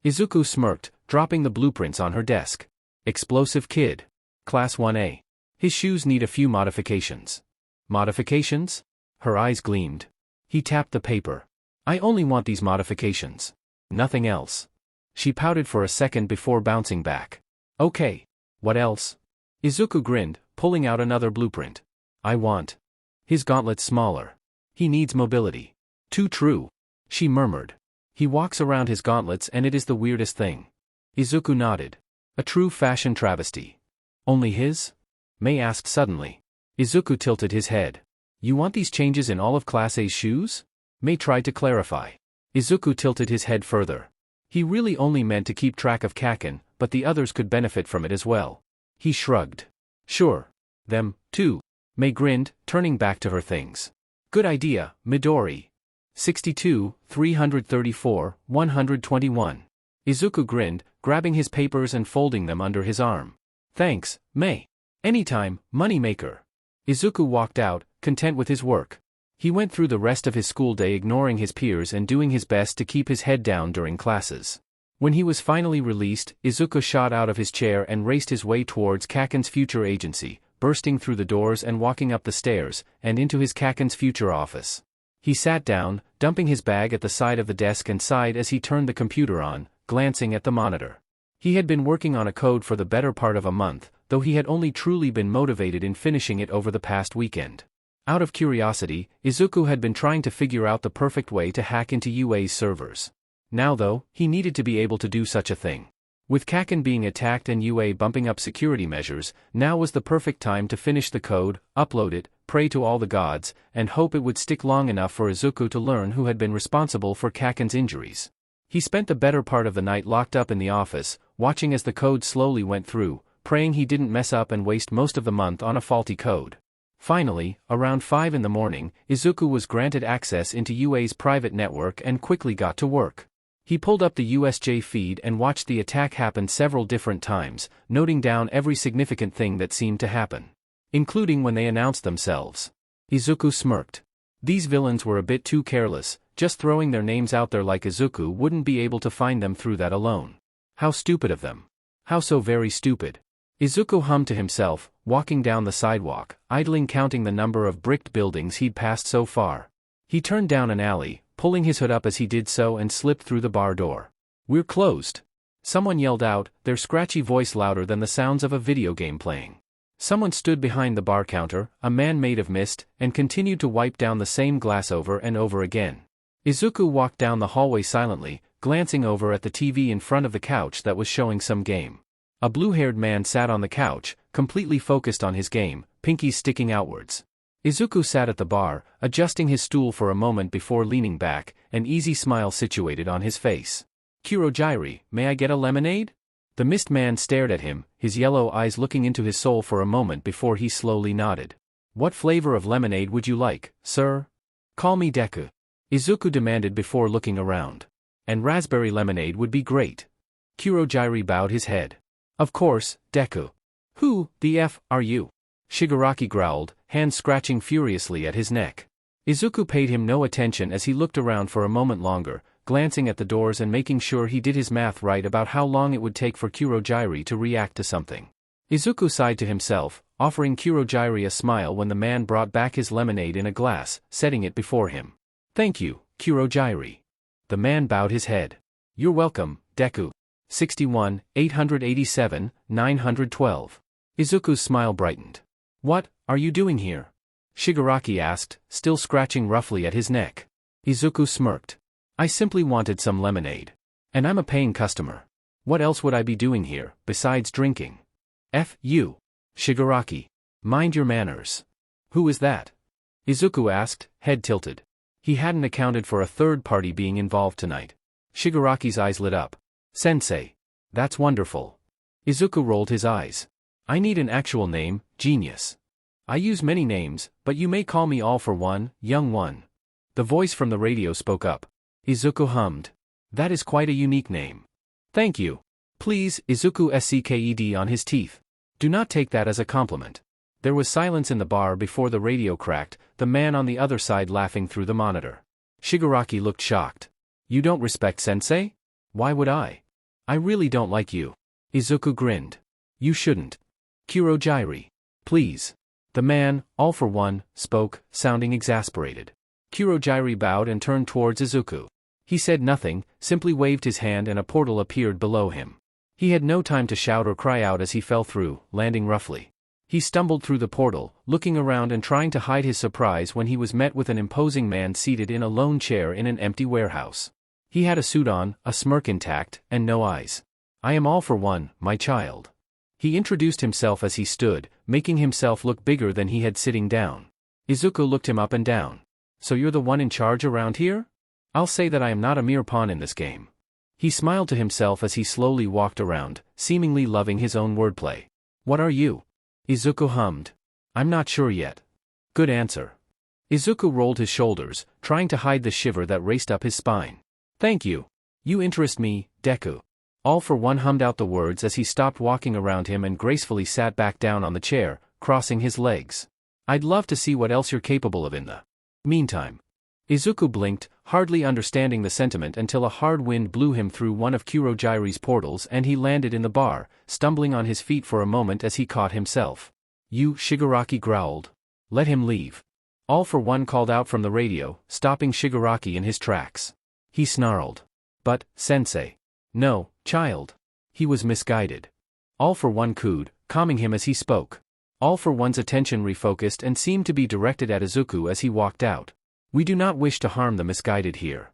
Izuku smirked, dropping the blueprints on her desk. Explosive kid. Class 1A. His shoes need a few modifications. Modifications? Her eyes gleamed. He tapped the paper. I only want these modifications. Nothing else. She pouted for a second before bouncing back. Okay. What else? Izuku grinned, pulling out another blueprint. I want his gauntlets smaller. He needs mobility. Too true. She murmured. He walks around his gauntlets and it is the weirdest thing. Izuku nodded. A true fashion travesty. Only his? Mei asked suddenly. Izuku tilted his head. You want these changes in all of Class A's shoes? Mei tried to clarify. Izuku tilted his head further. He really only meant to keep track of Kaken, but the others could benefit from it as well. He shrugged. Sure. Them, too. Mei grinned, turning back to her things. Good idea, Midori. 62, 334, 121. Izuku grinned, grabbing his papers and folding them under his arm. Thanks, Mei. Anytime, moneymaker. Izuku walked out, content with his work. He went through the rest of his school day ignoring his peers and doing his best to keep his head down during classes. When he was finally released, Izuku shot out of his chair and raced his way towards Kaken's future agency, bursting through the doors and walking up the stairs, and into his Kaken's future office. He sat down, dumping his bag at the side of the desk and sighed as he turned the computer on, glancing at the monitor. He had been working on a code for the better part of a month, though he had only truly been motivated in finishing it over the past weekend. Out of curiosity, Izuku had been trying to figure out the perfect way to hack into UA's servers. Now though, he needed to be able to do such a thing. With Kaken being attacked and UA bumping up security measures, now was the perfect time to finish the code, upload it, pray to all the gods, and hope it would stick long enough for Izuku to learn who had been responsible for Kaken's injuries. He spent the better part of the night locked up in the office, watching as the code slowly went through, praying he didn't mess up and waste most of the month on a faulty code. Finally, around 5 in the morning, Izuku was granted access into UA's private network and quickly got to work. He pulled up the USJ feed and watched the attack happen several different times, noting down every significant thing that seemed to happen. Including when they announced themselves. Izuku smirked. These villains were a bit too careless, just throwing their names out there like Izuku wouldn't be able to find them through that alone. How stupid of them. How so very stupid. Izuku hummed to himself, walking down the sidewalk, idling counting the number of bricked buildings he'd passed so far. He turned down an alley, pulling his hood up as he did so and slipped through the bar door. We're closed. Someone yelled out, their scratchy voice louder than the sounds of a video game playing. Someone stood behind the bar counter, a man made of mist, and continued to wipe down the same glass over and over again. Izuku walked down the hallway silently, glancing over at the TV in front of the couch that was showing some game. A blue-haired man sat on the couch, completely focused on his game, pinkies sticking outwards. Izuku sat at the bar, adjusting his stool for a moment before leaning back, an easy smile situated on his face. Kurogiri, may I get a lemonade? The mist man stared at him, his yellow eyes looking into his soul for a moment before he slowly nodded. What flavor of lemonade would you like, sir? Call me Deku. Izuku demanded before looking around. And raspberry lemonade would be great. Kurogiri bowed his head. Of course, Deku. Who, the F, are you? Shigaraki growled, hands scratching furiously at his neck. Izuku paid him no attention as he looked around for a moment longer, glancing at the doors and making sure he did his math right about how long it would take for Kurogiri to react to something. Izuku sighed to himself, offering Kurogiri a smile when the man brought back his lemonade in a glass, setting it before him. Thank you, Kurogiri. The man bowed his head. You're welcome, Deku. 61, 887, 912. Izuku's smile brightened. What are you doing here? Shigaraki asked, still scratching roughly at his neck. Izuku smirked. I simply wanted some lemonade. And I'm a paying customer. What else would I be doing here, besides drinking? F you. Shigaraki. Mind your manners. Who is that? Izuku asked, head tilted. He hadn't accounted for a third party being involved tonight. Shigaraki's eyes lit up. Sensei. That's wonderful. Izuku rolled his eyes. I need an actual name, genius. I use many names, but you may call me all for one, young one. The voice from the radio spoke up. Izuku hummed. That is quite a unique name. Thank you. Please, Izuku SCKED on his teeth. Do not take that as a compliment. There was silence in the bar before the radio cracked, the man on the other side laughing through the monitor. Shigaraki looked shocked. You don't respect sensei? Why would I? I really don't like you. Izuku grinned. You shouldn't. Kurogyri. Please. The man, all for one, spoke, sounding exasperated. Kurogyri bowed and turned towards Izuku. He said nothing, simply waved his hand and a portal appeared below him. He had no time to shout or cry out as he fell through, landing roughly. He stumbled through the portal, looking around and trying to hide his surprise when he was met with an imposing man seated in a lone chair in an empty warehouse. He had a suit on, a smirk intact, and no eyes. I am all for one, my child. He introduced himself as he stood, making himself look bigger than he had sitting down. Izuku looked him up and down. So you're the one in charge around here? I'll say that I am not a mere pawn in this game. He smiled to himself as he slowly walked around, seemingly loving his own wordplay. What are you? Izuku hummed. I'm not sure yet. Good answer. Izuku rolled his shoulders, trying to hide the shiver that raced up his spine. Thank you. You interest me, Deku. All for one hummed out the words as he stopped walking around him and gracefully sat back down on the chair, crossing his legs. I'd love to see what else you're capable of in the meantime. Izuku blinked, hardly understanding the sentiment until a hard wind blew him through one of Kurogyri's portals and he landed in the bar, stumbling on his feet for a moment as he caught himself. You, Shigaraki growled. Let him leave. All for one called out from the radio, stopping Shigaraki in his tracks. He snarled. But, sensei. No, child. He was misguided. All for one cooed, calming him as he spoke. All for one's attention refocused and seemed to be directed at Izuku as he walked out. We do not wish to harm the misguided here.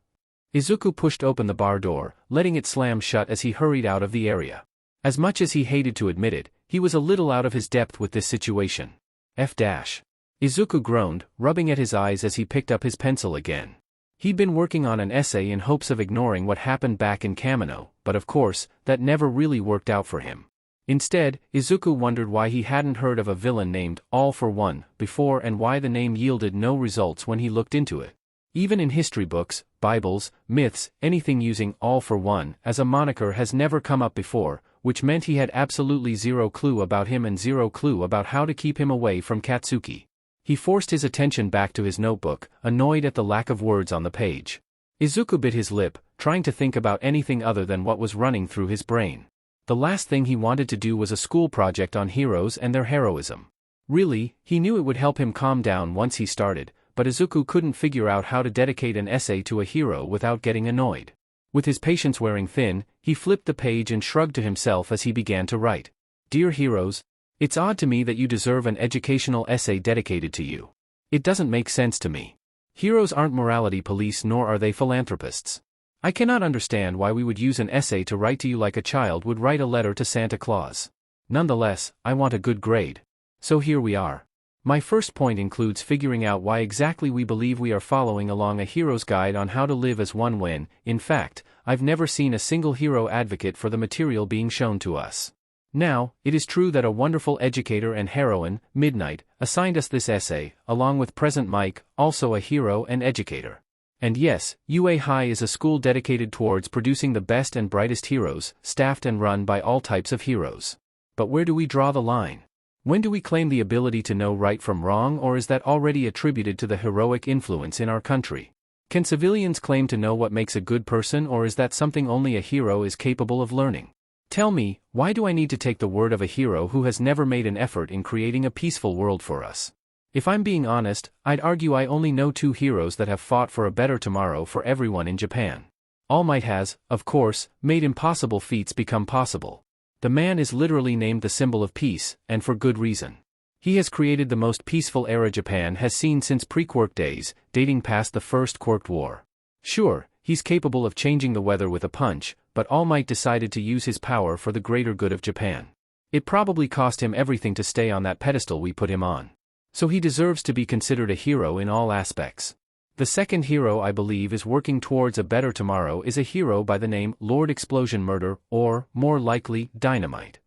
Izuku pushed open the bar door, letting it slam shut as he hurried out of the area. As much as he hated to admit it, he was a little out of his depth with this situation. Izuku groaned, rubbing at his eyes as he picked up his pencil again. He'd been working on an essay in hopes of ignoring what happened back in Kamino, but of course, that never really worked out for him. Instead, Izuku wondered why he hadn't heard of a villain named All for One before and why the name yielded no results when he looked into it. Even in history books, Bibles, myths, anything using All for One as a moniker has never come up before, which meant he had absolutely zero clue about him and zero clue about how to keep him away from Katsuki. He forced his attention back to his notebook, annoyed at the lack of words on the page. Izuku bit his lip, trying to think about anything other than what was running through his brain. The last thing he wanted to do was a school project on heroes and their heroism. Really, he knew it would help him calm down once he started, but Izuku couldn't figure out how to dedicate an essay to a hero without getting annoyed. With his patience wearing thin, he flipped the page and shrugged to himself as he began to write. Dear heroes, it's odd to me that you deserve an educational essay dedicated to you. It doesn't make sense to me. Heroes aren't morality police nor are they philanthropists. I cannot understand why we would use an essay to write to you like a child would write a letter to Santa Claus. Nonetheless, I want a good grade. So here we are. My first point includes figuring out why exactly we believe we are following along a hero's guide on how to live as one when, in fact, I've never seen a single hero advocate for the material being shown to us. Now, it is true that a wonderful educator and heroine, Midnight, assigned us this essay, along with present Mike, also a hero and educator. And yes, UA High is a school dedicated towards producing the best and brightest heroes, staffed and run by all types of heroes. But where do we draw the line? When do we claim the ability to know right from wrong, or is that already attributed to the heroic influence in our country? Can civilians claim to know what makes a good person, or is that something only a hero is capable of learning? Tell me, why do I need to take the word of a hero who has never made an effort in creating a peaceful world for us? If I'm being honest, I'd argue I only know two heroes that have fought for a better tomorrow for everyone in Japan. All Might has, of course, made impossible feats become possible. The man is literally named the symbol of peace, and for good reason. He has created the most peaceful era Japan has seen since pre-Quirk days, dating past the First Quirk War. Sure, he's capable of changing the weather with a punch, but All Might decided to use his power for the greater good of Japan. It probably cost him everything to stay on that pedestal we put him on. So he deserves to be considered a hero in all aspects. The second hero I believe is working towards a better tomorrow is a hero by the name Lord Explosion Murder, or, more likely, Dynamite.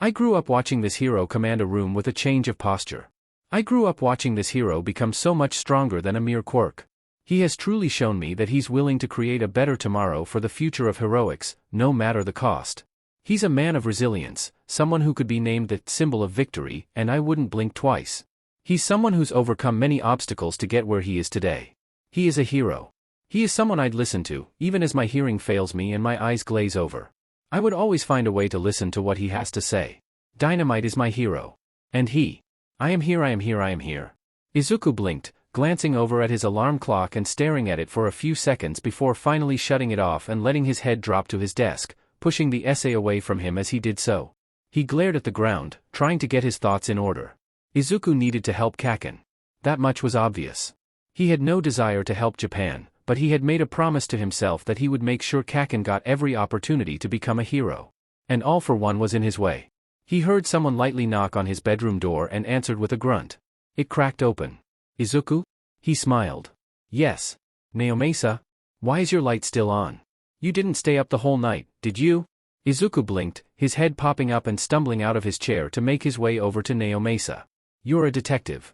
I grew up watching this hero command a room with a change of posture. I grew up watching this hero become so much stronger than a mere quirk. He has truly shown me that he's willing to create a better tomorrow for the future of heroics, no matter the cost. He's a man of resilience, someone who could be named the symbol of victory, and I wouldn't blink twice. He's someone who's overcome many obstacles to get where he is today. He is a hero. He is someone I'd listen to, even as my hearing fails me and my eyes glaze over. I would always find a way to listen to what he has to say. Dynamite is my hero. And he. I am here, I am here, I am here. Izuku blinked, glancing over at his alarm clock and staring at it for a few seconds before finally shutting it off and letting his head drop to his desk, pushing the essay away from him as he did so. He glared at the ground, trying to get his thoughts in order. Izuku needed to help Kaken. That much was obvious. He had no desire to help Japan, but he had made a promise to himself that he would make sure Kaken got every opportunity to become a hero. And All for One was in his way. He heard someone lightly knock on his bedroom door and answered with a grunt. It cracked open. Izuku? He smiled. Yes. Naomasa? Why is your light still on? You didn't stay up the whole night, did you? Izuku blinked, his head popping up and stumbling out of his chair to make his way over to Naomasa. You're a detective.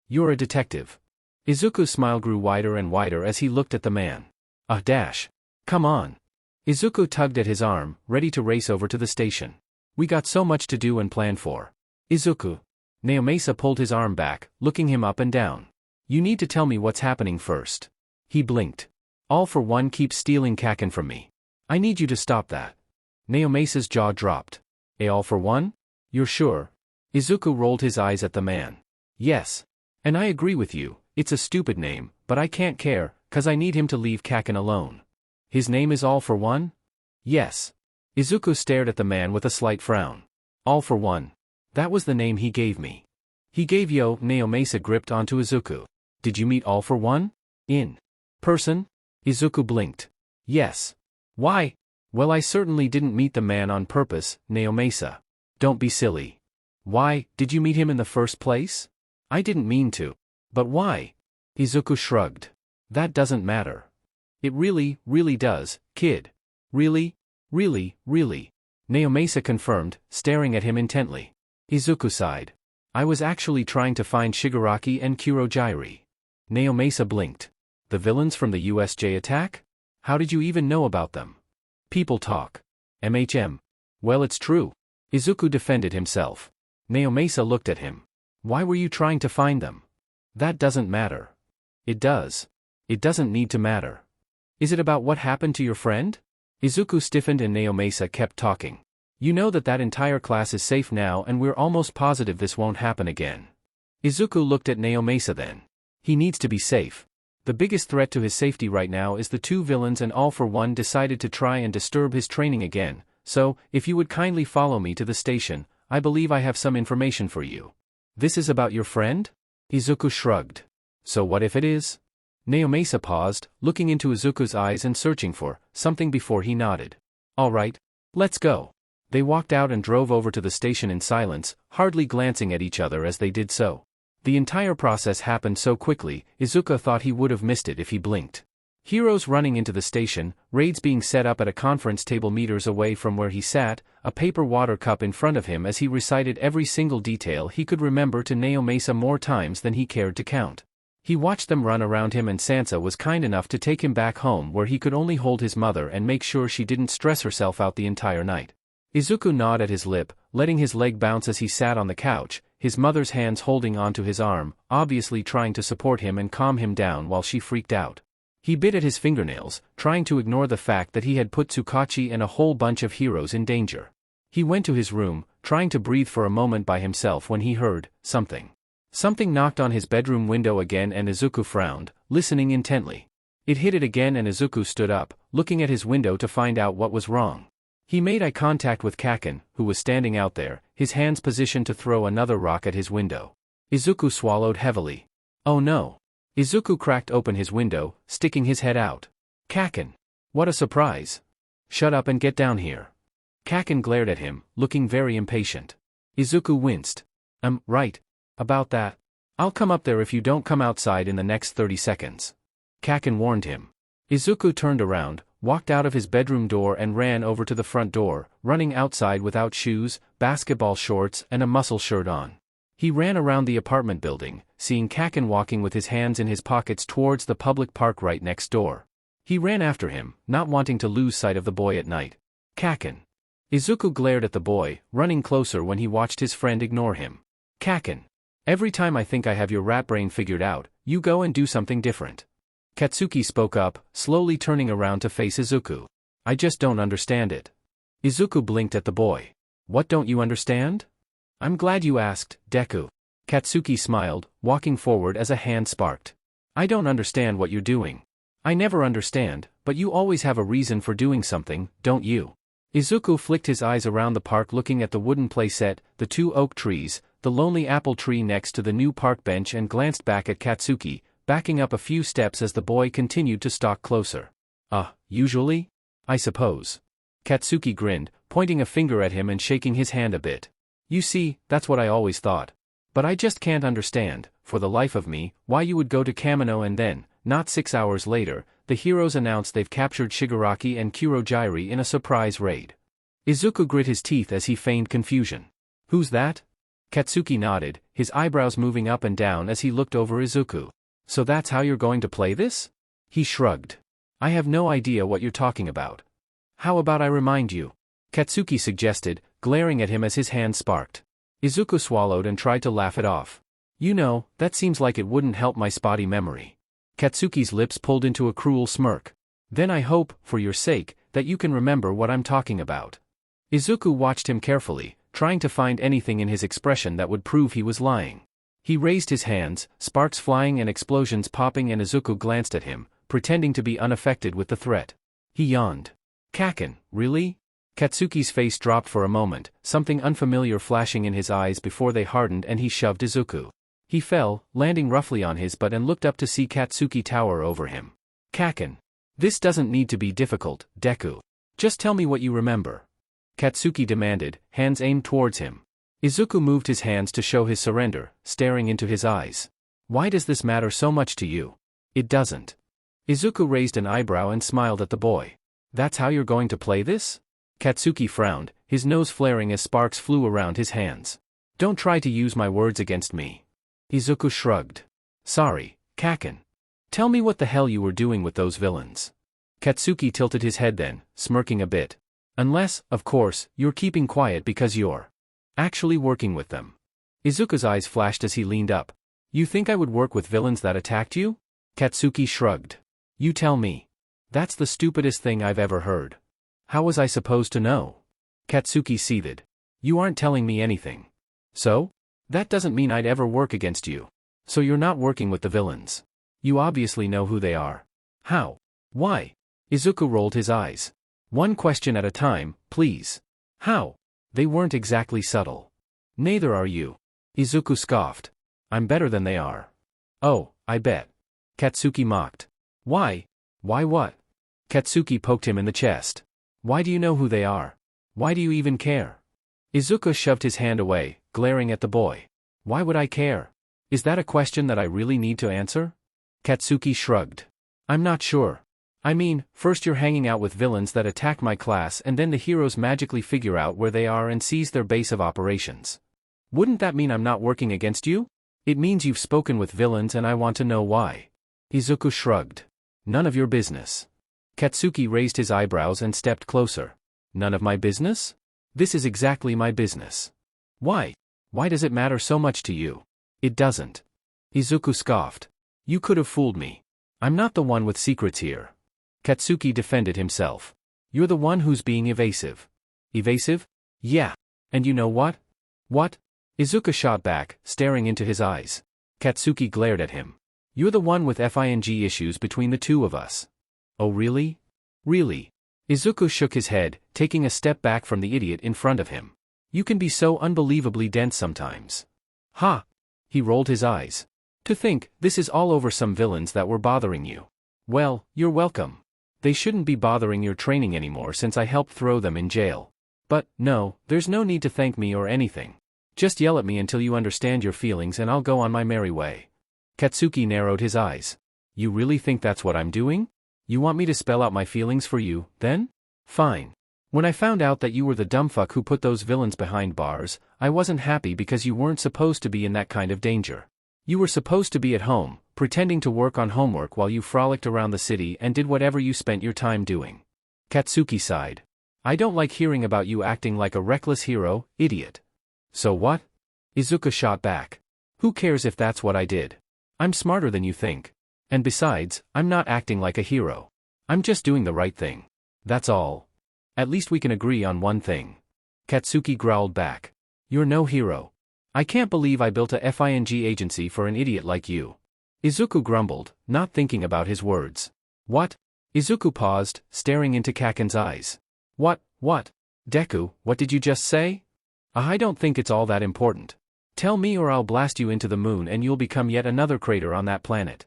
You're a detective. Izuku's smile grew wider and wider as he looked at the man. Come on. Izuku tugged at his arm, ready to race over to the station. We got so much to do and plan for. Izuku. Naomasa pulled his arm back, looking him up and down. You need to tell me what's happening first. He blinked. All for One keeps stealing Kaken from me. I need you to stop that. Naomasa's jaw dropped. All for One? You're sure? Izuku rolled his eyes at the man. Yes. And I agree with you, it's a stupid name, but I can't care, 'cause I need him to leave Kaken alone. His name is All for One? Yes. Izuku stared at the man with a slight frown. All for One. That was the name he gave me. He gave yo. Naomasa gripped onto Izuku. Did you meet All for One? In person? Izuku blinked. Yes. Why? Well, I certainly didn't meet the man on purpose, Naomasa. Don't be silly. Why, did you meet him in the first place? I didn't mean to. But why? Izuku shrugged. That doesn't matter. It really, really does, kid. Really? Really, really. Naomasa confirmed, staring at him intently. Izuku sighed. I was actually trying to find Shigaraki and Kurojairi. Naomasa blinked. The villains from the USJ attack? How did you even know about them? People talk. Well, it's true. Izuku defended himself. Naomasa looked at him. Why were you trying to find them? That doesn't matter. It does. It doesn't need to matter. Is it about what happened to your friend? Izuku stiffened and Naomasa kept talking. You know that entire class is safe now and we're almost positive this won't happen again. Izuku looked at Naomasa then. He needs to be safe. The biggest threat to his safety right now is the two villains and All for One decided to try and disturb his training again, so, if you would kindly follow me to the station, I believe I have some information for you. This is about your friend? Izuku shrugged. So what if it is? Naomasa paused, looking into Izuku's eyes and searching for something before he nodded. All right, let's go. They walked out and drove over to the station in silence, hardly glancing at each other as they did so. The entire process happened so quickly, Izuku thought he would have missed it if he blinked. Heroes running into the station, raids being set up at a conference table meters away from where he sat, a paper water cup in front of him as he recited every single detail he could remember to Naomasa more times than he cared to count. He watched them run around him and Sansa was kind enough to take him back home where he could only hold his mother and make sure she didn't stress herself out the entire night. Izuku gnawed at his lip, letting his leg bounce as he sat on the couch, his mother's hands holding onto his arm, obviously trying to support him and calm him down while she freaked out. He bit at his fingernails, trying to ignore the fact that he had put Tsukachi and a whole bunch of heroes in danger. He went to his room, trying to breathe for a moment by himself when he heard something. Something knocked on his bedroom window again and Izuku frowned, listening intently. It hit it again and Izuku stood up, looking at his window to find out what was wrong. He made eye contact with Kaken, who was standing out there, his hands positioned to throw another rock at his window. Izuku swallowed heavily. Oh no. Izuku cracked open his window, sticking his head out. Kaken. What a surprise. Shut up and get down here. Kaken glared at him, looking very impatient. Izuku winced. Right. About that. I'll come up there if you don't come outside in the next 30 seconds. Kaken warned him. Izuku turned around, walked out of his bedroom door and ran over to the front door, running outside without shoes, basketball shorts and a muscle shirt on. He ran around the apartment building, seeing Kaken walking with his hands in his pockets towards the public park right next door. He ran after him, not wanting to lose sight of the boy at night. Kaken. Izuku glared at the boy, running closer when he watched his friend ignore him. Kaken. Every time I think I have your rat brain figured out, you go and do something different. Katsuki spoke up, slowly turning around to face Izuku. I just don't understand it. Izuku blinked at the boy. What don't you understand? I'm glad you asked, Deku. Katsuki smiled, walking forward as a hand sparked. I don't understand what you're doing. I never understand, but you always have a reason for doing something, don't you? Izuku flicked his eyes around the park looking at the wooden playset, the 2 oak trees, the lonely apple tree next to the new park bench and glanced back at Katsuki, backing up a few steps as the boy continued to stalk closer. Usually? I suppose. Katsuki grinned, pointing a finger at him and shaking his hand a bit. You see, that's what I always thought. But I just can't understand, for the life of me, why you would go to Kamino and then, not 6 hours later, the heroes announce they've captured Shigaraki and Kurojairi in a surprise raid. Izuku grit his teeth as he feigned confusion. Who's that? Katsuki nodded, his eyebrows moving up and down as he looked over Izuku. So that's how you're going to play this? He shrugged. I have no idea what you're talking about. How about I remind you? Katsuki suggested, glaring at him as his hand sparked. Izuku swallowed and tried to laugh it off. You know, that seems like it wouldn't help my spotty memory. Katsuki's lips pulled into a cruel smirk. Then I hope, for your sake, that you can remember what I'm talking about. Izuku watched him carefully, trying to find anything in his expression that would prove he was lying. He raised his hands, sparks flying and explosions popping, and Izuku glanced at him, pretending to be unaffected with the threat. He yawned. Kaken, really? Katsuki's face dropped for a moment, something unfamiliar flashing in his eyes before they hardened, and he shoved Izuku. He fell, landing roughly on his butt, and looked up to see Katsuki tower over him. Kaken. This doesn't need to be difficult, Deku. Just tell me what you remember. Katsuki demanded, hands aimed towards him. Izuku moved his hands to show his surrender, staring into his eyes. Why does this matter so much to you? It doesn't. Izuku raised an eyebrow and smiled at the boy. That's how you're going to play this? Katsuki frowned, his nose flaring as sparks flew around his hands. Don't try to use my words against me. Izuku shrugged. Sorry, Kaken. Tell me what the hell you were doing with those villains. Katsuki tilted his head then, smirking a bit. Unless, of course, you're keeping quiet because you're actually working with them. Izuku's eyes flashed as he leaned up. You think I would work with villains that attacked you? Katsuki shrugged. You tell me. That's the stupidest thing I've ever heard. How was I supposed to know? Katsuki seethed. You aren't telling me anything. So? That doesn't mean I'd ever work against you. So you're not working with the villains. You obviously know who they are. How? Why? Izuku rolled his eyes. One question at a time, please. How? They weren't exactly subtle. Neither are you. Izuku scoffed. I'm better than they are. Oh, I bet. Katsuki mocked. Why? Why what? Katsuki poked him in the chest. Why do you know who they are? Why do you even care? Izuku shoved his hand away, glaring at the boy. Why would I care? Is that a question that I really need to answer? Katsuki shrugged. I'm not sure. I mean, first you're hanging out with villains that attack my class, and then the heroes magically figure out where they are and seize their base of operations. Wouldn't that mean I'm not working against you? It means you've spoken with villains and I want to know why. Izuku shrugged. None of your business. Katsuki raised his eyebrows and stepped closer. None of my business? This is exactly my business. Why? Why does it matter so much to you? It doesn't. Izuku scoffed. You could have fooled me. I'm not the one with secrets here. Katsuki defended himself. You're the one who's being evasive. Evasive? Yeah. And you know what? What? Izuku shot back, staring into his eyes. Katsuki glared at him. You're the one with FING issues between the two of us. Oh really? Really? Izuku shook his head, taking a step back from the idiot in front of him. You can be so unbelievably dense sometimes. Ha! He rolled his eyes. To think, this is all over some villains that were bothering you. Well, you're welcome. They shouldn't be bothering your training anymore since I helped throw them in jail. But, no, there's no need to thank me or anything. Just yell at me until you understand your feelings and I'll go on my merry way. Katsuki narrowed his eyes. You really think that's what I'm doing? You want me to spell out my feelings for you, then? Fine. When I found out that you were the dumbfuck who put those villains behind bars, I wasn't happy because you weren't supposed to be in that kind of danger. You were supposed to be at home, pretending to work on homework while you frolicked around the city and did whatever you spent your time doing. Katsuki sighed. I don't like hearing about you acting like a reckless hero, idiot. So what? Izuku shot back. Who cares if that's what I did? I'm smarter than you think. And besides, I'm not acting like a hero. I'm just doing the right thing. That's all. At least we can agree on one thing. Katsuki growled back. You're no hero. I can't believe I built a FING agency for an idiot like you. Izuku grumbled, not thinking about his words. What? Izuku paused, staring into Kaken's eyes. What? Deku, what did you just say? I don't think it's all that important. Tell me or I'll blast you into the moon and you'll become yet another crater on that planet.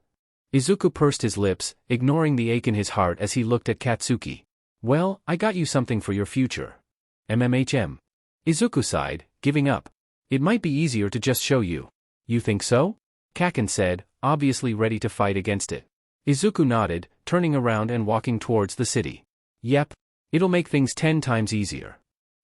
Izuku pursed his lips, ignoring the ache in his heart as he looked at Katsuki. Well, I got you something for your future. MMHM. Izuku sighed, giving up. It might be easier to just show you. You think so? Kaken said, obviously ready to fight against it. Izuku nodded, turning around and walking towards the city. Yep. It'll make things 10 times easier.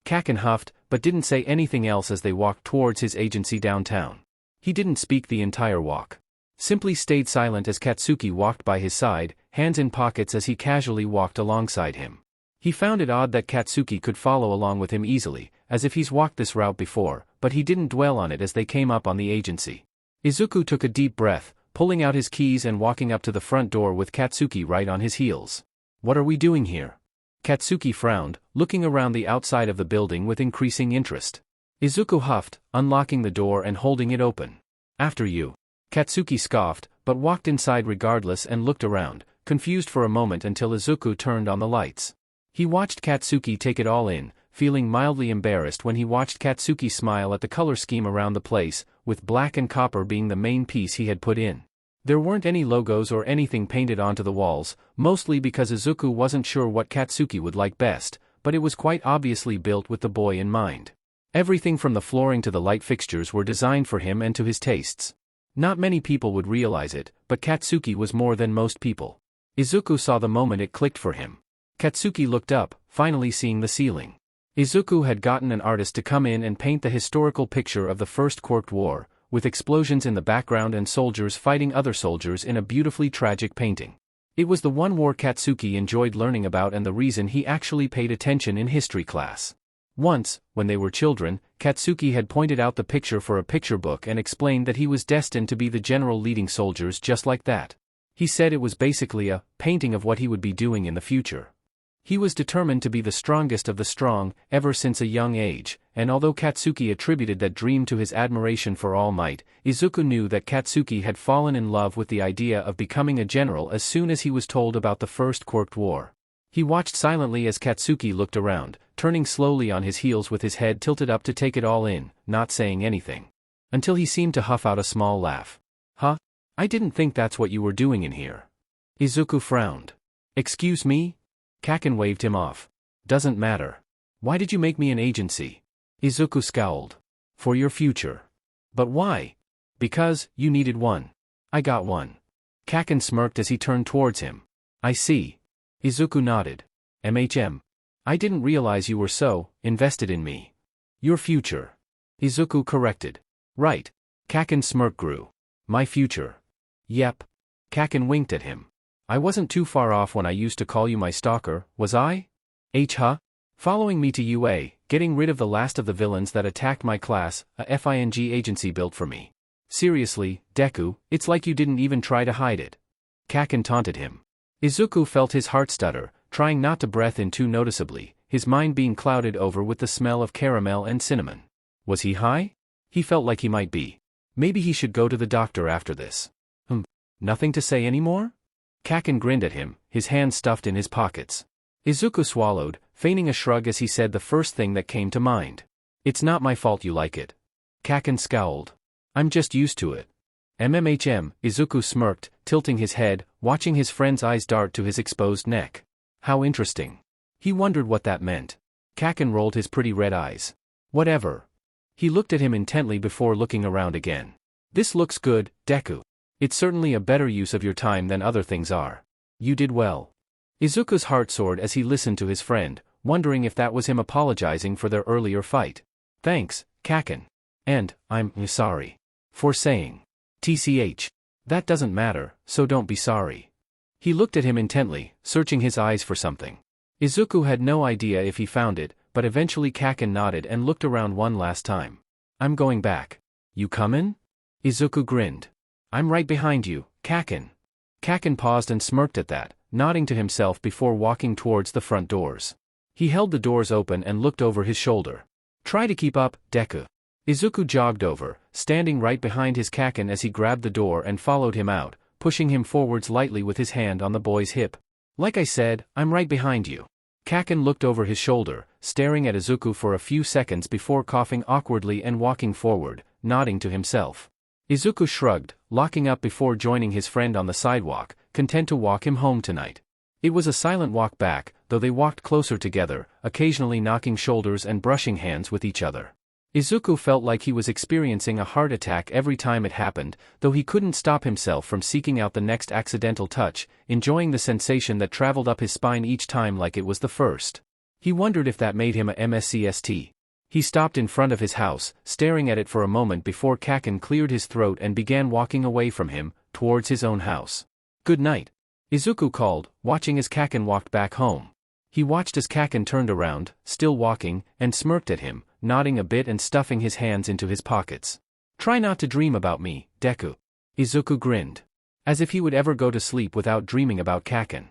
Kaken huffed, but didn't say anything else as they walked towards his agency downtown. He didn't speak the entire walk. Simply stayed silent as Katsuki walked by his side, hands in pockets as he casually walked alongside him. He found it odd that Katsuki could follow along with him easily, as if he's walked this route before, but he didn't dwell on it as they came up on the agency. Izuku took a deep breath, pulling out his keys and walking up to the front door with Katsuki right on his heels. What are we doing here? Katsuki frowned, looking around the outside of the building with increasing interest. Izuku huffed, unlocking the door and holding it open. After you. Katsuki scoffed, but walked inside regardless and looked around, confused for a moment until Izuku turned on the lights. He watched Katsuki take it all in, feeling mildly embarrassed when he watched Katsuki smile at the color scheme around the place, with black and copper being the main piece he had put in. There weren't any logos or anything painted onto the walls, mostly because Izuku wasn't sure what Katsuki would like best, but it was quite obviously built with the boy in mind. Everything from the flooring to the light fixtures were designed for him and to his tastes. Not many people would realize it, but Katsuki was more than most people. Izuku saw the moment it clicked for him. Katsuki looked up, finally seeing the ceiling. Izuku had gotten an artist to come in and paint the historical picture of the First Quirk War, with explosions in the background and soldiers fighting other soldiers in a beautifully tragic painting. It was the one war Katsuki enjoyed learning about and the reason he actually paid attention in history class. Once, when they were children, Katsuki had pointed out the picture for a picture book and explained that he was destined to be the general leading soldiers just like that. He said it was basically a painting of what he would be doing in the future. He was determined to be the strongest of the strong, ever since a young age, and although Katsuki attributed that dream to his admiration for All Might, Izuku knew that Katsuki had fallen in love with the idea of becoming a general as soon as he was told about the First Quirk War. He watched silently as Katsuki looked around, turning slowly on his heels with his head tilted up to take it all in, not saying anything. Until he seemed to huff out a small laugh. Huh? I didn't think that's what you were doing in here. Izuku frowned. Excuse me? Kaken waved him off. Doesn't matter. Why did you make me an agency? Izuku scowled. For your future. But why? Because, you needed one. I got one. Kaken smirked as he turned towards him. I see. Izuku nodded. MHM. I didn't realize you were so invested in me. Your future. Izuku corrected. Right. Kaken's smirk grew. My future. Yep. Kaken winked at him. I wasn't too far off when I used to call you my stalker, was I? Huh? Following me to UA, getting rid of the last of the villains that attacked my class, a FING agency built for me. Seriously, Deku, it's like you didn't even try to hide it. Kaken taunted him. Izuku felt his heart stutter, trying not to breathe in too noticeably, his mind being clouded over with the smell of caramel and cinnamon. Was he high? He felt like he might be. Maybe he should go to the doctor after this. Nothing to say anymore? Kaken grinned at him, his hands stuffed in his pockets. Izuku swallowed, feigning a shrug as he said the first thing that came to mind. It's not my fault you like it. Kaken scowled. I'm just used to it. MMHM, Izuku smirked, tilting his head, watching his friend's eyes dart to his exposed neck. How interesting. He wondered what that meant. Kaken rolled his pretty red eyes. Whatever. He looked at him intently before looking around again. This looks good, Deku. It's certainly a better use of your time than other things are. You did well. Izuku's heart soared as he listened to his friend, wondering if that was him apologizing for their earlier fight. Thanks, Kaken. And, I'm sorry. For saying. TCH. That doesn't matter, so don't be sorry. He looked at him intently, searching his eyes for something. Izuku had no idea if he found it, but eventually Kaken nodded and looked around one last time. I'm going back. You comin'? Izuku grinned. I'm right behind you, Kaken. Kaken paused and smirked at that, nodding to himself before walking towards the front doors. He held the doors open and looked over his shoulder. Try to keep up, Deku. Izuku jogged over, standing right behind his Kaken as he grabbed the door and followed him out, pushing him forwards lightly with his hand on the boy's hip. Like I said, I'm right behind you. Kaken looked over his shoulder, staring at Izuku for a few seconds before coughing awkwardly and walking forward, nodding to himself. Izuku shrugged, locking up before joining his friend on the sidewalk, content to walk him home tonight. It was a silent walk back, though they walked closer together, occasionally knocking shoulders and brushing hands with each other. Izuku felt like he was experiencing a heart attack every time it happened, though he couldn't stop himself from seeking out the next accidental touch, enjoying the sensation that traveled up his spine each time like it was the first. He wondered if that made him a MSCST. He stopped in front of his house, staring at it for a moment before Kaken cleared his throat and began walking away from him, towards his own house. Good night. Izuku called, watching as Kaken walked back home. He watched as Kaken turned around, still walking, and smirked at him, nodding a bit and stuffing his hands into his pockets. Try not to dream about me, Deku. Izuku grinned. As if he would ever go to sleep without dreaming about Kaken.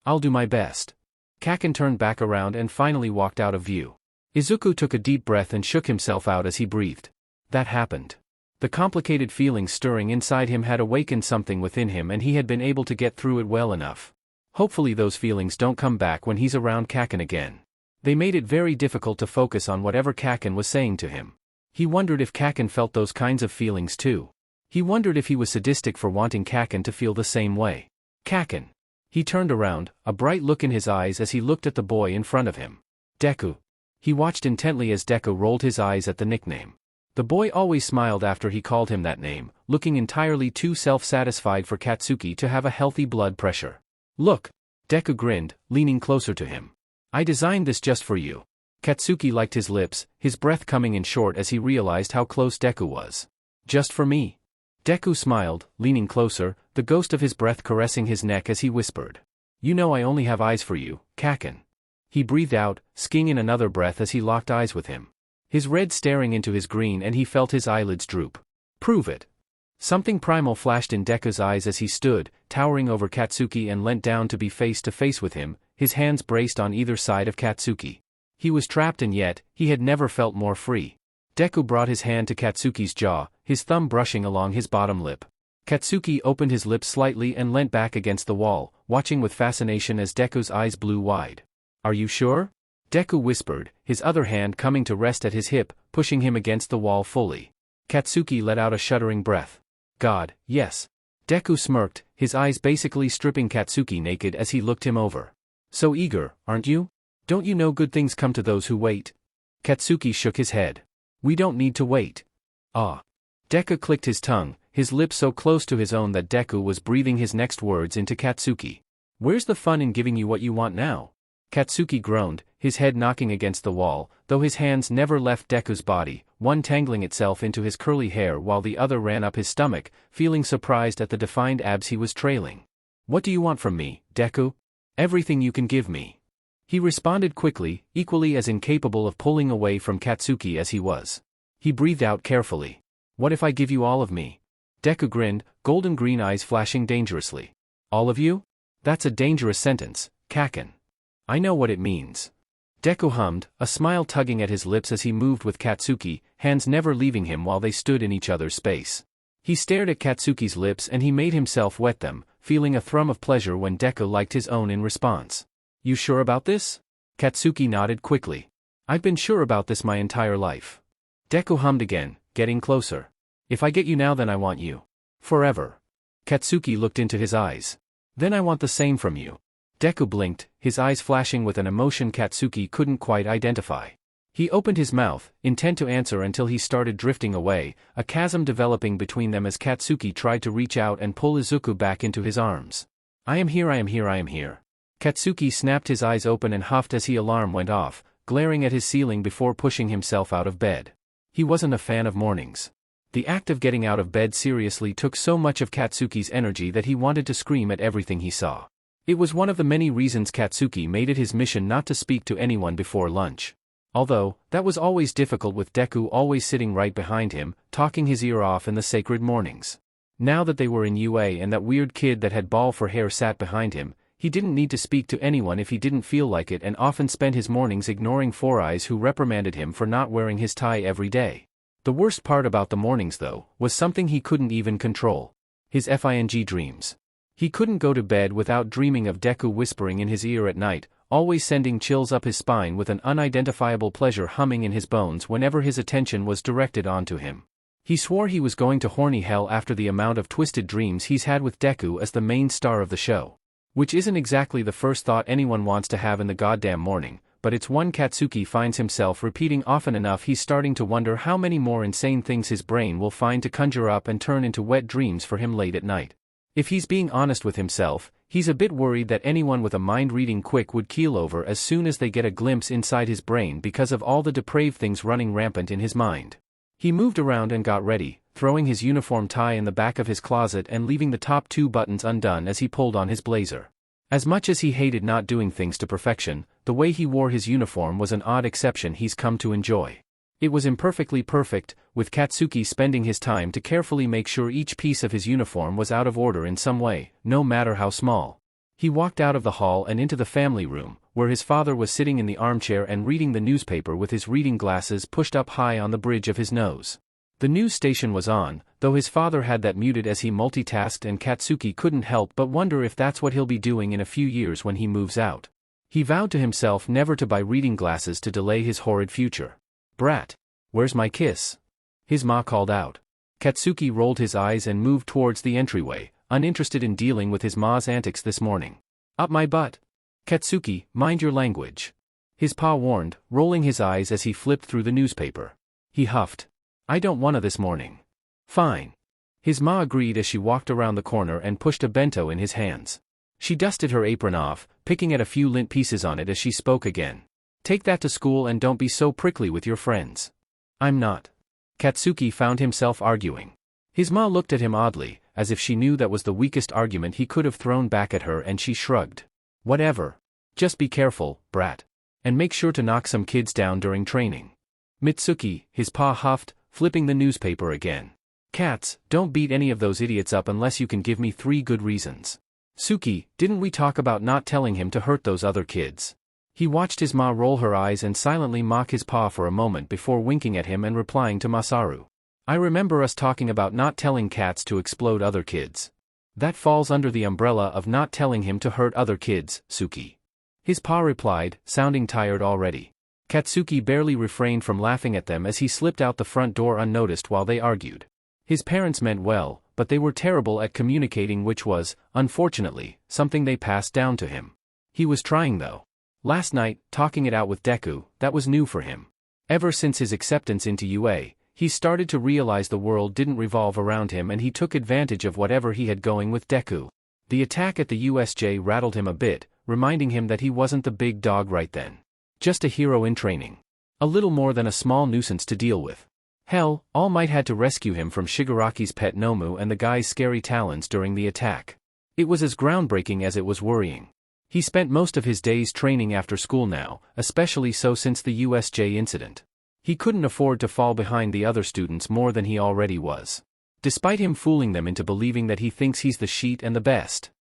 I'll do my best. Kaken turned back around and finally walked out of view. Izuku took a deep breath and shook himself out as he breathed. That happened. The complicated feelings stirring inside him had awakened something within him and he had been able to get through it well enough. Hopefully those feelings don't come back when he's around Kaken again. They made it very difficult to focus on whatever Kaken was saying to him. He wondered if Kaken felt those kinds of feelings too. He wondered if he was sadistic for wanting Kaken to feel the same way. Kaken. He turned around, a bright look in his eyes as he looked at the boy in front of him. Deku. He watched intently as Deku rolled his eyes at the nickname. The boy always smiled after he called him that name, looking entirely too self-satisfied for Katsuki to have a healthy blood pressure. Look. Deku grinned, leaning closer to him. I designed this just for you. Katsuki liked his lips, his breath coming in short as he realized how close Deku was. Just for me. Deku smiled, leaning closer, the ghost of his breath caressing his neck as he whispered. You know I only have eyes for you, Kaken. He breathed out, skiing in another breath as he locked eyes with him. His red staring into his green and he felt his eyelids droop. Prove it. Something primal flashed in Deku's eyes as he stood, towering over Katsuki and leant down to be face to face with him, his hands braced on either side of Katsuki. He was trapped and yet, he had never felt more free. Deku brought his hand to Katsuki's jaw, his thumb brushing along his bottom lip. Katsuki opened his lips slightly and leant back against the wall, watching with fascination as Deku's eyes blew wide. Are you sure? Deku whispered, his other hand coming to rest at his hip, pushing him against the wall fully. Katsuki let out a shuddering breath. God, yes. Deku smirked, his eyes basically stripping Katsuki naked as he looked him over. So eager, aren't you? Don't you know good things come to those who wait? Katsuki shook his head. We don't need to wait. Ah. Deku clicked his tongue, his lips so close to his own that Deku was breathing his next words into Katsuki. Where's the fun in giving you what you want now? Katsuki groaned, his head knocking against the wall, though his hands never left Deku's body, one tangling itself into his curly hair while the other ran up his stomach, feeling surprised at the defined abs he was trailing. What do you want from me, Deku? Everything you can give me. He responded quickly, equally as incapable of pulling away from Katsuki as he was. He breathed out carefully. What if I give you all of me? Deku grinned, golden green eyes flashing dangerously. All of you? That's a dangerous sentence, Kaken. I know what it means. Deku hummed, a smile tugging at his lips as he moved with Katsuki, hands never leaving him while they stood in each other's space. He stared at Katsuki's lips and he made himself wet them, feeling a thrum of pleasure when Deku liked his own in response. You sure about this? Katsuki nodded quickly. I've been sure about this my entire life. Deku hummed again, getting closer. If I get you now then I want you. Forever. Katsuki looked into his eyes. Then I want the same from you. Deku blinked, his eyes flashing with an emotion Katsuki couldn't quite identify. He opened his mouth, intent to answer until he started drifting away, a chasm developing between them as Katsuki tried to reach out and pull Izuku back into his arms. I am here, I am here, I am here. Katsuki snapped his eyes open and huffed as his alarm went off, glaring at his ceiling before pushing himself out of bed. He wasn't a fan of mornings. The act of getting out of bed seriously took so much of Katsuki's energy that he wanted to scream at everything he saw. It was one of the many reasons Katsuki made it his mission not to speak to anyone before lunch. Although, that was always difficult with Deku always sitting right behind him, talking his ear off in the sacred mornings. Now that they were in UA and that weird kid that had ball for hair sat behind him, he didn't need to speak to anyone if he didn't feel like it and often spent his mornings ignoring Four Eyes, who reprimanded him for not wearing his tie every day. The worst part about the mornings though, was something he couldn't even control. His FING dreams. He couldn't go to bed without dreaming of Deku whispering in his ear at night, always sending chills up his spine with an unidentifiable pleasure humming in his bones whenever his attention was directed onto him. He swore he was going to horny hell after the amount of twisted dreams he's had with Deku as the main star of the show. Which isn't exactly the first thought anyone wants to have in the goddamn morning, but it's one Katsuki finds himself repeating often enough he's starting to wonder how many more insane things his brain will find to conjure up and turn into wet dreams for him late at night. If he's being honest with himself, he's a bit worried that anyone with a mind reading quick would keel over as soon as they get a glimpse inside his brain because of all the depraved things running rampant in his mind. He moved around and got ready, throwing his uniform tie in the back of his closet and leaving the top 2 buttons undone as he pulled on his blazer. As much as he hated not doing things to perfection, the way he wore his uniform was an odd exception he's come to enjoy. It was imperfectly perfect, with Katsuki spending his time to carefully make sure each piece of his uniform was out of order in some way, no matter how small. He walked out of the hall and into the family room, where his father was sitting in the armchair and reading the newspaper with his reading glasses pushed up high on the bridge of his nose. The news station was on, though his father had that muted as he multitasked, and Katsuki couldn't help but wonder if that's what he'll be doing in a few years when he moves out. He vowed to himself never to buy reading glasses to delay his horrid future. "Brat, where's my kiss?" his ma called out. Katsuki rolled his eyes and moved towards the entryway, uninterested in dealing with his ma's antics this morning. "Up my butt. Katsuki, mind your language," his pa warned, rolling his eyes as he flipped through the newspaper. He huffed. "I don't wanna this morning." "Fine." His ma agreed as she walked around the corner and pushed a bento in his hands. She dusted her apron off, picking at a few lint pieces on it as she spoke again. "Take that to school and don't be so prickly with your friends." "I'm not." Katsuki found himself arguing. His ma looked at him oddly, as if she knew that was the weakest argument he could have thrown back at her, and she shrugged. "Whatever. Just be careful, brat. And make sure to knock some kids down during training." "Mitsuki," his pa huffed, flipping the newspaper again. "Cats, don't beat any of those idiots up unless you can give me 3 good reasons." "Suki, didn't we talk about not telling him to hurt those other kids?" He watched his ma roll her eyes and silently mock his pa for a moment before winking at him and replying to Masaru. "I remember us talking about not telling cats to explode other kids." "That falls under the umbrella of not telling him to hurt other kids, Suki," his pa replied, sounding tired already. Katsuki barely refrained from laughing at them as he slipped out the front door unnoticed while they argued. His parents meant well, but they were terrible at communicating, which was, unfortunately, something they passed down to him. He was trying though. Last night, talking it out with Deku, that was new for him. Ever since his acceptance into UA, he started to realize the world didn't revolve around him, and he took advantage of whatever he had going with Deku. The attack at the USJ rattled him a bit, reminding him that he wasn't the big dog right then. Just a hero in training. A little more than a small nuisance to deal with. Hell, All Might had to rescue him from Shigaraki's pet Nomu and the guy's scary talons during the attack. It was as groundbreaking as it was worrying. He spent most of his days training after school now, especially so since the USJ incident. He couldn't afford to fall behind the other students more than he already was. Despite him fooling them into believing that he thinks he's the shit and the best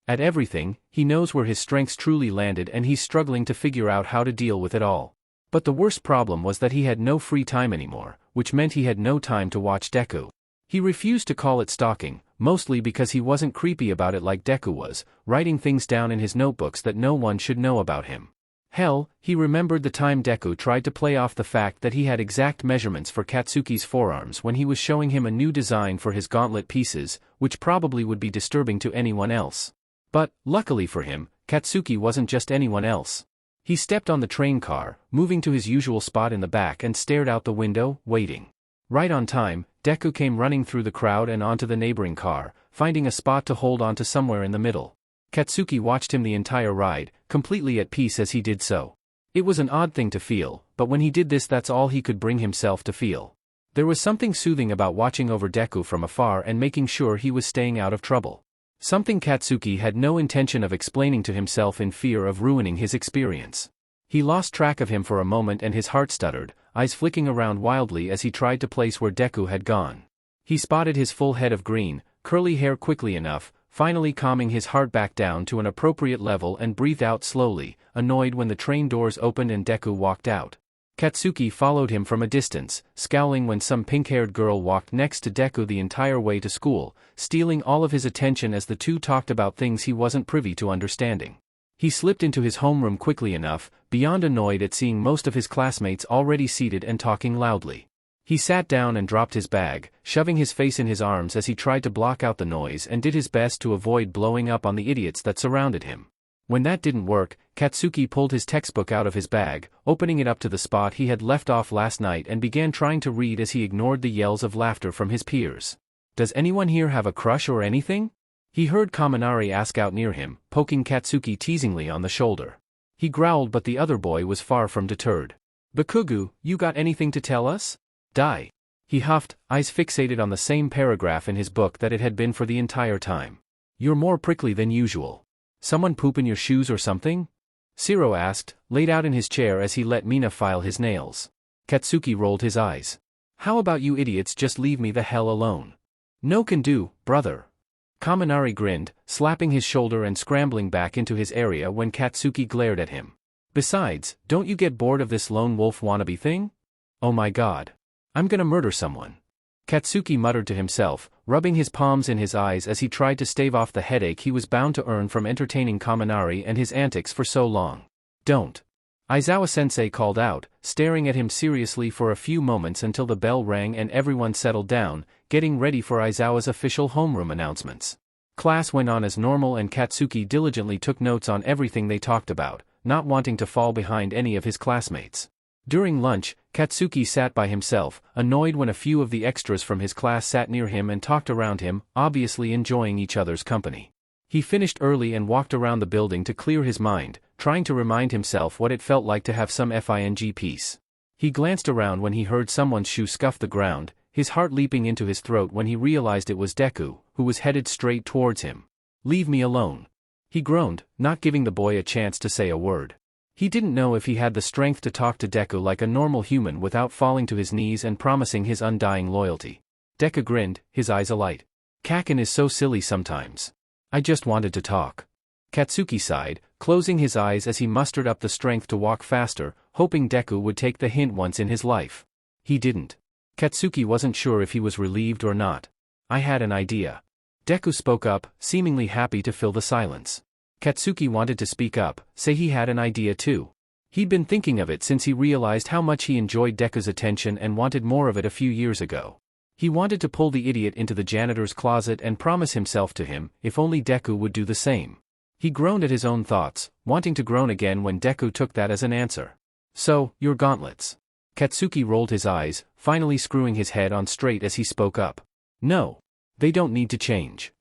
at everything, he knows where his strengths truly landed, and he's struggling to figure out how to deal with it all. But the worst problem was that he had no free time anymore, which meant he had no time to watch Deku. He refused to call it stalking, mostly because he wasn't creepy about it like Deku was, writing things down in his notebooks that no one should know about him. Hell, he remembered the time Deku tried to play off the fact that he had exact measurements for Katsuki's forearms when he was showing him a new design for his gauntlet pieces, which probably would be disturbing to anyone else. But, luckily for him, Katsuki wasn't just anyone else. He stepped on the train car, moving to his usual spot in the back, and stared out the window, waiting. Right on time, Deku came running through the crowd and onto the neighboring car, finding a spot to hold onto somewhere in the middle. Katsuki watched him the entire ride, completely at peace as he did so. It was an odd thing to feel, but when he did this, that's all he could bring himself to feel. There was something soothing about watching over Deku from afar and making sure he was staying out of trouble. Something Katsuki had no intention of explaining to himself in fear of ruining his experience. He lost track of him for a moment and his heart stuttered, eyes flicking around wildly as he tried to place where Deku had gone. He spotted his full head of green, curly hair quickly enough, finally calming his heart back down to an appropriate level and breathed out slowly, annoyed when the train doors opened and Deku walked out. Katsuki followed him from a distance, scowling when some pink-haired girl walked next to Deku the entire way to school, stealing all of his attention as the two talked about things he wasn't privy to understanding. He slipped into his homeroom quickly enough, beyond annoyed at seeing most of his classmates already seated and talking loudly. He sat down and dropped his bag, shoving his face in his arms as he tried to block out the noise and did his best to avoid blowing up on the idiots that surrounded him. When that didn't work, Katsuki pulled his textbook out of his bag, opening it up to the spot he had left off last night and began trying to read as he ignored the yells of laughter from his peers. "Does anyone here have a crush or anything?" He heard Kaminari ask out near him, poking Katsuki teasingly on the shoulder. He growled, but the other boy was far from deterred. "Bakugou, you got anything to tell us?" "Die." He huffed, eyes fixated on the same paragraph in his book that it had been for the entire time. "You're more prickly than usual. Someone poop in your shoes or something?" Shiro asked, laid out in his chair as he let Mina file his nails. Katsuki rolled his eyes. "How about you idiots just leave me the hell alone?" "No can do, brother." Kaminari grinned, slapping his shoulder and scrambling back into his area when Katsuki glared at him. "Besides, don't you get bored of this lone wolf wannabe thing? Oh my god. I'm gonna murder someone." Katsuki muttered to himself, rubbing his palms in his eyes as he tried to stave off the headache he was bound to earn from entertaining Kaminari and his antics for so long. "Don't." Aizawa-sensei called out, staring at him seriously for a few moments until the bell rang and everyone settled down, getting ready for Aizawa's official homeroom announcements. Class went on as normal and Katsuki diligently took notes on everything they talked about, not wanting to fall behind any of his classmates. During lunch, Katsuki sat by himself, annoyed when a few of the extras from his class sat near him and talked around him, obviously enjoying each other's company. He finished early and walked around the building to clear his mind, trying to remind himself what it felt like to have some fing peace. He glanced around when he heard someone's shoe scuff the ground, his heart leaping into his throat when he realized it was Deku, who was headed straight towards him. "Leave me alone." He groaned, not giving the boy a chance to say a word. He didn't know if he had the strength to talk to Deku like a normal human without falling to his knees and promising his undying loyalty. Deku grinned, his eyes alight. "Kaken is so silly sometimes. I just wanted to talk." Katsuki sighed, closing his eyes as he mustered up the strength to walk faster, hoping Deku would take the hint once in his life. He didn't. Katsuki wasn't sure if he was relieved or not. "I had an idea." Deku spoke up, seemingly happy to fill the silence. Katsuki wanted to speak up, say he had an idea too. He'd been thinking of it since he realized how much he enjoyed Deku's attention and wanted more of it a few years ago. He wanted to pull the idiot into the janitor's closet and promise himself to him, if only Deku would do the same. He groaned at his own thoughts, wanting to groan again when Deku took that as an answer. "So, your gauntlets." Katsuki rolled his eyes, finally screwing his head on straight as he spoke up. "No. They don't need to change."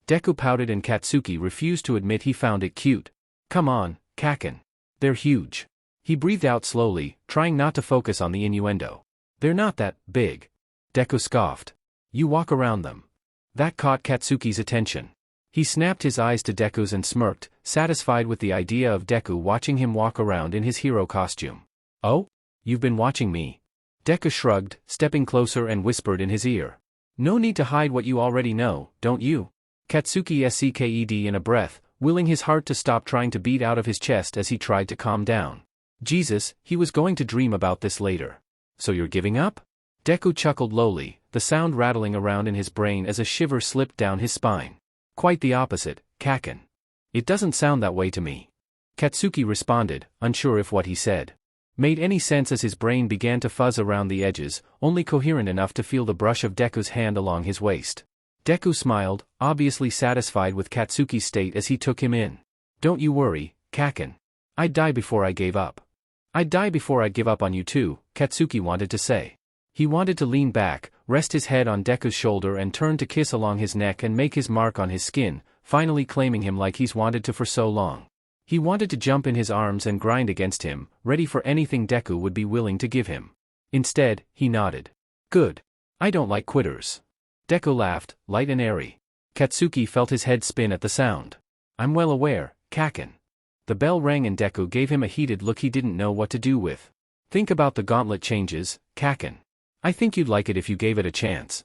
Deku pouted and Katsuki refused to admit he found it cute. "Come on, Kaken. They're huge." He breathed out slowly, trying not to focus on the innuendo. "They're not that big." Deku scoffed. "You walk around them." That caught Katsuki's attention. He snapped his eyes to Deku's and smirked, satisfied with the idea of Deku watching him walk around in his hero costume. "Oh? You've been watching me?" Deku shrugged, stepping closer and whispered in his ear. "No need to hide what you already know, don't you?" Katsuki sked in a breath, willing his heart to stop trying to beat out of his chest as he tried to calm down. Jesus, he was going to dream about this later. "So you're giving up?" Deku chuckled lowly, the sound rattling around in his brain as a shiver slipped down his spine. "Quite the opposite, Kaken. It doesn't sound that way to me." Katsuki responded, unsure if what he said made any sense as his brain began to fuzz around the edges, only coherent enough to feel the brush of Deku's hand along his waist. Deku smiled, obviously satisfied with Katsuki's state as he took him in. "Don't you worry, Kaken. I'd die before I gave up." "I'd die before I'd give up on you too," Katsuki wanted to say. He wanted to lean back, rest his head on Deku's shoulder and turn to kiss along his neck and make his mark on his skin, finally claiming him like he's wanted to for so long. He wanted to jump in his arms and grind against him, ready for anything Deku would be willing to give him. Instead, he nodded. "Good. I don't like quitters." Deku laughed, light and airy. Katsuki felt his head spin at the sound. I'm well aware, Kaken. The bell rang and Deku gave him a heated look he didn't know what to do with. Think about the gauntlet changes, Kaken. I think you'd like it if you gave it a chance.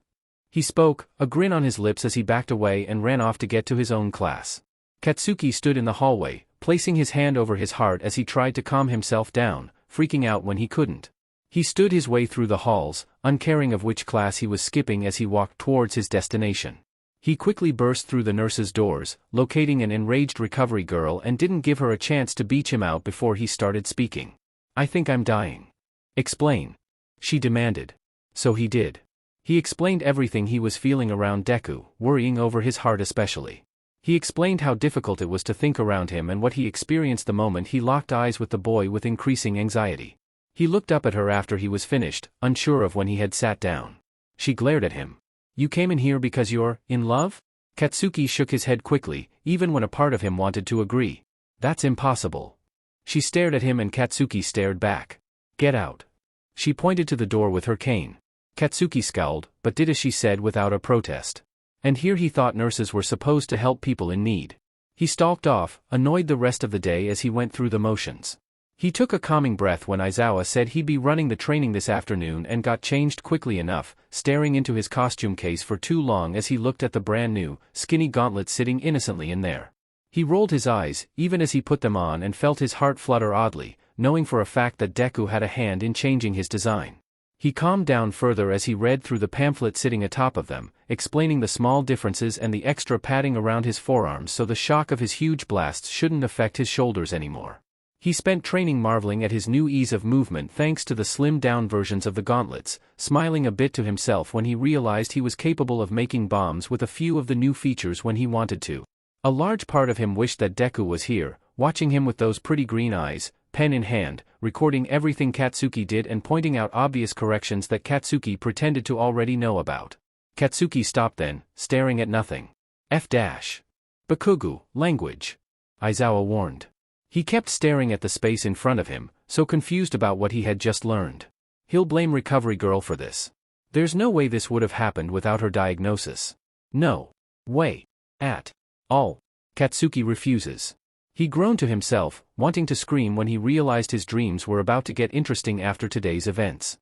He spoke, a grin on his lips as he backed away and ran off to get to his own class. Katsuki stood in the hallway, placing his hand over his heart as he tried to calm himself down, freaking out when he couldn't. He stood his way through the halls, uncaring of which class he was skipping as he walked towards his destination. He quickly burst through the nurse's doors, locating an enraged recovery girl and didn't give her a chance to beach him out before he started speaking. I think I'm dying. Explain. She demanded. So he did. He explained everything he was feeling around Deku, worrying over his heart especially. He explained how difficult it was to think around him and what he experienced the moment he locked eyes with the boy with increasing anxiety. He looked up at her after he was finished, unsure of when he had sat down. She glared at him. You came in here because you're in love? Katsuki shook his head quickly, even when a part of him wanted to agree. That's impossible. She stared at him and Katsuki stared back. Get out. She pointed to the door with her cane. Katsuki scowled, but did as she said without a protest. And here he thought nurses were supposed to help people in need. He stalked off, annoyed the rest of the day as he went through the motions. He took a calming breath when Aizawa said he'd be running the training this afternoon and got changed quickly enough, staring into his costume case for too long as he looked at the brand new, skinny gauntlet sitting innocently in there. He rolled his eyes, even as he put them on, and felt his heart flutter oddly, knowing for a fact that Deku had a hand in changing his design. He calmed down further as he read through the pamphlet sitting atop of them, explaining the small differences and the extra padding around his forearms so the shock of his huge blasts shouldn't affect his shoulders anymore. He spent training marveling at his new ease of movement thanks to the slimmed-down versions of the gauntlets, smiling a bit to himself when he realized he was capable of making bombs with a few of the new features when he wanted to. A large part of him wished that Deku was here, watching him with those pretty green eyes, pen in hand, recording everything Katsuki did and pointing out obvious corrections that Katsuki pretended to already know about. Katsuki stopped then, staring at nothing. Bakugou, language. Aizawa warned. He kept staring at the space in front of him, so confused about what he had just learned. He'll blame Recovery Girl for this. There's no way this would have happened without her diagnosis. No way. At all. Katsuki refuses. He groaned to himself, wanting to scream when he realized his dreams were about to get interesting after today's events.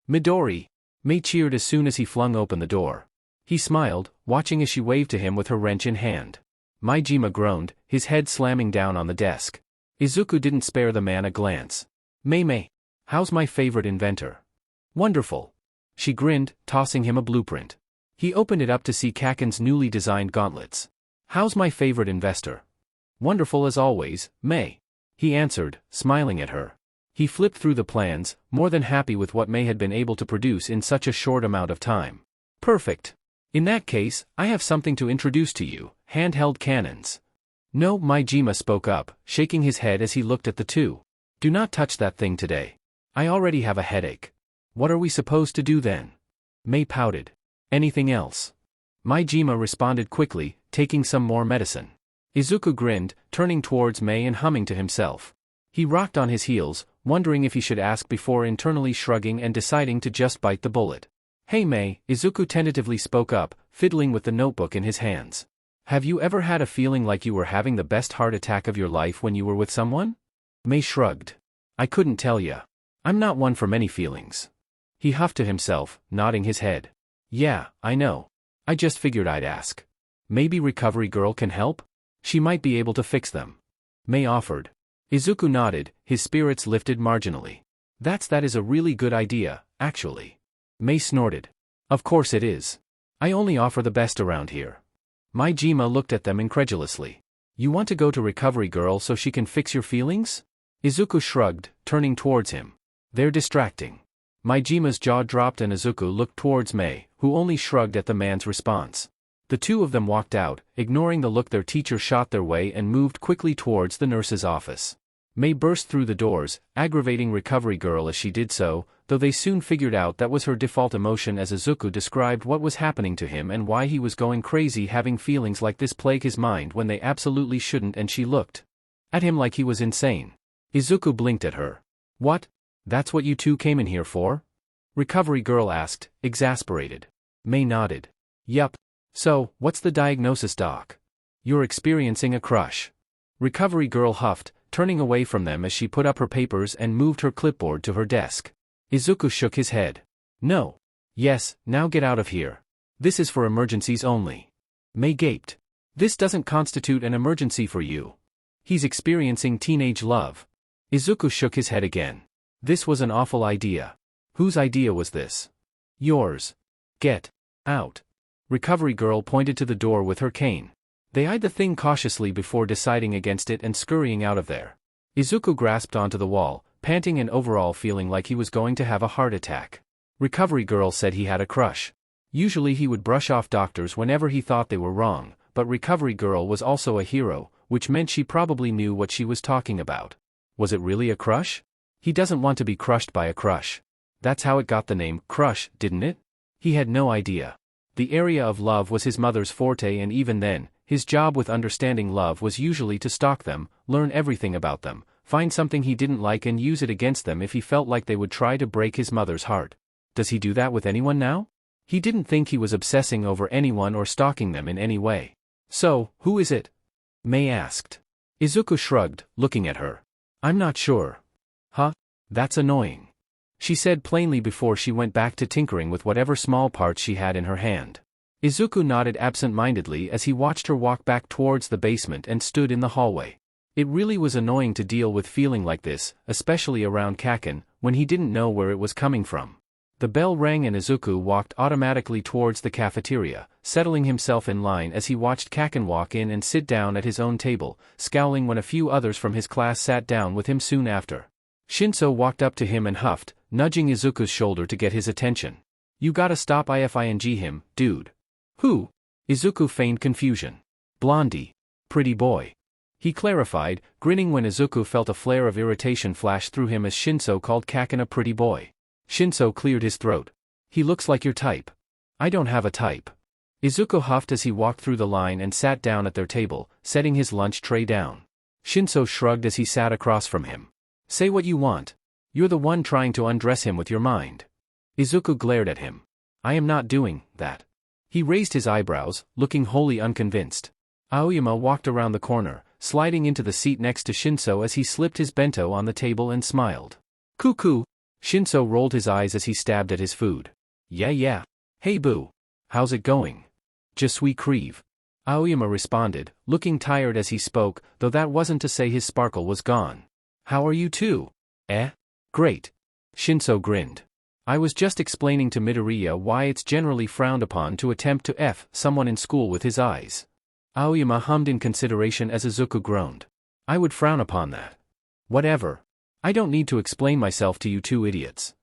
Midori. Mei cheered as soon as he flung open the door. He smiled, watching as she waved to him with her wrench in hand. Maijima groaned, his head slamming down on the desk. Izuku didn't spare the man a glance. Mei, how's my favorite inventor? Wonderful. She grinned, tossing him a blueprint. He opened it up to see Kaken's newly designed gauntlets. How's my favorite investor? Wonderful as always, Mei. He answered, smiling at her. He flipped through the plans, more than happy with what Mei had been able to produce in such a short amount of time. Perfect. In that case, I have something to introduce to you, handheld cannons. No, Maijima spoke up, shaking his head as he looked at the two. Do not touch that thing today. I already have a headache. What are we supposed to do then? Mei pouted. Anything else? Maijima responded quickly, taking some more medicine. Izuku grinned, turning towards Mei and humming to himself. He rocked on his heels, wondering if he should ask before internally shrugging and deciding to just bite the bullet. Hey Mei, Izuku tentatively spoke up, fiddling with the notebook in his hands. Have you ever had a feeling like you were having the best heart attack of your life when you were with someone? Mei shrugged. I couldn't tell ya. I'm not one for many feelings. He huffed to himself, nodding his head. Yeah, I know. I just figured I'd ask. Maybe Recovery Girl can help? She might be able to fix them. Mei offered. Izuku nodded, his spirits lifted marginally. That is a really good idea, actually. Mei snorted. Of course it is. I only offer the best around here. Maijima looked at them incredulously. You want to go to Recovery Girl so she can fix your feelings? Izuku shrugged, turning towards him. They're distracting. Maijima's jaw dropped and Izuku looked towards Mei, who only shrugged at the man's response. The two of them walked out, ignoring the look their teacher shot their way and moved quickly towards the nurse's office. Mei burst through the doors, aggravating Recovery Girl as she did so, though they soon figured out that was her default emotion as Izuku described what was happening to him and why he was going crazy having feelings like this plague his mind when they absolutely shouldn't, and she looked at him like he was insane. Izuku blinked at her. What? That's what you two came in here for? Recovery Girl asked, exasperated. Mei nodded. Yup. So, what's the diagnosis, doc? You're experiencing a crush. Recovery girl huffed, turning away from them as she put up her papers and moved her clipboard to her desk. Izuku shook his head. No. Yes, now get out of here. This is for emergencies only. Mei gaped. This doesn't constitute an emergency for you. He's experiencing teenage love. Izuku shook his head again. This was an awful idea. Whose idea was this? Yours. Get out. Recovery girl pointed to the door with her cane. They eyed the thing cautiously before deciding against it and scurrying out of there. Izuku grasped onto the wall, panting and overall feeling like he was going to have a heart attack. Recovery girl said he had a crush. Usually he would brush off doctors whenever he thought they were wrong, but Recovery girl was also a hero, which meant she probably knew what she was talking about. Was it really a crush? He doesn't want to be crushed by a crush. That's how it got the name Crush, didn't it? He had no idea. The area of love was his mother's forte, and even then, his job with understanding love was usually to stalk them, learn everything about them, find something he didn't like and use it against them if he felt like they would try to break his mother's heart. Does he do that with anyone now? He didn't think he was obsessing over anyone or stalking them in any way. So, who is it? Mei asked. Izuku shrugged, looking at her. I'm not sure. Huh? That's annoying. She said plainly before she went back to tinkering with whatever small parts she had in her hand. Izuku nodded absent-mindedly as he watched her walk back towards the basement and stood in the hallway. It really was annoying to deal with feeling like this, especially around Kaken, when he didn't know where it was coming from. The bell rang and Izuku walked automatically towards the cafeteria, settling himself in line as he watched Kaken walk in and sit down at his own table, scowling when a few others from his class sat down with him soon after. Shinso walked up to him and huffed, nudging Izuku's shoulder to get his attention. You gotta stop ifing him, dude. Who? Izuku feigned confusion. Blondie. Pretty boy. He clarified, grinning when Izuku felt a flare of irritation flash through him as Shinso called Kaken a pretty boy. Shinso cleared his throat. He looks like your type. I don't have a type. Izuku huffed as he walked through the line and sat down at their table, setting his lunch tray down. Shinso shrugged as he sat across from him. Say what you want. You're the one trying to undress him with your mind. Izuku glared at him. I am not doing that. He raised his eyebrows, looking wholly unconvinced. Aoyama walked around the corner, sliding into the seat next to Shinso as he slipped his bento on the table and smiled. Cuckoo! Shinso rolled his eyes as he stabbed at his food. Yeah. Hey boo. How's it going? Je suis crève. Aoyama responded, looking tired as he spoke, though that wasn't to say his sparkle was gone. How are you too? Great. Shinso grinned. I was just explaining to Midoriya why it's generally frowned upon to attempt to F someone in school with his eyes. Aoyama hummed in consideration as Izuku groaned. I would frown upon that. Whatever. I don't need to explain myself to you two idiots.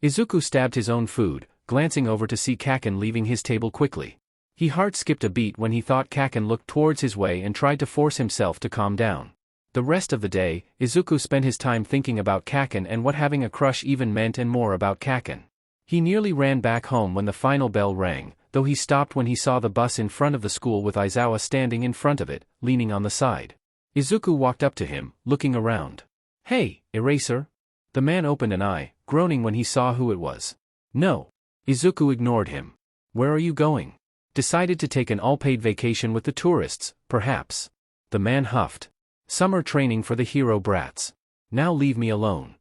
Izuku stabbed his own food, glancing over to see Kaken leaving his table quickly. He heart skipped a beat when he thought Kaken looked towards his way and tried to force himself to calm down. The rest of the day, Izuku spent his time thinking about Kaken and what having a crush even meant and more about Kaken. He nearly ran back home when the final bell rang, though he stopped when he saw the bus in front of the school with Aizawa standing in front of it, leaning on the side. Izuku walked up to him, looking around. Hey, Eraser? The man opened an eye, groaning when he saw who it was. No. Izuku ignored him. Where are you going? Decided to take an all-paid vacation with the tourists, perhaps. The man huffed. Summer training for the hero brats. Now leave me alone.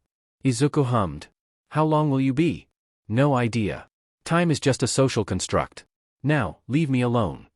Izuku hummed. How long will you be? No idea. Time is just a social construct. Now, leave me alone.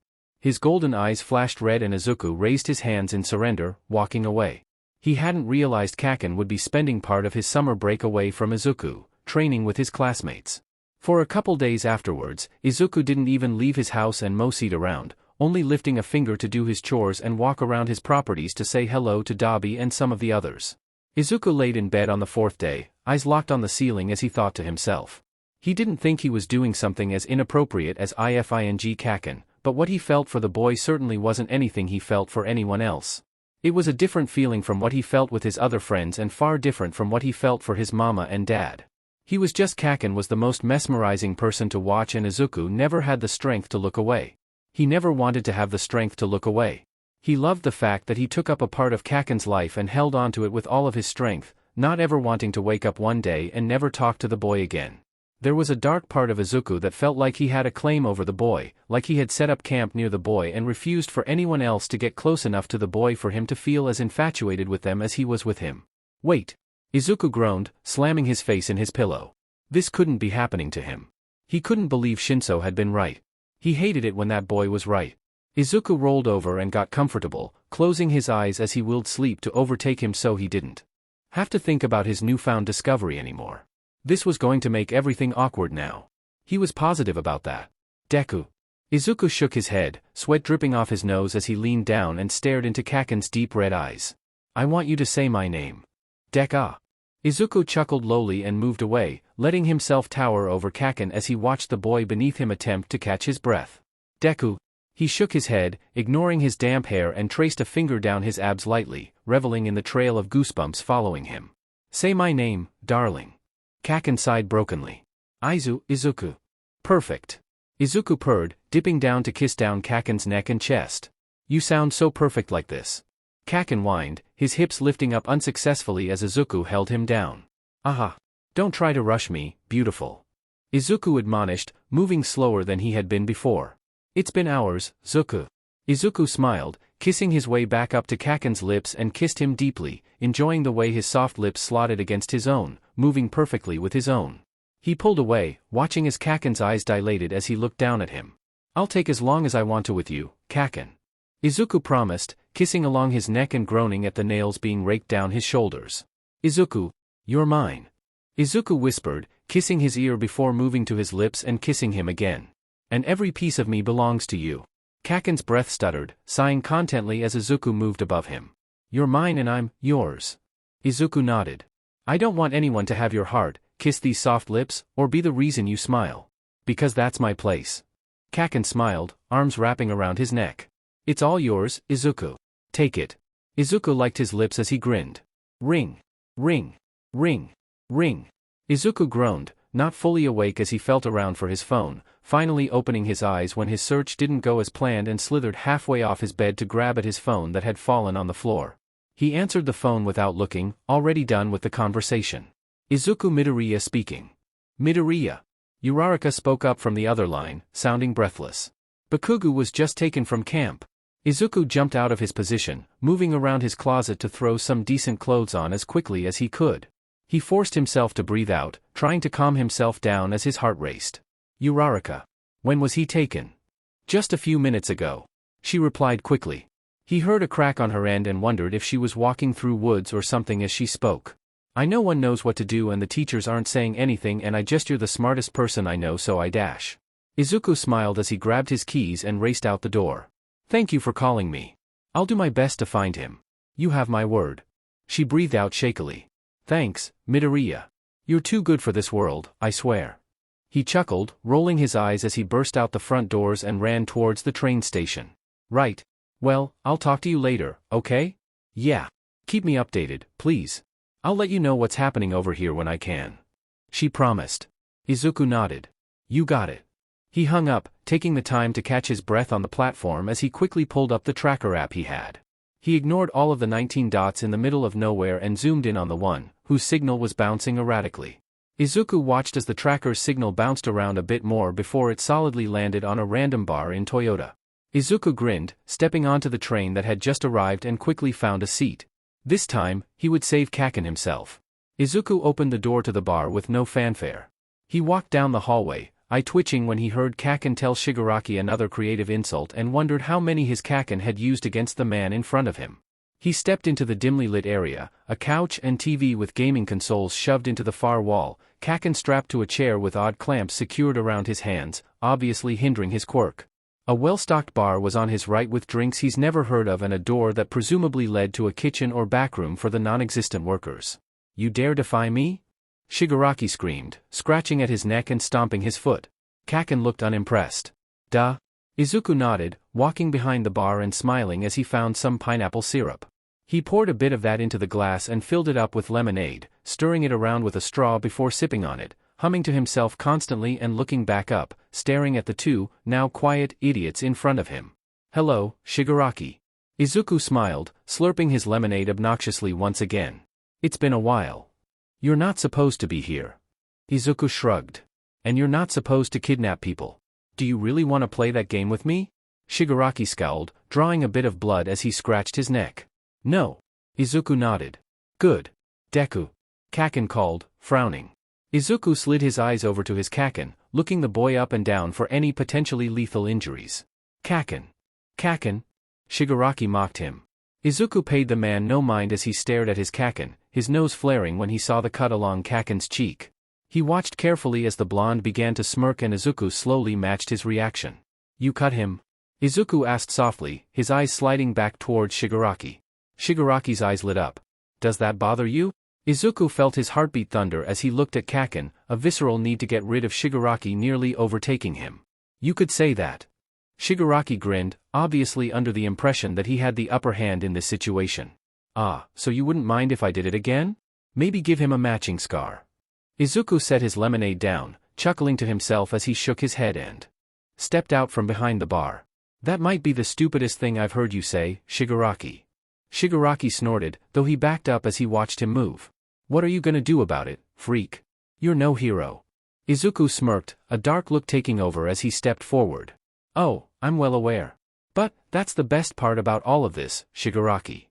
His golden eyes flashed red and Izuku raised his hands in surrender, walking away. He hadn't realized Kaken would be spending part of his summer break away from Izuku, training with his classmates. For a couple days afterwards, Izuku didn't even leave his house and mow-seed around, only lifting a finger to do his chores and walk around his properties to say hello to Dabi and some of the others. Izuku laid in bed on the fourth day, eyes locked on the ceiling as he thought to himself. He didn't think he was doing something as inappropriate as ifing Kaken, but what he felt for the boy certainly wasn't anything he felt for anyone else. It was a different feeling from what he felt with his other friends and far different from what he felt for his mama and dad. He was just Kaken was the most mesmerizing person to watch and Izuku never had the strength to look away. He never wanted to have the strength to look away. He loved the fact that he took up a part of Kaken's life and held on to it with all of his strength, not ever wanting to wake up one day and never talk to the boy again. There was a dark part of Izuku that felt like he had a claim over the boy, like he had set up camp near the boy and refused for anyone else to get close enough to the boy for him to feel as infatuated with them as he was with him. Wait! Izuku groaned, slamming his face in his pillow. This couldn't be happening to him. He couldn't believe Shinso had been right. He hated it when that boy was right. Izuku rolled over and got comfortable, closing his eyes as he willed sleep to overtake him so he didn't have to think about his newfound discovery anymore. This was going to make everything awkward now. He was positive about that. Deku. Izuku shook his head, sweat dripping off his nose as he leaned down and stared into Kaken's deep red eyes. I want you to say my name. Deka. Izuku chuckled lowly and moved away, letting himself tower over Kaken as he watched the boy beneath him attempt to catch his breath. Deku. He shook his head, ignoring his damp hair and traced a finger down his abs lightly, reveling in the trail of goosebumps following him. Say my name, darling. Kaken sighed brokenly. Izuku. Perfect. Izuku purred, dipping down to kiss down Kaken's neck and chest. You sound so perfect like this. Kaken whined, his hips lifting up unsuccessfully as Izuku held him down. Aha. Don't try to rush me, beautiful. Izuku admonished, moving slower than he had been before. It's been hours, Zuku. Izuku smiled, kissing his way back up to Kaken's lips and kissed him deeply, enjoying the way his soft lips slotted against his own, moving perfectly with his own. He pulled away, watching as Kaken's eyes dilated as he looked down at him. I'll take as long as I want to with you, Kaken. Izuku promised, kissing along his neck and groaning at the nails being raked down his shoulders. Izuku, you're mine. Izuku whispered, kissing his ear before moving to his lips and kissing him again. And every piece of me belongs to you. Kaken's breath stuttered, sighing contently as Izuku moved above him. You're mine and I'm yours. Izuku nodded. I don't want anyone to have your heart, kiss these soft lips, or be the reason you smile. Because that's my place. Kaken smiled, arms wrapping around his neck. It's all yours, Izuku. Take it. Izuku liked his lips as he grinned. Ring. Ring. Ring. Ring. Izuku groaned, not fully awake as he felt around for his phone, finally opening his eyes when his search didn't go as planned and slithered halfway off his bed to grab at his phone that had fallen on the floor. He answered the phone without looking, already done with the conversation. Izuku Midoriya speaking. Midoriya. Uraraka spoke up from the other line, sounding breathless. Bakugou was just taken from camp. Izuku jumped out of his position, moving around his closet to throw some decent clothes on as quickly as he could. He forced himself to breathe out, trying to calm himself down as his heart raced. Uraraka. When was he taken? Just a few minutes ago. She replied quickly. He heard a crack on her end and wondered if she was walking through woods or something as she spoke. I know one knows what to do and the teachers aren't saying anything and you're the smartest person I know so I dash. Izuku smiled as he grabbed his keys and raced out the door. Thank you for calling me. I'll do my best to find him. You have my word. She breathed out shakily. Thanks, Midoriya. You're too good for this world, I swear. He chuckled, rolling his eyes as he burst out the front doors and ran towards the train station. Right. Well, I'll talk to you later, okay? Yeah. Keep me updated, please. I'll let you know what's happening over here when I can. She promised. Izuku nodded. You got it. He hung up, taking the time to catch his breath on the platform as he quickly pulled up the tracker app he had. He ignored all of the 19 dots in the middle of nowhere and zoomed in on the one, whose signal was bouncing erratically. Izuku watched as the tracker's signal bounced around a bit more before it solidly landed on a random bar in Toyota. Izuku grinned, stepping onto the train that had just arrived and quickly found a seat. This time, he would save Kaken himself. Izuku opened the door to the bar with no fanfare. He walked down the hallway, eye twitching when he heard Kaken tell Shigaraki another creative insult and wondered how many his Kaken had used against the man in front of him. He stepped into the dimly lit area, a couch and TV with gaming consoles shoved into the far wall, Kaken strapped to a chair with odd clamps secured around his hands, obviously hindering his quirk. A well-stocked bar was on his right with drinks he's never heard of and a door that presumably led to a kitchen or backroom for the non-existent workers. You dare defy me? Shigaraki screamed, scratching at his neck and stomping his foot. Kaken looked unimpressed. Duh. Izuku nodded, walking behind the bar and smiling as he found some pineapple syrup. He poured a bit of that into the glass and filled it up with lemonade, stirring it around with a straw before sipping on it, humming to himself constantly and looking back up, staring at the two, now quiet, idiots in front of him. Hello, Shigaraki. Izuku smiled, slurping his lemonade obnoxiously once again. It's been a while. You're not supposed to be here. Izuku shrugged. And you're not supposed to kidnap people. Do you really want to play that game with me? Shigaraki scowled, drawing a bit of blood as he scratched his neck. No. Izuku nodded. Good. Deku. Kaken called, frowning. Izuku slid his eyes over to his Kaken, looking the boy up and down for any potentially lethal injuries. Kaken. Kaken? Shigaraki mocked him. Izuku paid the man no mind as he stared at his Kaken, his nose flaring when he saw the cut along Kaken's cheek. He watched carefully as the blonde began to smirk and Izuku slowly matched his reaction. You cut him? Izuku asked softly, his eyes sliding back towards Shigaraki. Shigaraki's eyes lit up. Does that bother you? Izuku felt his heartbeat thunder as he looked at Kaken, a visceral need to get rid of Shigaraki nearly overtaking him. You could say that. Shigaraki grinned, obviously under the impression that he had the upper hand in this situation. Ah, so you wouldn't mind if I did it again? Maybe give him a matching scar. Izuku set his lemonade down, chuckling to himself as he shook his head and stepped out from behind the bar. That might be the stupidest thing I've heard you say, Shigaraki. Shigaraki snorted, though he backed up as he watched him move. What are you gonna do about it, freak? You're no hero. Izuku smirked, a dark look taking over as he stepped forward. Oh, I'm well aware. But, that's the best part about all of this, Shigaraki.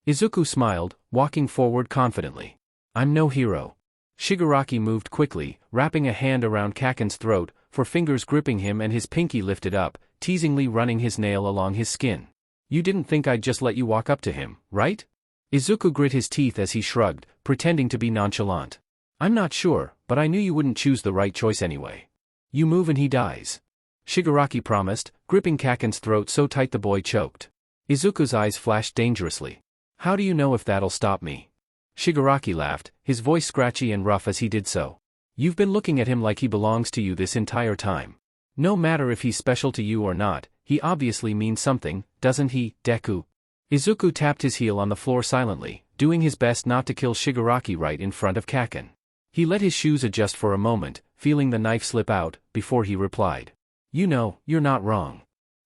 Izuku smiled, walking forward confidently. I'm no hero. Shigaraki moved quickly, wrapping a hand around Kaken's throat, for fingers gripping him and his pinky lifted up, teasingly running his nail along his skin. You didn't think I'd just let you walk up to him, right? Izuku grit his teeth as he shrugged, pretending to be nonchalant. I'm not sure, but I knew you wouldn't choose the right choice anyway. You move and he dies. Shigaraki promised, gripping Kaken's throat so tight the boy choked. Izuku's eyes flashed dangerously. How do you know if that'll stop me? Shigaraki laughed, his voice scratchy and rough as he did so. You've been looking at him like he belongs to you this entire time. No matter if he's special to you or not, he obviously means something, doesn't he, Deku? Izuku tapped his heel on the floor silently, doing his best not to kill Shigaraki right in front of Kaken. He let his shoes adjust for a moment, feeling the knife slip out, before he replied. You know, you're not wrong.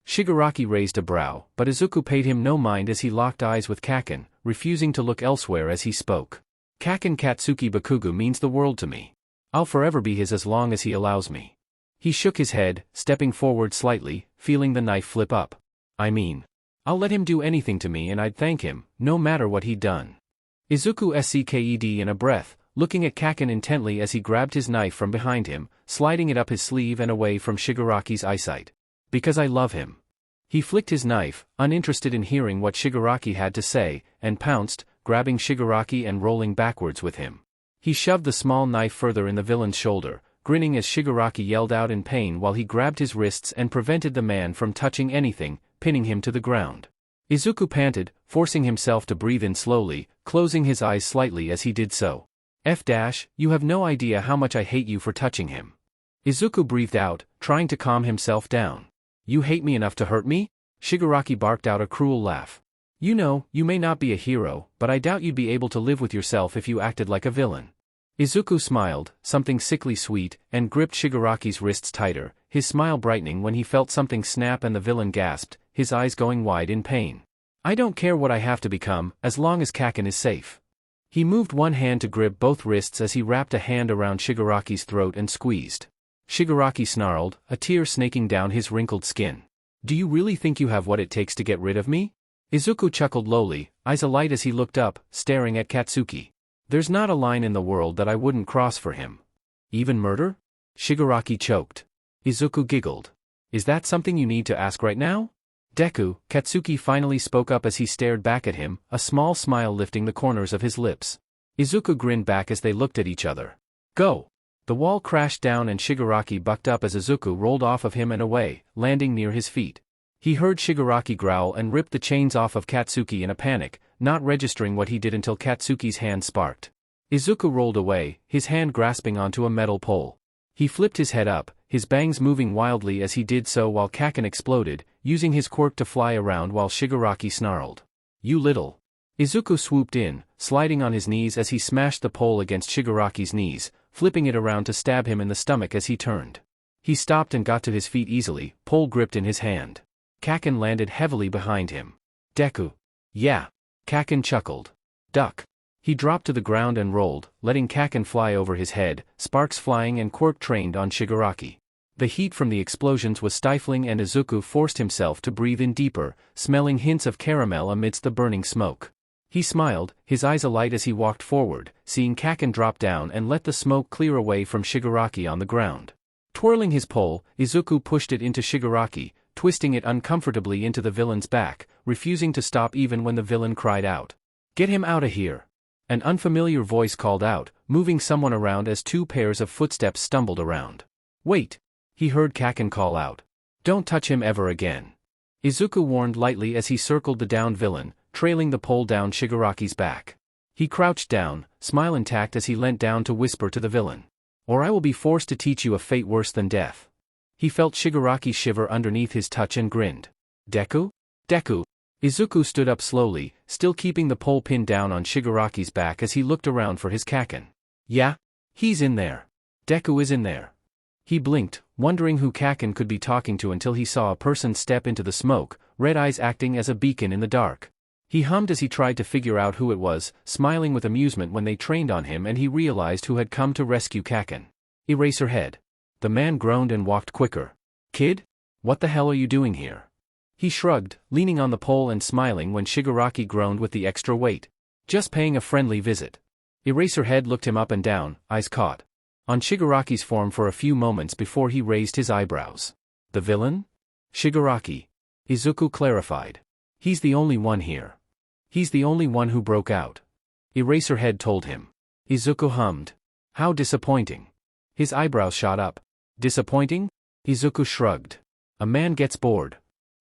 Shigaraki raised a brow, but Izuku paid him no mind as he locked eyes with Kaken, refusing to look elsewhere as he spoke. Kaken Katsuki Bakugou means the world to me. I'll forever be his as long as he allows me. He shook his head, stepping forward slightly, feeling the knife flip up. I mean, I'll let him do anything to me and I'd thank him, no matter what he'd done. Izuku sked in a breath, looking at Kaken intently as he grabbed his knife from behind him, sliding it up his sleeve and away from Shigaraki's eyesight. Because I love him. He flicked his knife, uninterested in hearing what Shigaraki had to say, and pounced, grabbing Shigaraki and rolling backwards with him. He shoved the small knife further in the villain's shoulder, grinning as Shigaraki yelled out in pain while he grabbed his wrists and prevented the man from touching anything, pinning him to the ground. Izuku panted, forcing himself to breathe in slowly, closing his eyes slightly as he did so. You have no idea how much I hate you for touching him. Izuku breathed out, trying to calm himself down. You hate me enough to hurt me? Shigaraki barked out a cruel laugh. You know, you may not be a hero, but I doubt you'd be able to live with yourself if you acted like a villain. Izuku smiled, something sickly sweet, and gripped Shigaraki's wrists tighter, his smile brightening when he felt something snap and the villain gasped, his eyes going wide in pain. I don't care what I have to become, as long as Kaken is safe. He moved one hand to grip both wrists as he wrapped a hand around Shigaraki's throat and squeezed. Shigaraki snarled, a tear snaking down his wrinkled skin. Do you really think you have what it takes to get rid of me? Izuku chuckled lowly, eyes alight as he looked up, staring at Katsuki. There's not a line in the world that I wouldn't cross for him. Even murder? Shigaraki choked. Izuku giggled. Is that something you need to ask right now? Deku, Katsuki finally spoke up as he stared back at him, a small smile lifting the corners of his lips. Izuku grinned back as they looked at each other. Go! The wall crashed down and Shigaraki bucked up as Izuku rolled off of him and away, landing near his feet. He heard Shigaraki growl and ripped the chains off of Katsuki in a panic, not registering what he did until Katsuki's hand sparked. Izuku rolled away, his hand grasping onto a metal pole. He flipped his head up, his bangs moving wildly as he did so while Kaken exploded, using his quirk to fly around while Shigaraki snarled. You little. Izuku swooped in, sliding on his knees as he smashed the pole against Shigaraki's knees, flipping it around to stab him in the stomach as he turned. He stopped and got to his feet easily, pole gripped in his hand. Kaken landed heavily behind him. Deku. Yeah. Kaken chuckled. Duck. He dropped to the ground and rolled, letting Kaken fly over his head, sparks flying and Quirk trained on Shigaraki. The heat from the explosions was stifling and Izuku forced himself to breathe in deeper, smelling hints of caramel amidst the burning smoke. He smiled, his eyes alight as he walked forward, seeing Kaken drop down and let the smoke clear away from Shigaraki on the ground. Twirling his pole, Izuku pushed it into Shigaraki, twisting it uncomfortably into the villain's back, refusing to stop even when the villain cried out. "Get him out of here!" An unfamiliar voice called out, moving someone around as two pairs of footsteps stumbled around. "Wait!" He heard Kaken call out. "Don't touch him ever again." Izuku warned lightly as he circled the downed villain, trailing the pole down Shigaraki's back. He crouched down, smile intact as he leant down to whisper to the villain. "Or I will be forced to teach you a fate worse than death." He felt Shigaraki shiver underneath his touch and grinned. "Deku? Deku!" Izuku stood up slowly, still keeping the pole pinned down on Shigaraki's back as he looked around for his Kaken. "Yeah? He's in there. Deku is in there." He blinked, wondering who Kaken could be talking to until he saw a person step into the smoke, red eyes acting as a beacon in the dark. He hummed as he tried to figure out who it was, smiling with amusement when they trained on him and he realized who had come to rescue Kaken. Eraserhead. The man groaned and walked quicker. "Kid? What the hell are you doing here?" He shrugged, leaning on the pole and smiling when Shigaraki groaned with the extra weight. "Just paying a friendly visit." Eraserhead looked him up and down, eyes caught on Shigaraki's form for a few moments before he raised his eyebrows. "The villain?" "Shigaraki." Izuku clarified. "He's the only one here. He's the only one who broke out." Eraserhead told him. Izuku hummed. "How disappointing." His eyebrows shot up. "Disappointing?" Izuku shrugged. "A man gets bored."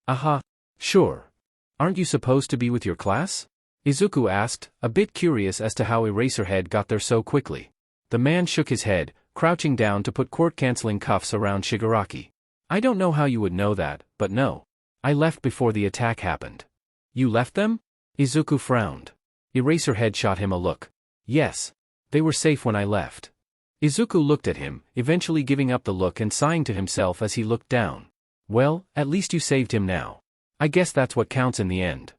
"Aha. Sure. Aren't you supposed to be with your class?" Izuku asked, a bit curious as to how Eraserhead got there so quickly. The man shook his head, crouching down to put cord-canceling cuffs around Shigaraki. "I don't know how you would know that, but no. I left before the attack happened." "You left them?" Izuku frowned. Eraserhead shot him a look. "Yes. They were safe when I left." Izuku looked at him, eventually giving up the look and sighing to himself as he looked down. "Well, at least you saved him now. I guess that's what counts in the end."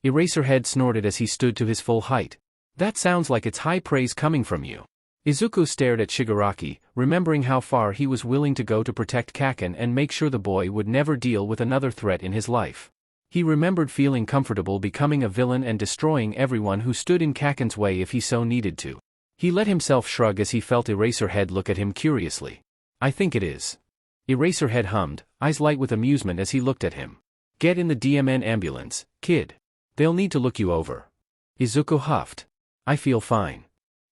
Eraserhead snorted as he stood to his full height. "That sounds like it's high praise coming from you." Izuku stared at Shigaraki, remembering how far he was willing to go to protect Kaken and make sure the boy would never deal with another threat in his life. He remembered feeling comfortable becoming a villain and destroying everyone who stood in Kaken's way if he so needed to. He let himself shrug as he felt Eraserhead look at him curiously. "I think it is." Eraserhead hummed, eyes light with amusement as he looked at him. "Get in the DMN ambulance, kid. They'll need to look you over." Izuku huffed. "I feel fine."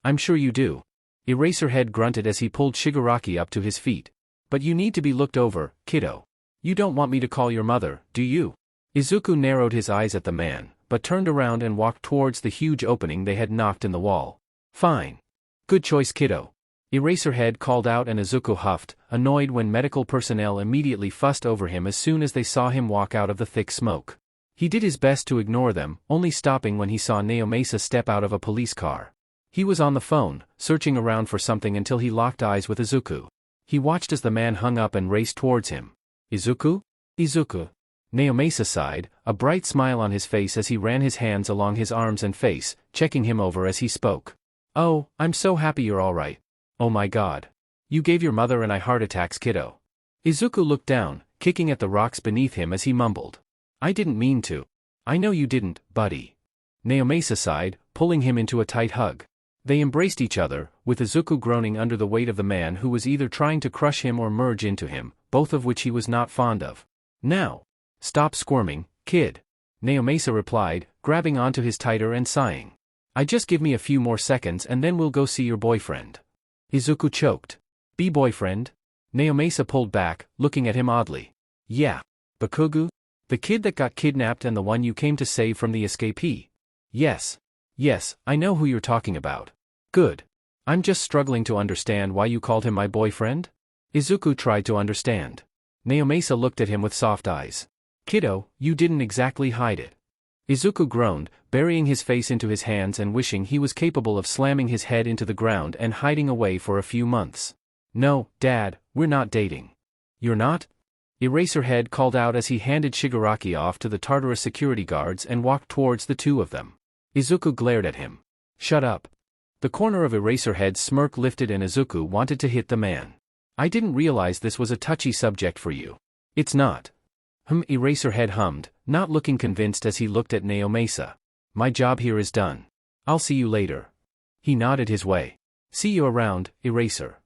"I'm sure you do." Eraserhead grunted as he pulled Shigaraki up to his feet. "But you need to be looked over, kiddo. You don't want me to call your mother, do you?" Izuku narrowed his eyes at the man, but turned around and walked towards the huge opening they had knocked in the wall. "Fine. Good choice, kiddo." Eraserhead called out and Izuku huffed, annoyed when medical personnel immediately fussed over him as soon as they saw him walk out of the thick smoke. He did his best to ignore them, only stopping when he saw Naomasa step out of a police car. He was on the phone, searching around for something until he locked eyes with Izuku. He watched as the man hung up and raced towards him. "Izuku? Izuku?" Naomasa sighed, a bright smile on his face as he ran his hands along his arms and face, checking him over as he spoke. "Oh, I'm so happy you're all right. Oh my god. You gave your mother and I heart attacks, kiddo." Izuku looked down, kicking at the rocks beneath him as he mumbled. "I didn't mean to." "I know you didn't, buddy." Naomasa sighed, pulling him into a tight hug. They embraced each other, with Izuku groaning under the weight of the man who was either trying to crush him or merge into him, both of which he was not fond of. "Now. Stop squirming, kid." Naomasa replied, grabbing onto his tighter and sighing. Just give me a few more seconds and then we'll go see your boyfriend." Izuku choked. "Be boyfriend?" Naomasa pulled back, looking at him oddly. "Yeah. Bakugou? The kid that got kidnapped and the one you came to save from the escapee?" "Yes. Yes, I know who you're talking about." "Good. I'm just struggling to understand why you called him my boyfriend?" Izuku tried to understand. Naomasa looked at him with soft eyes. "Kiddo, you didn't exactly hide it." Izuku groaned, burying his face into his hands and wishing he was capable of slamming his head into the ground and hiding away for a few months. "No, Dad, we're not dating." "You're not?" Eraserhead called out as he handed Shigaraki off to the Tartarus security guards and walked towards the two of them. Izuku glared at him. Shut up. The corner of Eraserhead's smirk lifted and Izuku wanted to hit the man. I didn't realize this was a touchy subject for you. It's not. Eraserhead hummed, not looking convinced as he looked at Naomasa. My job here is done. I'll see you later. He nodded his way. See you around, Eraser.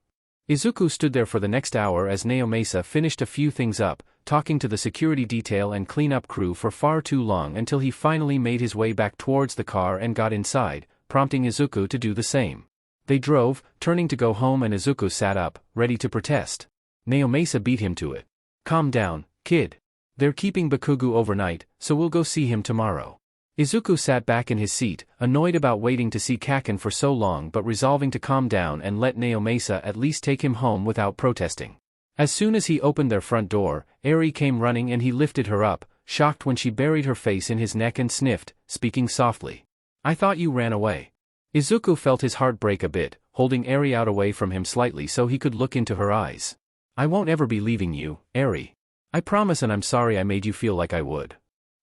Izuku stood there for the next hour as Naomasa finished a few things up, talking to the security detail and cleanup crew for far too long until he finally made his way back towards the car and got inside, prompting Izuku to do the same. They drove, turning to go home, and Izuku sat up, ready to protest. Naomasa beat him to it. Calm down, kid. They're keeping Bakugou overnight, so we'll go see him tomorrow. Izuku sat back in his seat, annoyed about waiting to see Kaken for so long but resolving to calm down and let Naomasa at least take him home without protesting. As soon as he opened their front door, Eri came running and he lifted her up, shocked when she buried her face in his neck and sniffed, speaking softly. I thought you ran away. Izuku felt his heart break a bit, holding Eri out away from him slightly so he could look into her eyes. I won't ever be leaving you, Eri. I promise, and I'm sorry I made you feel like I would.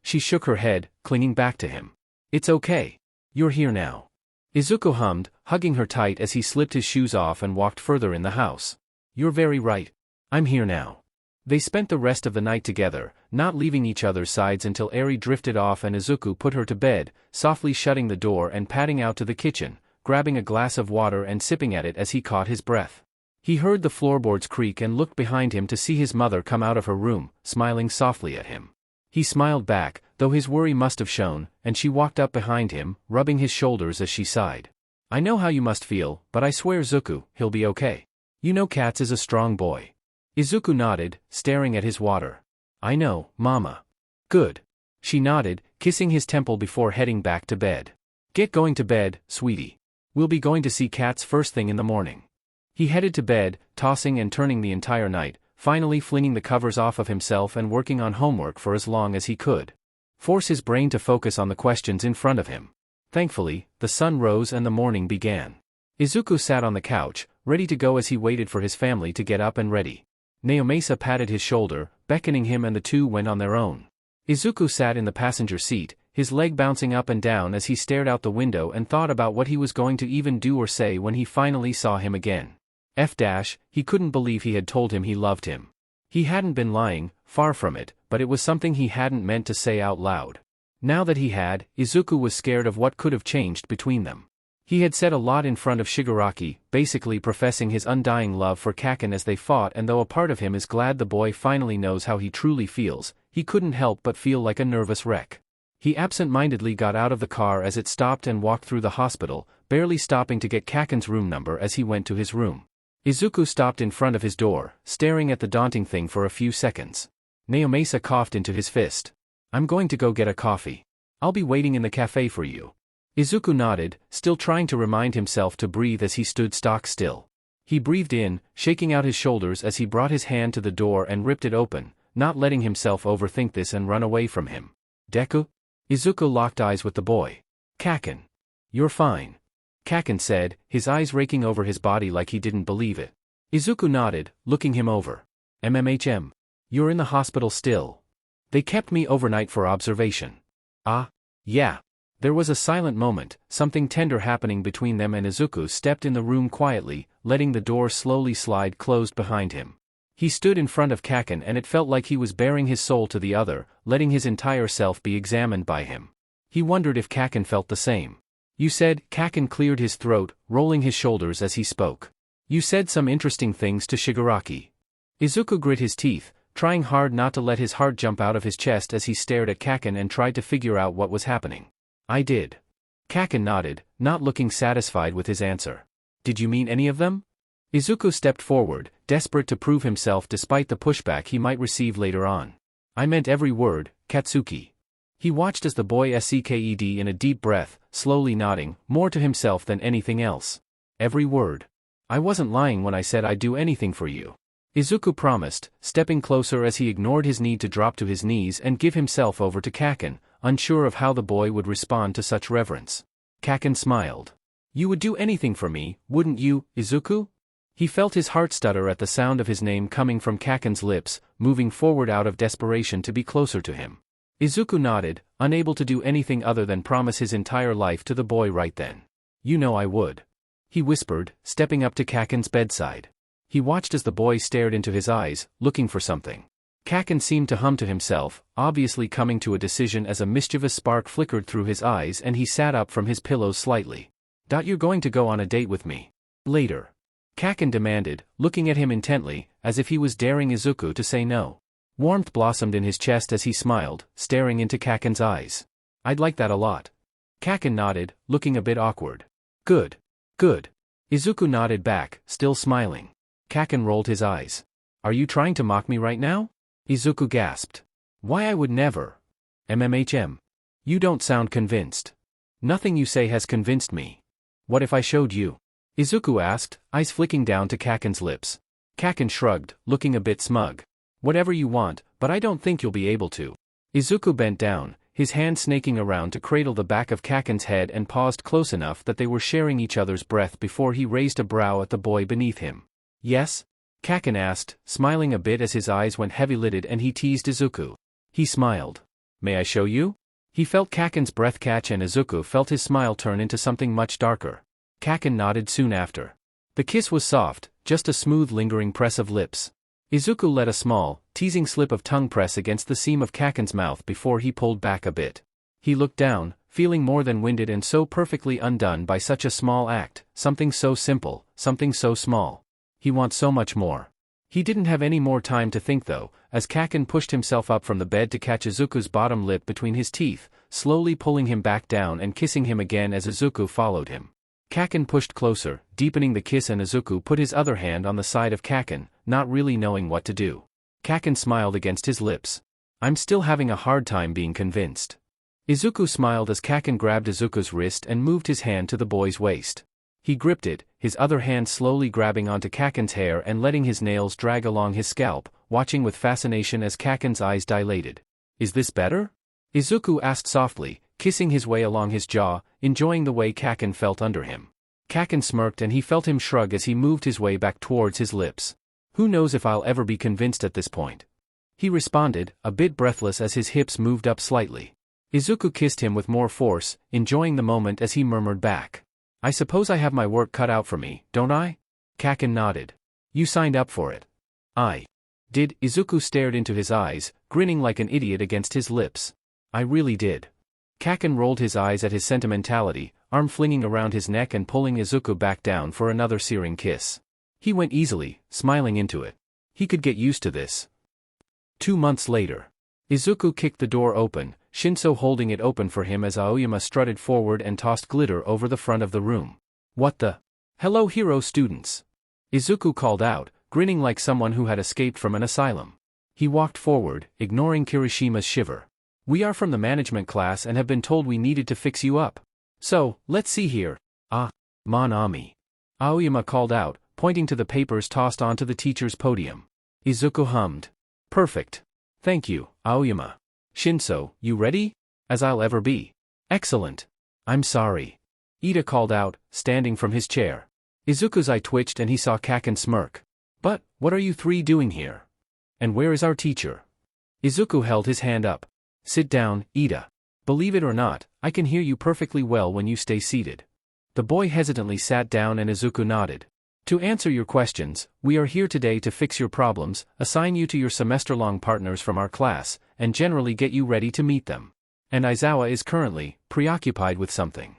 She shook her head, clinging back to him. It's okay. You're here now. Izuku hummed, hugging her tight as he slipped his shoes off and walked further in the house. You're very right. I'm here now. They spent the rest of the night together, not leaving each other's sides until Eri drifted off and Izuku put her to bed, softly shutting the door and padding out to the kitchen, grabbing a glass of water and sipping at it as he caught his breath. He heard the floorboards creak and looked behind him to see his mother come out of her room, smiling softly at him. He smiled back, though his worry must have shown, and she walked up behind him, rubbing his shoulders as she sighed. I know how you must feel, but I swear, Zuku, he'll be okay. You know Katz is a strong boy. Izuku nodded, staring at his water. I know, Mama. Good. She nodded, kissing his temple before heading back to bed. Get going to bed, sweetie. We'll be going to see Katz first thing in the morning. He headed to bed, tossing and turning the entire night, finally flinging the covers off of himself and working on homework for as long as he could. Force his brain to focus on the questions in front of him. Thankfully, the sun rose and the morning began. Izuku sat on the couch, ready to go as he waited for his family to get up and ready. Naomasa patted his shoulder, beckoning him, and the two went on their own. Izuku sat in the passenger seat, his leg bouncing up and down as he stared out the window and thought about what he was going to even do or say when he finally saw him again. He couldn't believe he had told him he loved him. He hadn't been lying, far from it, but it was something he hadn't meant to say out loud. Now that he had, Izuku was scared of what could have changed between them. He had said a lot in front of Shigaraki, basically professing his undying love for Kaken as they fought, and though a part of him is glad the boy finally knows how he truly feels, he couldn't help but feel like a nervous wreck. He absent-mindedly got out of the car as it stopped and walked through the hospital, barely stopping to get Kaken's room number as he went to his room. Izuku stopped in front of his door, staring at the daunting thing for a few seconds. Naomasa coughed into his fist. I'm going to go get a coffee. I'll be waiting in the cafe for you. Izuku nodded, still trying to remind himself to breathe as he stood stock still. He breathed in, shaking out his shoulders as he brought his hand to the door and ripped it open, not letting himself overthink this and run away from him. Deku? Izuku locked eyes with the boy. Kaken. You're fine. Kaken said, his eyes raking over his body like he didn't believe it. Izuku nodded, looking him over. You're in the hospital still. They kept me overnight for observation. Ah, yeah. There was a silent moment, something tender happening between them, and Izuku stepped in the room quietly, letting the door slowly slide closed behind him. He stood in front of Kaken and it felt like he was baring his soul to the other, letting his entire self be examined by him. He wondered if Kaken felt the same. You said, Kaken cleared his throat, rolling his shoulders as he spoke. You said some interesting things to Shigaraki. Izuku grit his teeth, trying hard not to let his heart jump out of his chest as he stared at Kaken and tried to figure out what was happening. I did. Kaken nodded, not looking satisfied with his answer. Did you mean any of them? Izuku stepped forward, desperate to prove himself despite the pushback he might receive later on. I meant every word, Katsuki. He watched as the boy sked in a deep breath, slowly nodding, more to himself than anything else. Every word. I wasn't lying when I said I'd do anything for you. Izuku promised, stepping closer as he ignored his need to drop to his knees and give himself over to Kaken, unsure of how the boy would respond to such reverence. Kaken smiled. You would do anything for me, wouldn't you, Izuku? He felt his heart stutter at the sound of his name coming from Kaken's lips, moving forward out of desperation to be closer to him. Izuku nodded, unable to do anything other than promise his entire life to the boy right then. You know I would. He whispered, stepping up to Kaken's bedside. He watched as the boy stared into his eyes, looking for something. Kaken seemed to hum to himself, obviously coming to a decision as a mischievous spark flickered through his eyes and he sat up from his pillows slightly. You're going to go on a date with me. Later. Kaken demanded, looking at him intently, as if he was daring Izuku to say no. Warmth blossomed in his chest as he smiled, staring into Kaken's eyes. I'd like that a lot. Kaken nodded, looking a bit awkward. Good. Good. Izuku nodded back, still smiling. Kaken rolled his eyes. Are you trying to mock me right now? Izuku gasped. Why I would never. MMHM. You don't sound convinced. Nothing you say has convinced me. What if I showed you? Izuku asked, eyes flicking down to Kaken's lips. Kaken shrugged, looking a bit smug. Whatever you want, but I don't think you'll be able to. Izuku bent down, his hand snaking around to cradle the back of Kaken's head and paused close enough that they were sharing each other's breath before he raised a brow at the boy beneath him. Yes? Kaken asked, smiling a bit as his eyes went heavy-lidded and he teased Izuku. He smiled. May I show you? He felt Kaken's breath catch and Izuku felt his smile turn into something much darker. Kaken nodded soon after. The kiss was soft, just a smooth lingering press of lips. Izuku let a small, teasing slip of tongue press against the seam of Kaken's mouth before he pulled back a bit. He looked down, feeling more than winded and so perfectly undone by such a small act, something so simple, something so small. He wants so much more. He didn't have any more time to think though, as Kaken pushed himself up from the bed to catch Izuku's bottom lip between his teeth, slowly pulling him back down and kissing him again as Izuku followed him. Kaken pushed closer, deepening the kiss and Izuku put his other hand on the side of Kaken, not really knowing what to do. Kaken smiled against his lips. I'm still having a hard time being convinced. Izuku smiled as Kaken grabbed Izuku's wrist and moved his hand to the boy's waist. He gripped it, his other hand slowly grabbing onto Kaken's hair and letting his nails drag along his scalp, watching with fascination as Kaken's eyes dilated. Is this better? Izuku asked softly, kissing his way along his jaw, enjoying the way Kaken felt under him. Kaken smirked and he felt him shrug as he moved his way back towards his lips. Who knows if I'll ever be convinced at this point? He responded, a bit breathless as his hips moved up slightly. Izuku kissed him with more force, enjoying the moment as he murmured back. I suppose I have my work cut out for me, don't I? Kaken nodded. You signed up for it. I did. Izuku stared into his eyes, grinning like an idiot against his lips. I really did. Kaken rolled his eyes at his sentimentality, arm flinging around his neck and pulling Izuku back down for another searing kiss. He went easily, smiling into it. He could get used to this. 2 months later. Izuku kicked the door open, Shinso holding it open for him as Aoyama strutted forward and tossed glitter over the front of the room. What the? Hello hero students! Izuku called out, grinning like someone who had escaped from an asylum. He walked forward, ignoring Kirishima's shiver. We are from the management class and have been told we needed to fix you up. So, let's see here. Mon ami. Aoyama called out, pointing to the papers tossed onto the teacher's podium. Izuku hummed. Perfect. Thank you, Aoyama. Shinso, you ready? As I'll ever be. Excellent. I'm sorry. Ida called out, standing from his chair. Izuku's eye twitched and he saw Kaken smirk. But, what are you three doing here? And where is our teacher? Izuku held his hand up. Sit down, Ida. Believe it or not, I can hear you perfectly well when you stay seated. The boy hesitantly sat down and Izuku nodded. To answer your questions, we are here today to fix your problems, assign you to your semester-long partners from our class, and generally get you ready to meet them. And Aizawa is currently preoccupied with something.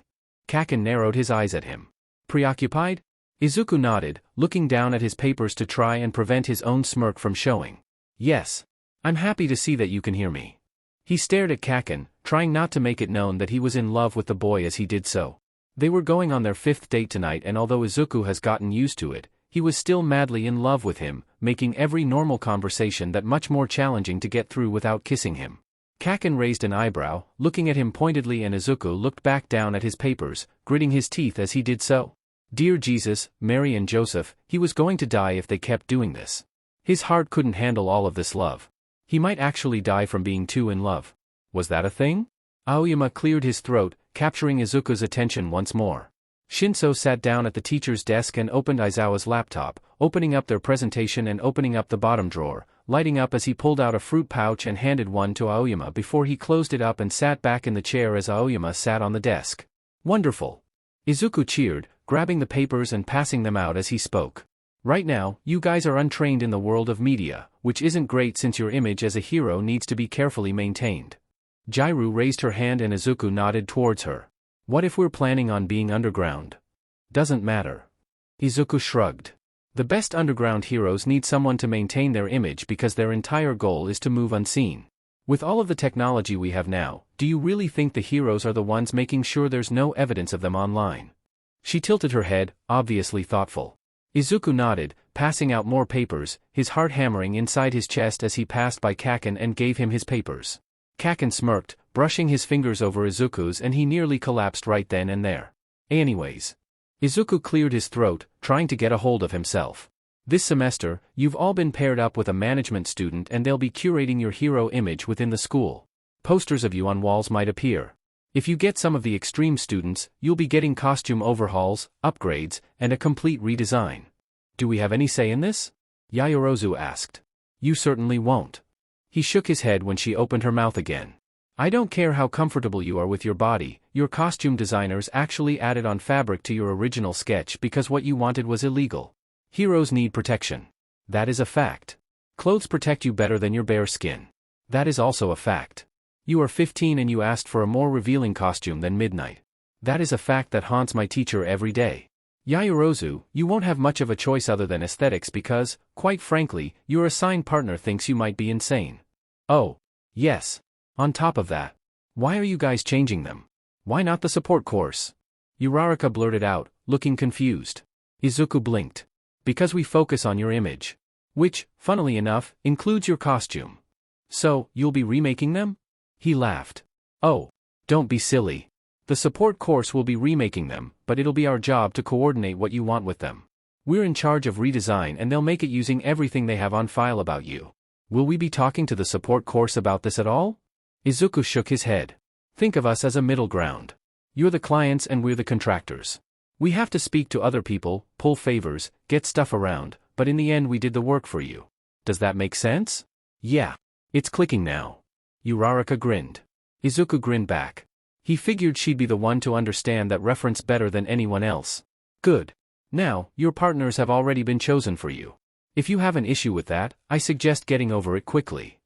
Kaken narrowed his eyes at him. Preoccupied? Izuku nodded, looking down at his papers to try and prevent his own smirk from showing. Yes. I'm happy to see that you can hear me. He stared at Kaken, trying not to make it known that he was in love with the boy as he did so. They were going on their 5th date tonight and although Izuku has gotten used to it, he was still madly in love with him, making every normal conversation that much more challenging to get through without kissing him. Kaken raised an eyebrow, looking at him pointedly and Izuku looked back down at his papers, gritting his teeth as he did so. Dear Jesus, Mary and Joseph, he was going to die if they kept doing this. His heart couldn't handle all of this love. He might actually die from being too in love. Was that a thing? Aoyama cleared his throat, capturing Izuku's attention once more. Shinso sat down at the teacher's desk and opened Aizawa's laptop, opening up their presentation and opening up the bottom drawer, lighting up as he pulled out a fruit pouch and handed one to Aoyama before he closed it up and sat back in the chair as Aoyama sat on the desk. Wonderful. Izuku cheered, grabbing the papers and passing them out as he spoke. Right now, you guys are untrained in the world of media, which isn't great since your image as a hero needs to be carefully maintained. Jairu raised her hand and Izuku nodded towards her. What if we're planning on being underground? Doesn't matter. Izuku shrugged. The best underground heroes need someone to maintain their image because their entire goal is to move unseen. With all of the technology we have now, do you really think the heroes are the ones making sure there's no evidence of them online? She tilted her head, obviously thoughtful. Izuku nodded, passing out more papers, his heart hammering inside his chest as he passed by Kaken and gave him his papers. Kaken smirked, brushing his fingers over Izuku's, and he nearly collapsed right then and there. Anyways. Izuku cleared his throat, trying to get a hold of himself. This semester, you've all been paired up with a management student and they'll be curating your hero image within the school. Posters of you on walls might appear. If you get some of the extreme students, you'll be getting costume overhauls, upgrades, and a complete redesign. Do we have any say in this? Yaoyorozu asked. You certainly won't. He shook his head when she opened her mouth again. I don't care how comfortable you are with your body, your costume designers actually added on fabric to your original sketch because what you wanted was illegal. Heroes need protection. That is a fact. Clothes protect you better than your bare skin. That is also a fact. You are 15 and you asked for a more revealing costume than Midnight. That is a fact that haunts my teacher every day. Yaoyorozu, you won't have much of a choice other than aesthetics because, quite frankly, your assigned partner thinks you might be insane. Oh. Yes. On top of that. Why are you guys changing them? Why not the support course? Uraraka blurted out, looking confused. Izuku blinked. Because we focus on your image. Which, funnily enough, includes your costume. So, you'll be remaking them? He laughed. Oh. Don't be silly. The support course will be remaking them, but it'll be our job to coordinate what you want with them. We're in charge of redesign and they'll make it using everything they have on file about you. Will we be talking to the support course about this at all? Izuku shook his head. Think of us as a middle ground. You're the clients and we're the contractors. We have to speak to other people, pull favors, get stuff around, but in the end we did the work for you. Does that make sense? Yeah. It's clicking now. Uraraka grinned. Izuku grinned back. He figured she'd be the one to understand that reference better than anyone else. Good. Now, your partners have already been chosen for you. If you have an issue with that, I suggest getting over it quickly.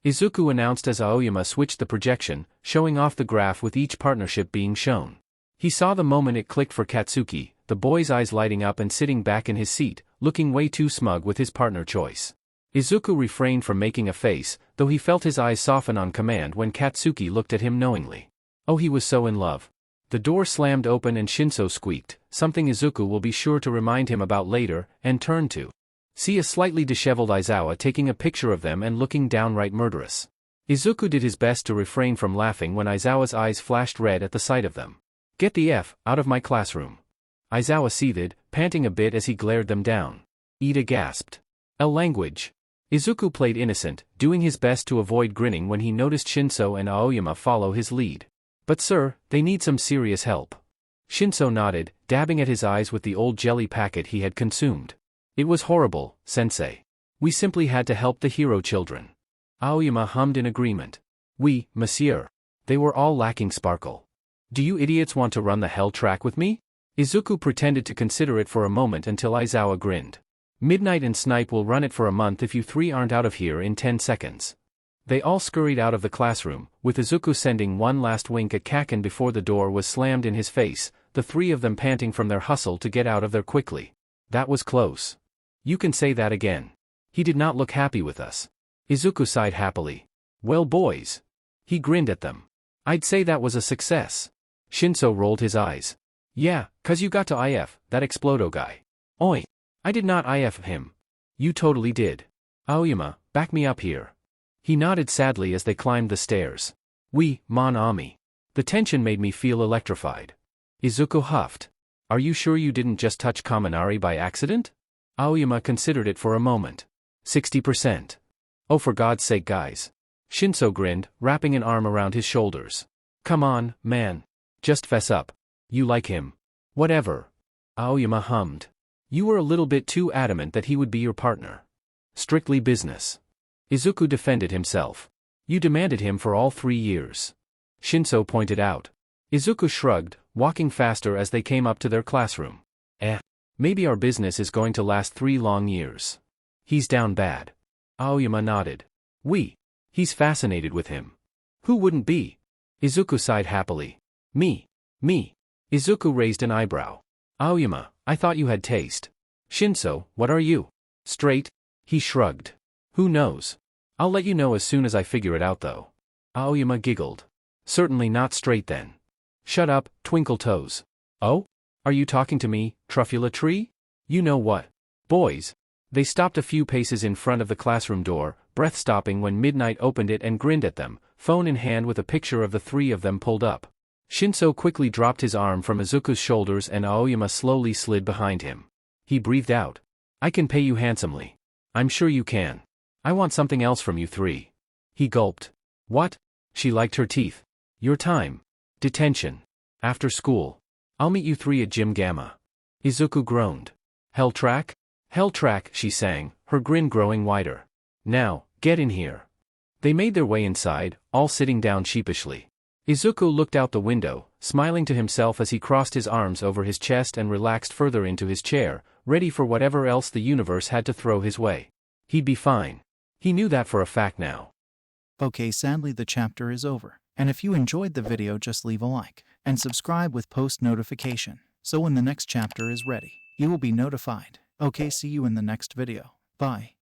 Izuku announced as Aoyama switched the projection, showing off the graph with each partnership being shown. He saw the moment it clicked for Katsuki, the boy's eyes lighting up and sitting back in his seat, looking way too smug with his partner choice. Izuku refrained from making a face, though he felt his eyes soften on command when Katsuki looked at him knowingly. Oh, he was so in love. The door slammed open and Shinso squeaked, something Izuku will be sure to remind him about later, and turned to see a slightly disheveled Aizawa taking a picture of them and looking downright murderous. Izuku did his best to refrain from laughing when Aizawa's eyes flashed red at the sight of them. Get the F out of my classroom. Aizawa seethed, panting a bit as he glared them down. Ida gasped. A language. Izuku played innocent, doing his best to avoid grinning when he noticed Shinso and Aoyama follow his lead. But sir, they need some serious help. Shinso nodded, dabbing at his eyes with the old jelly packet he had consumed. It was horrible, sensei. We simply had to help the hero children. Aoyama hummed in agreement. Oui, monsieur. They were all lacking sparkle. Do you idiots want to run the hell track with me? Izuku pretended to consider it for a moment until Aizawa grinned. Midnight and Snipe will run it for a month if you three aren't out of here in 10 seconds. They all scurried out of the classroom, with Izuku sending one last wink at Kaken before the door was slammed in his face, the three of them panting from their hustle to get out of there quickly. That was close. You can say that again. He did not look happy with us. Izuku sighed happily. Well boys. He grinned at them. I'd say that was a success. Shinso rolled his eyes. Yeah, 'cause you got to IF, that Explodo guy. Oi. I did not IF him. You totally did. Aoyama, back me up here. He nodded sadly as they climbed the stairs. Oui, mon ami. The tension made me feel electrified. Izuku huffed. Are you sure you didn't just touch Kaminari by accident? Aoyama considered it for a moment. 60%. Oh, for God's sake, guys. Shinso grinned, wrapping an arm around his shoulders. Come on, man. Just fess up. You like him. Whatever. Aoyama hummed. You were a little bit too adamant that he would be your partner. Strictly business. Izuku defended himself. You demanded him for all 3 years. Shinso pointed out. Izuku shrugged, walking faster as they came up to their classroom. Maybe our business is going to last 3 long years. He's down bad. Aoyama nodded. He's fascinated with him. Who wouldn't be? Izuku sighed happily. Me. Izuku raised an eyebrow. Aoyama, I thought you had taste. Shinso, what are you? Straight? He shrugged. Who knows? I'll let you know as soon as I figure it out though. Aoyama giggled. Certainly not straight then. Shut up, Twinkle Toes. Oh? Are you talking to me, Truffula Tree? You know what? Boys. They stopped a few paces in front of the classroom door, breath stopping when Midnight opened it and grinned at them, phone in hand with a picture of the 3 of them pulled up. Shinso quickly dropped his arm from Izuku's shoulders and Aoyama slowly slid behind him. He breathed out. I can pay you handsomely. I'm sure you can. I want something else from you 3. He gulped. What? She liked her teeth. Your time. Detention. After school. I'll meet you 3 at Gym Gamma. Izuku groaned. Hell track? Hell track, she sang, her grin growing wider. Now, get in here. They made their way inside, all sitting down sheepishly. Izuku looked out the window, smiling to himself as he crossed his arms over his chest and relaxed further into his chair, ready for whatever else the universe had to throw his way. He'd be fine. He knew that for a fact now. Okay, sadly the chapter is over. And if you enjoyed the video, just leave a like and subscribe with post notification, so when the next chapter is ready, you will be notified. Okay, see you in the next video. Bye.